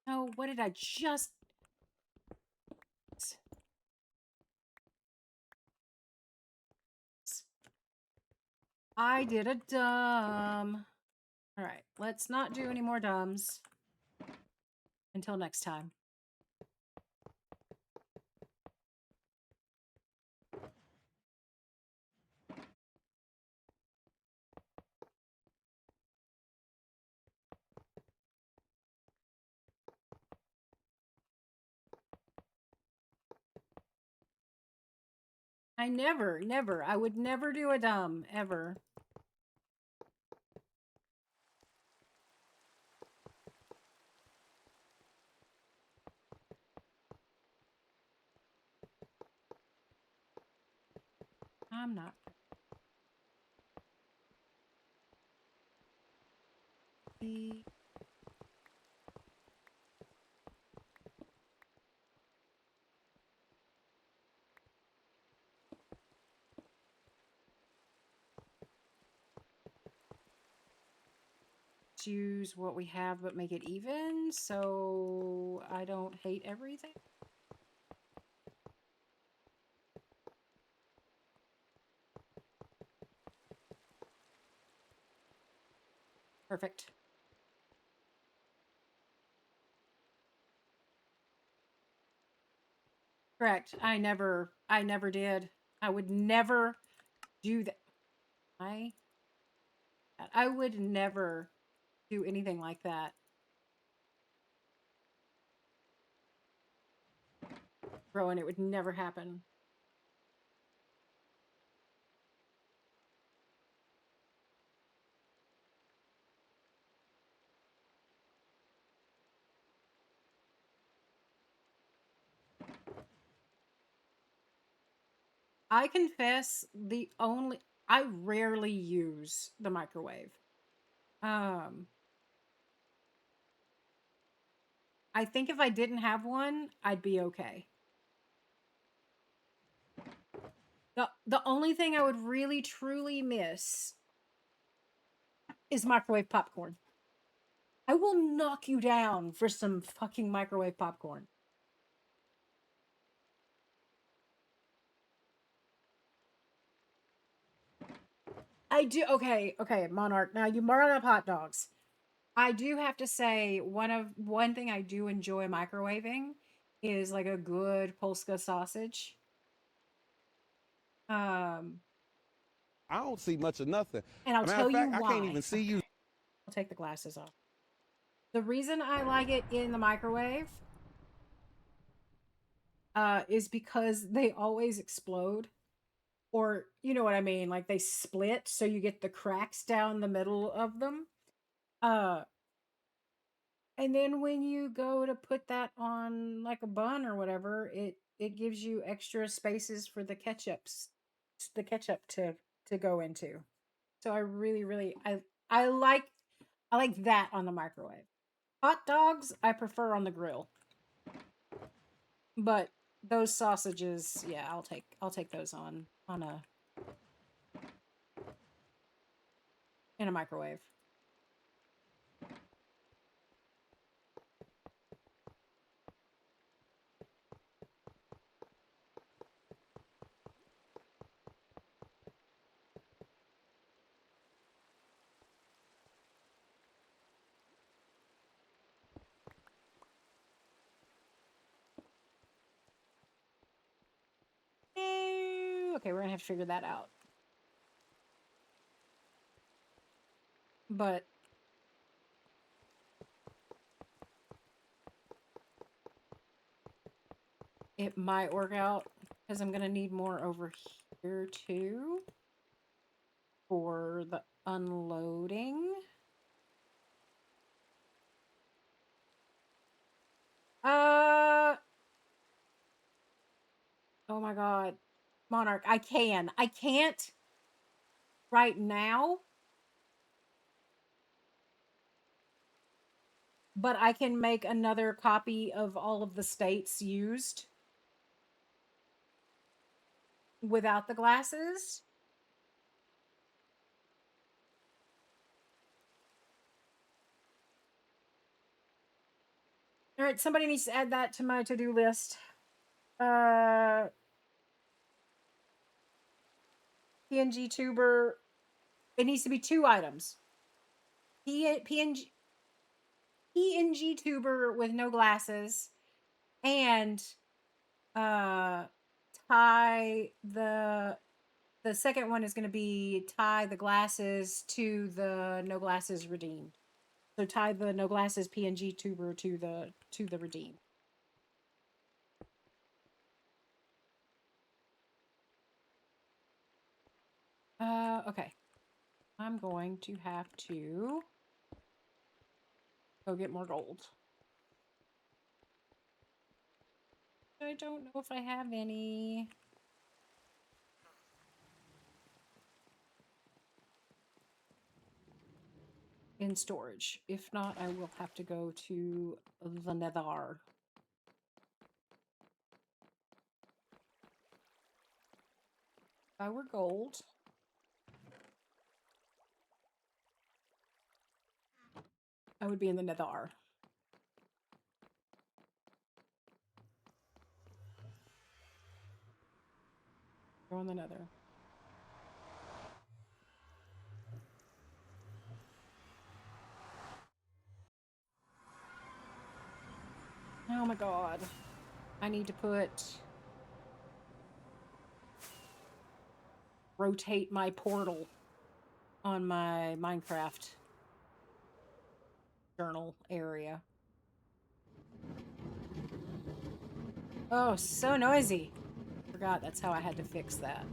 Oh, what did I just? I did a dumb. All right, let's not do any more dumbs until next time. I would never do a dumb ever. I'm not. Choose what we have but make it even so I don't hate everything. Perfect. Correct. I never did. I would never do that. I would never do anything like that. Rowan, it would never happen. I confess I rarely use the microwave. I think if I didn't have one, I'd be okay. The only thing I would really truly miss is microwave popcorn. I will knock you down for some fucking microwave popcorn. I do. Okay, Monarch. Now you brought up hot dogs. I do have to say one thing I do enjoy microwaving is like a good Polska sausage. Um, I don't see much of nothing. and I'll As a matter tell of you fact, I can't why. even see you. I'll take the glasses off. The reason I like it in the microwave is because they always explode. Or, you know what I mean? Like they split, so you get the cracks down the middle of them. Uh, and then when you go to put that on like a bun or whatever, it gives you extra spaces for the ketchup to go into. So I really I like that on the microwave. Hot dogs I prefer on the grill. But those sausages, yeah, I'll take those on a in a microwave. Okay, we're gonna have to figure that out. But it might work out because I'm gonna need more over here too for the unloading. Oh my God. Monarch, I can. I can't right now, but I can make another copy of all of the states used without the glasses. All right, somebody needs to add that to my to-do list. PNG tuber. It needs to be 2 items. PNG tuber with no glasses, and tie the second one is going to be tie the glasses to the no glasses redeemed. So tie the no glasses PNG tuber to the redeemed. Okay. I'm going to have to go get more gold. I don't know if I have any. In storage. If not, I will have to go to the Nether. If I were gold, I would be in the Nether. Go in the Nether. Oh my God. I need to rotate my portal on my Minecraft journal area. Oh, so noisy. Forgot that's how I had to fix that.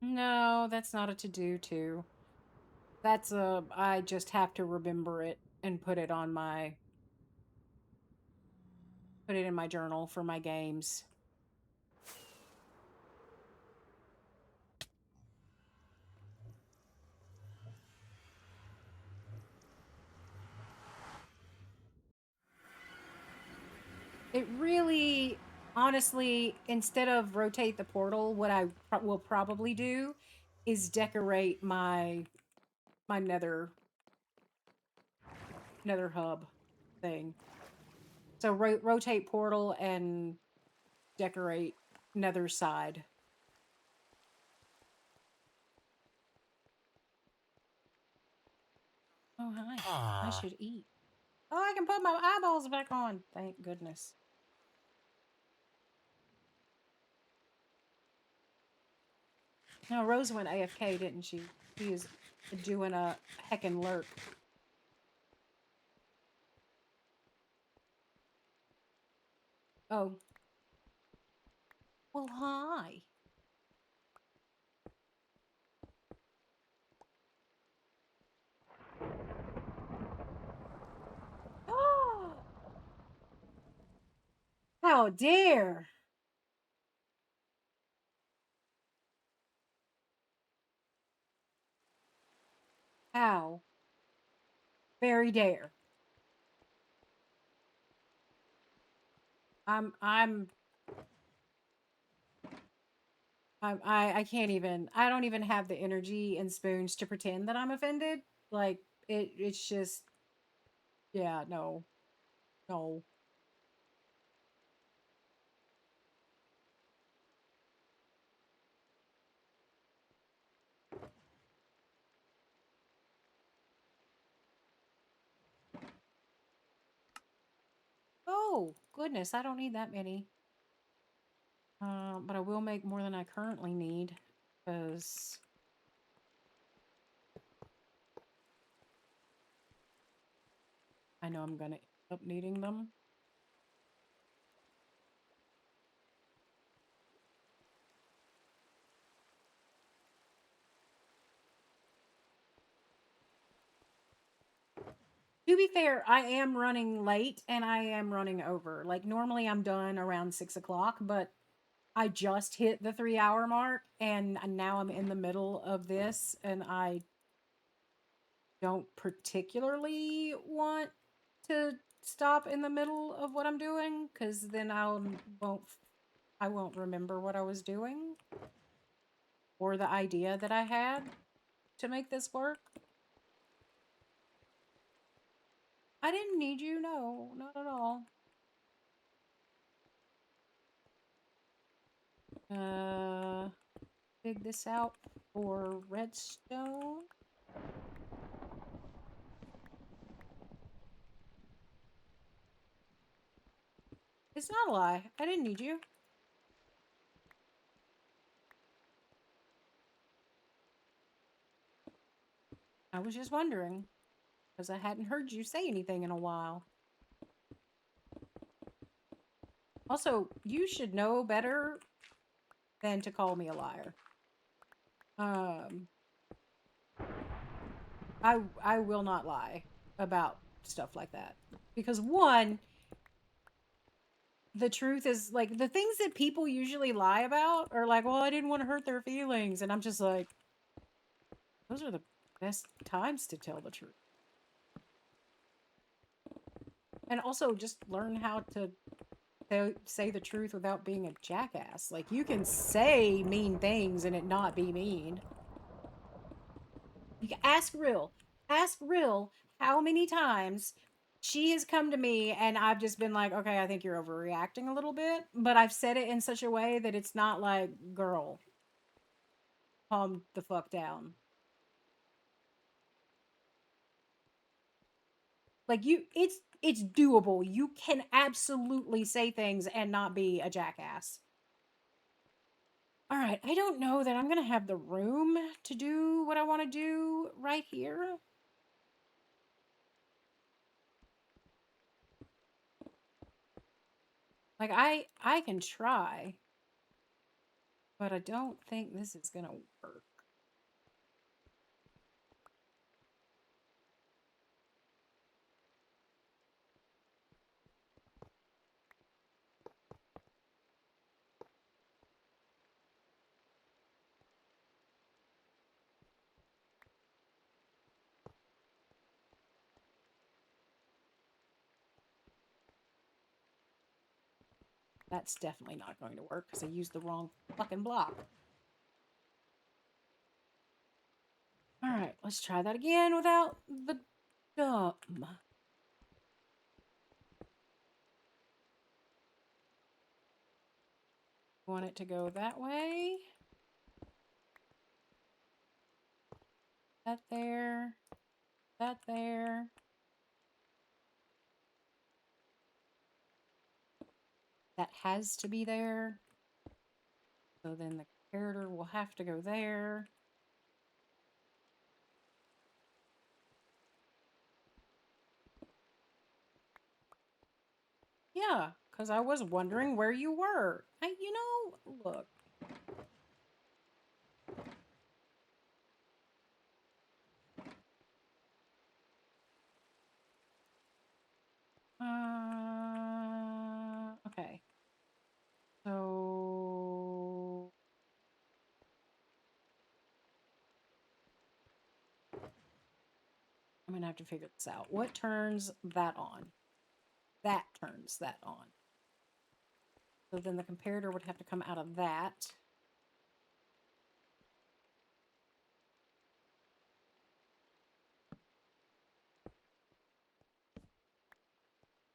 No, that's not a to-do too. That's I just have to remember it and put it in my journal for my games. It really, honestly, instead of rotate the portal, what I will probably do is decorate my nether hub thing. So rotate portal and decorate nether side. Oh, hi. I should eat. Oh, I can put my eyeballs back on. Thank goodness. No, Rose went AFK, didn't she? She is doing a heckin' lurk. Oh. Well, hi. How dare! How very dare! I'm I'm I can't even. I don't even have the energy and spoons to pretend that I'm offended. Like it's just yeah, no. No. Oh, goodness, I don't need that many. But I will make more than I currently need because I know I'm gonna end up needing them. To be fair, I am running late and I am running over. Like normally I'm done around 6 o'clock, but I just hit the 3 hour mark and now I'm in the middle of this and I don't particularly want to stop in the middle of what I'm doing because then I won't remember what I was doing or the idea that I had to make this work. I didn't need you, no, not at all. Dig this out for redstone. It's not a lie. I didn't need you. I was just wondering because I hadn't heard you say anything in a while. Also, you should know better than to call me a liar. I will not lie about stuff like that because one, the truth is like the things that people usually lie about are like, well, I didn't want to hurt their feelings, and I'm just like, those are the best times to tell the truth. And also just learn how to say the truth without being a jackass. Like you can say mean things and it not be mean. You can ask Real how many times she has come to me and I've just been like, okay, I think you're overreacting a little bit, but I've said it in such a way that it's not like, girl, calm the fuck down. Like it's doable. You can absolutely say things and not be a jackass. All right, I don't know that I'm going to have the room to do what I want to do right here. Like I can try, but I don't think this is going to work. That's definitely not going to work because I used the wrong fucking block. All right, let's try that again without the dumb. Want it to go that way. That there. That there. That has to be there. So then the character will have to go there. Yeah, because I was wondering where you were. Look. Okay. have to figure this out. What turns that on? That turns that on. So then the comparator would have to come out of that.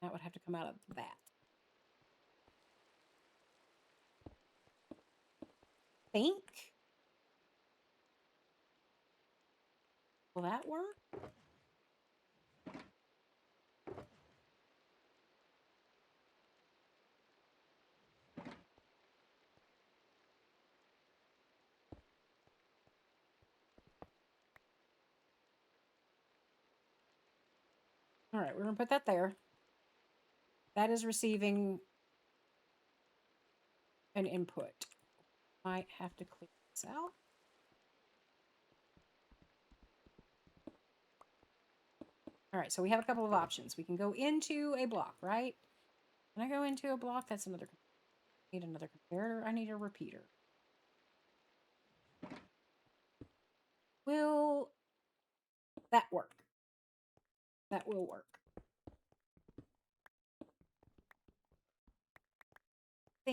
That would have to come out of that. Think? Will that work? All right, we're going to put that there. That is receiving an input. Might have to clear this out. All right, so we have a couple of options. We can go into a block, right? Can I go into a block? That's another. I need another comparator. I need a repeater. Will that work? That will work. I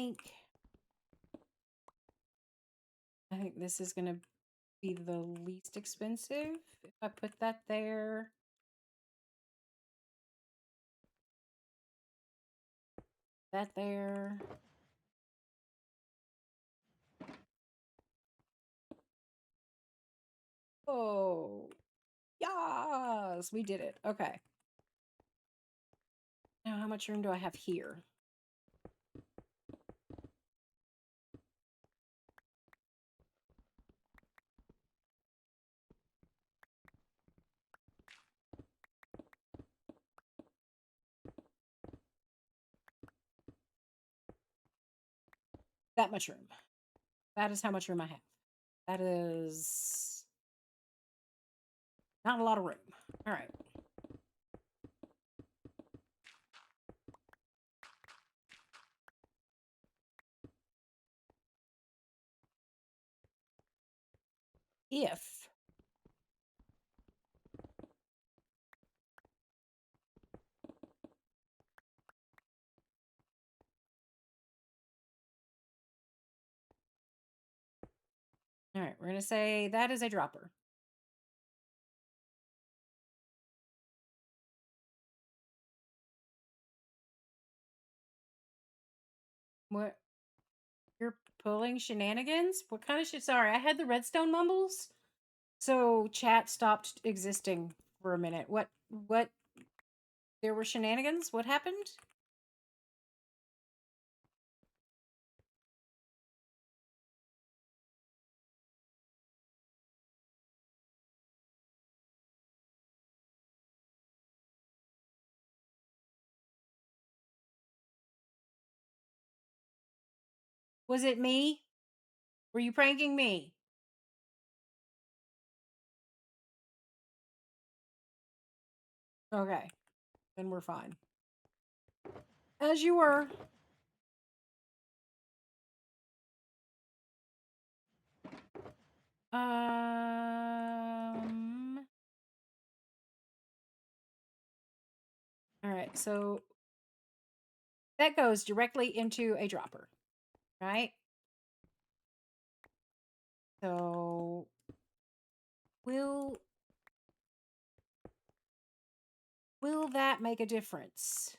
think this is going to be the least expensive. If I put that there. That there. Oh, yes, we did it. Okay. Now, how much room do I have here? That much room. That is how much room I have. That is not a lot of room. All right. If all right, we're going to say that is a dropper. What? You're pulling shenanigans? What kind of shit? Sorry, I had the redstone mumbles. So chat stopped existing for a minute. What? There were shenanigans? What happened? Was it me? Were you pranking me? Okay. Then we're fine. As you were. All right, so that goes directly into a dropper, right? So will that make a difference?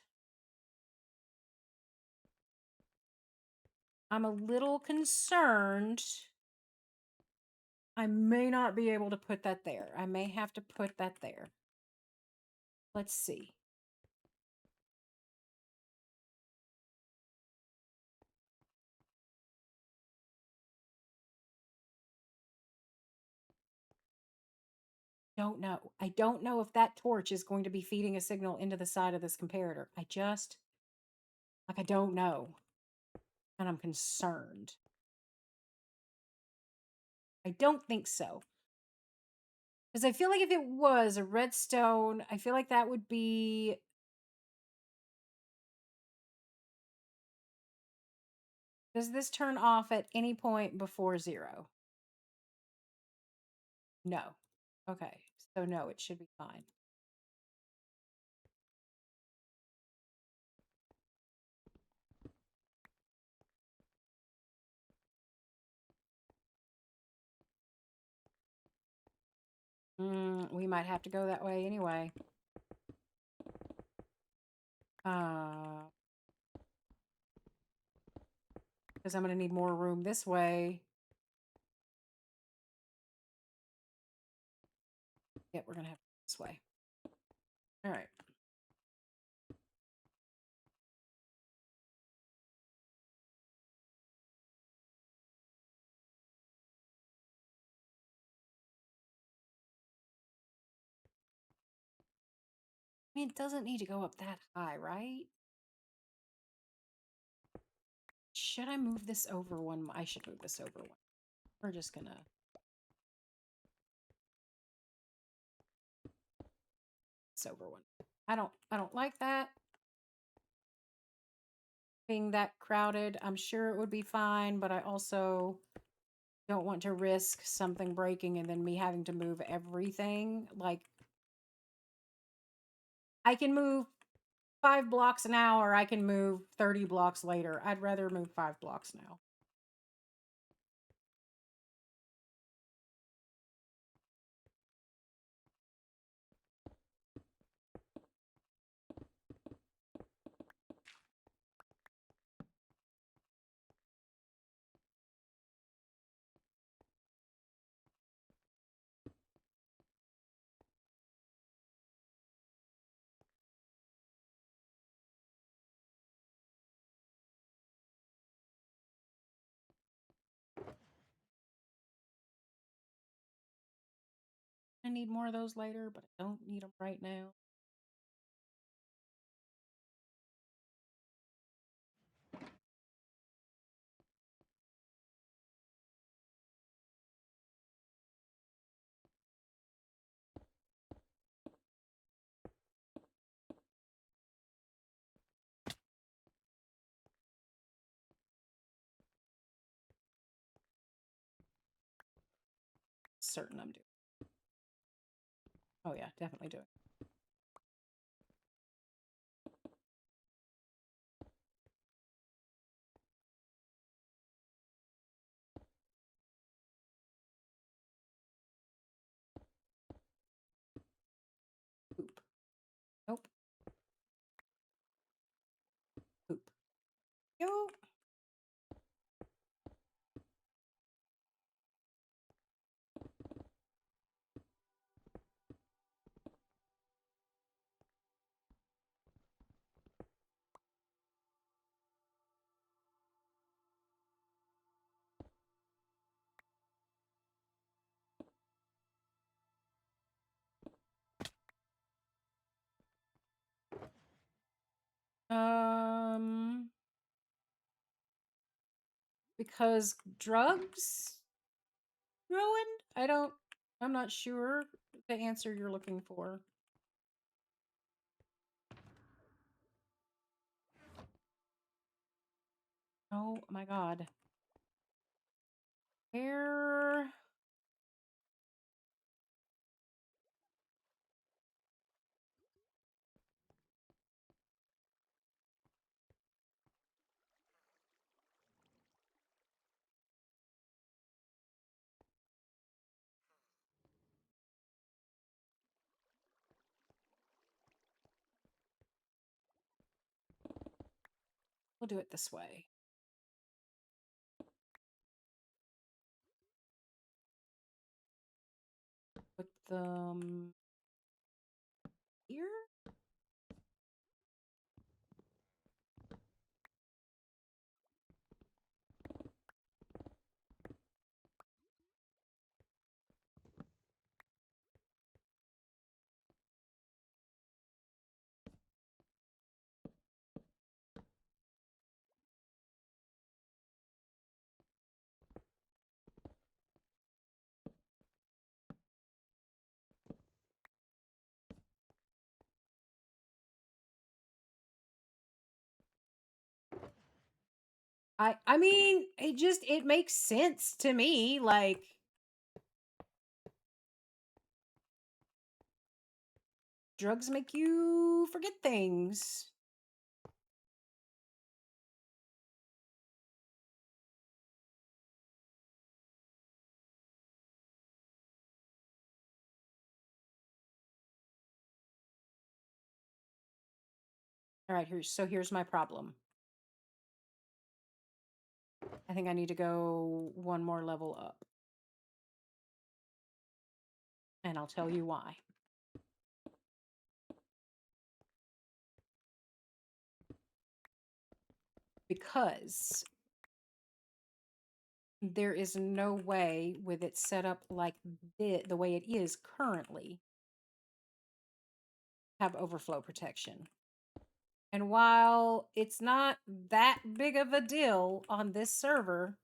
I'm a little concerned. I may not be able to put that there. I may have to put that there. Let's see. Don't know. I don't know if that torch is going to be feeding a signal into the side of this comparator. I don't know. And I'm concerned. I don't think so. Because I feel like if it was a redstone, I feel like that would be... Does this turn off at any point before 0? No. Okay. So no, it should be fine. We might have to go that way anyway. Because I'm going to need more room this way. Yep, we're going to have to go this way. All right. I mean, it doesn't need to go up that high, right? Should I move this over one? I should move this over one. We're just gonna. It's over one. I don't like that. Being that crowded, I'm sure it would be fine, but I also don't want to risk something breaking and then me having to move everything. Like, I can move 5 blocks now, or I can move 30 blocks later. I'd rather move 5 blocks now. I need more of those later, but I don't need them right now. Certain I'm doing. Oh yeah, definitely doing. Poop. Nope. Poop. Yo. Because drugs ruined? I'm not sure the answer you're looking for. Oh my god. Where? We'll do it this way. Put them here? I mean, it makes sense to me. Like, drugs make you forget things. All right, here's my problem. I think I need to go one more level up. And I'll tell you why. Because there is no way with it set up like the way it is currently have overflow protection. And while it's not that big of a deal on this server,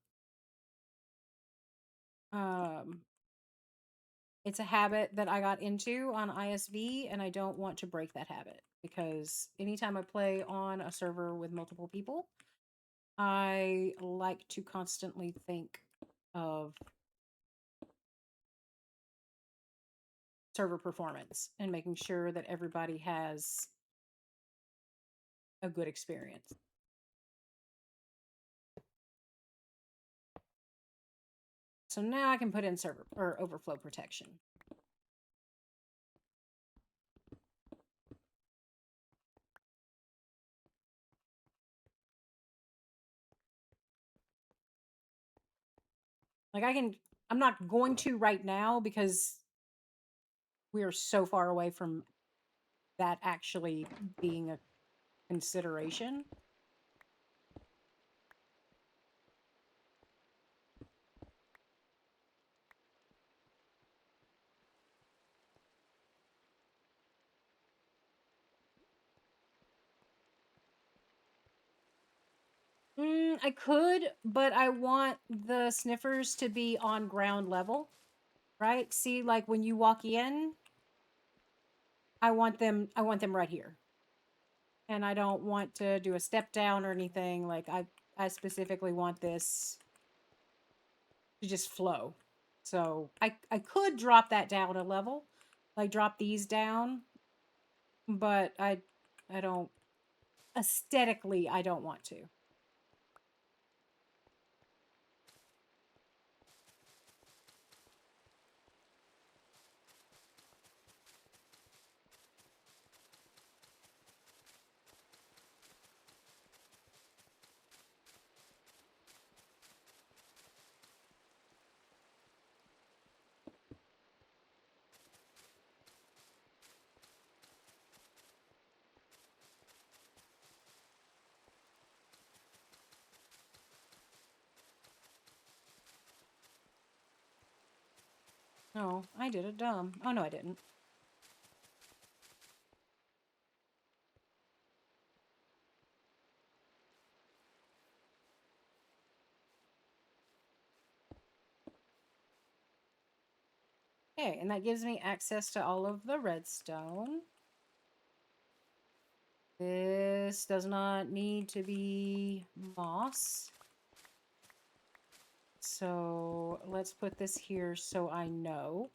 it's a habit that I got into on ISV, and I don't want to break that habit because anytime I play on a server with multiple people, I like to constantly think of server performance and making sure that everybody has a good experience. So now I can put in server or overflow protection. Like I'm not going to right now because we are so far away from that actually being a consideration. I could, but I want the sniffers to be on ground level, right? See, like when you walk in, I want them right here. And I don't want to do a step down or anything. Like I specifically want this to just flow. So I could drop that down a level, like drop these down, but I don't, aesthetically I don't want to. No, I did it dumb. Oh no, I didn't. Okay, and that gives me access to all of the redstone. This does not need to be moss. So let's put this here so I know.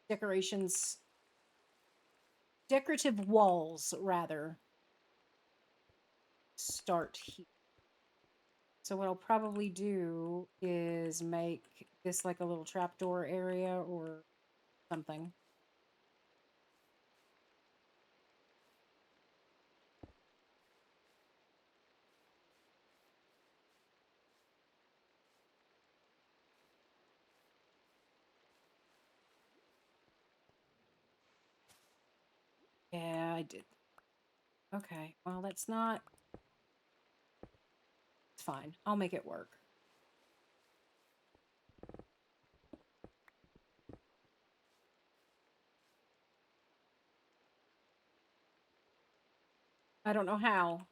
Decorations, decorative walls rather, start here. So what I'll probably do is make this like a little trapdoor area or something. Yeah, I did. Okay, well, that's not... It's fine. I'll make it work. I don't know how.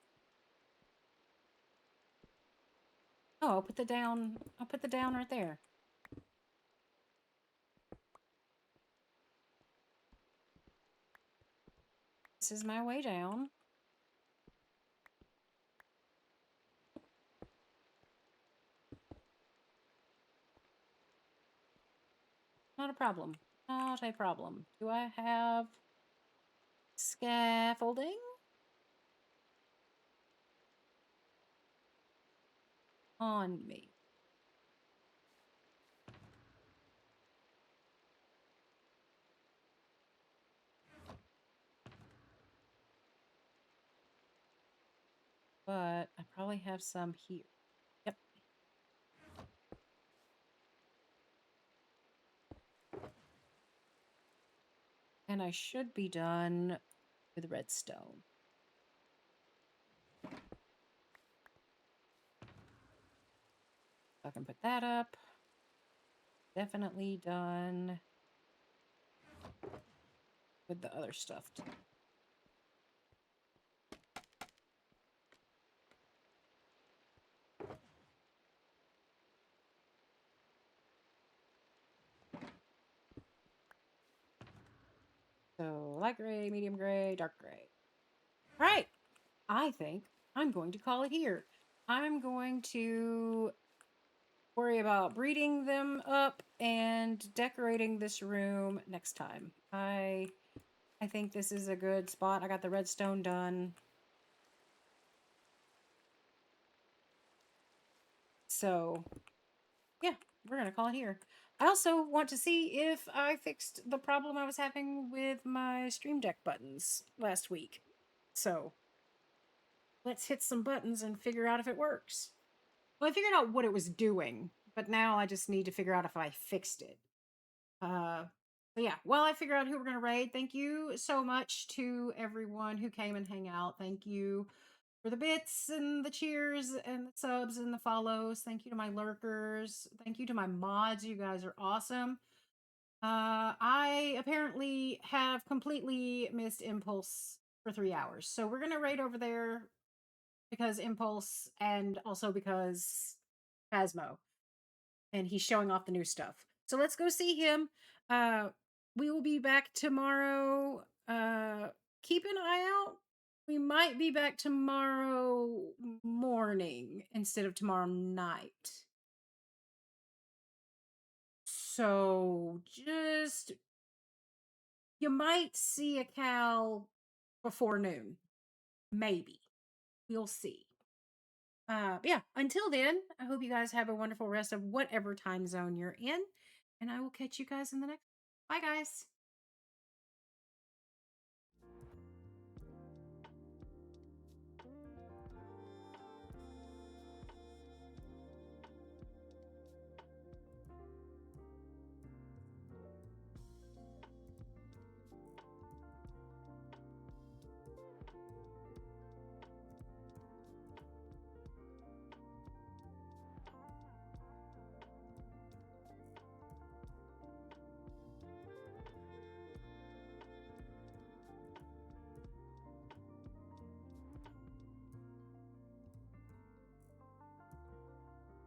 Oh, I'll put the down right there. This is my way down. Not a problem. Not a problem. Do I have scaffolding on me? but I probably have some here. Yep. And I should be done with redstone. I can put that up. Definitely done with the other stuff too. So light gray, medium gray, dark gray. All right. I think I'm going to call it here. I'm going to worry about breeding them up and decorating this room next time. I think this is a good spot. I got the redstone done. So, yeah, we're going to call it here. I also want to see if I fixed the problem I was having with my Stream Deck buttons last week. So, let's hit some buttons and figure out if it works. Well, I figured out what it was doing, but now I just need to figure out if I fixed it. But yeah, while I figure out who we're going to raid, thank you so much to everyone who came and hang out. Thank you for the bits and the cheers and the subs and the follows. Thank you to my lurkers. Thank you to my mods. You guys are awesome. I apparently have completely missed Impulse for 3 hours. So we're going to raid over there because Impulse and also because Phasmo. And he's showing off the new stuff. So let's go see him. We will be back tomorrow. Keep an eye out. We might be back tomorrow morning instead of tomorrow night. So just you might see a cow before noon. Maybe. We'll see. But yeah, until then, I hope you guys have a wonderful rest of whatever time zone you're in. And I will catch you guys in the next. Bye, guys.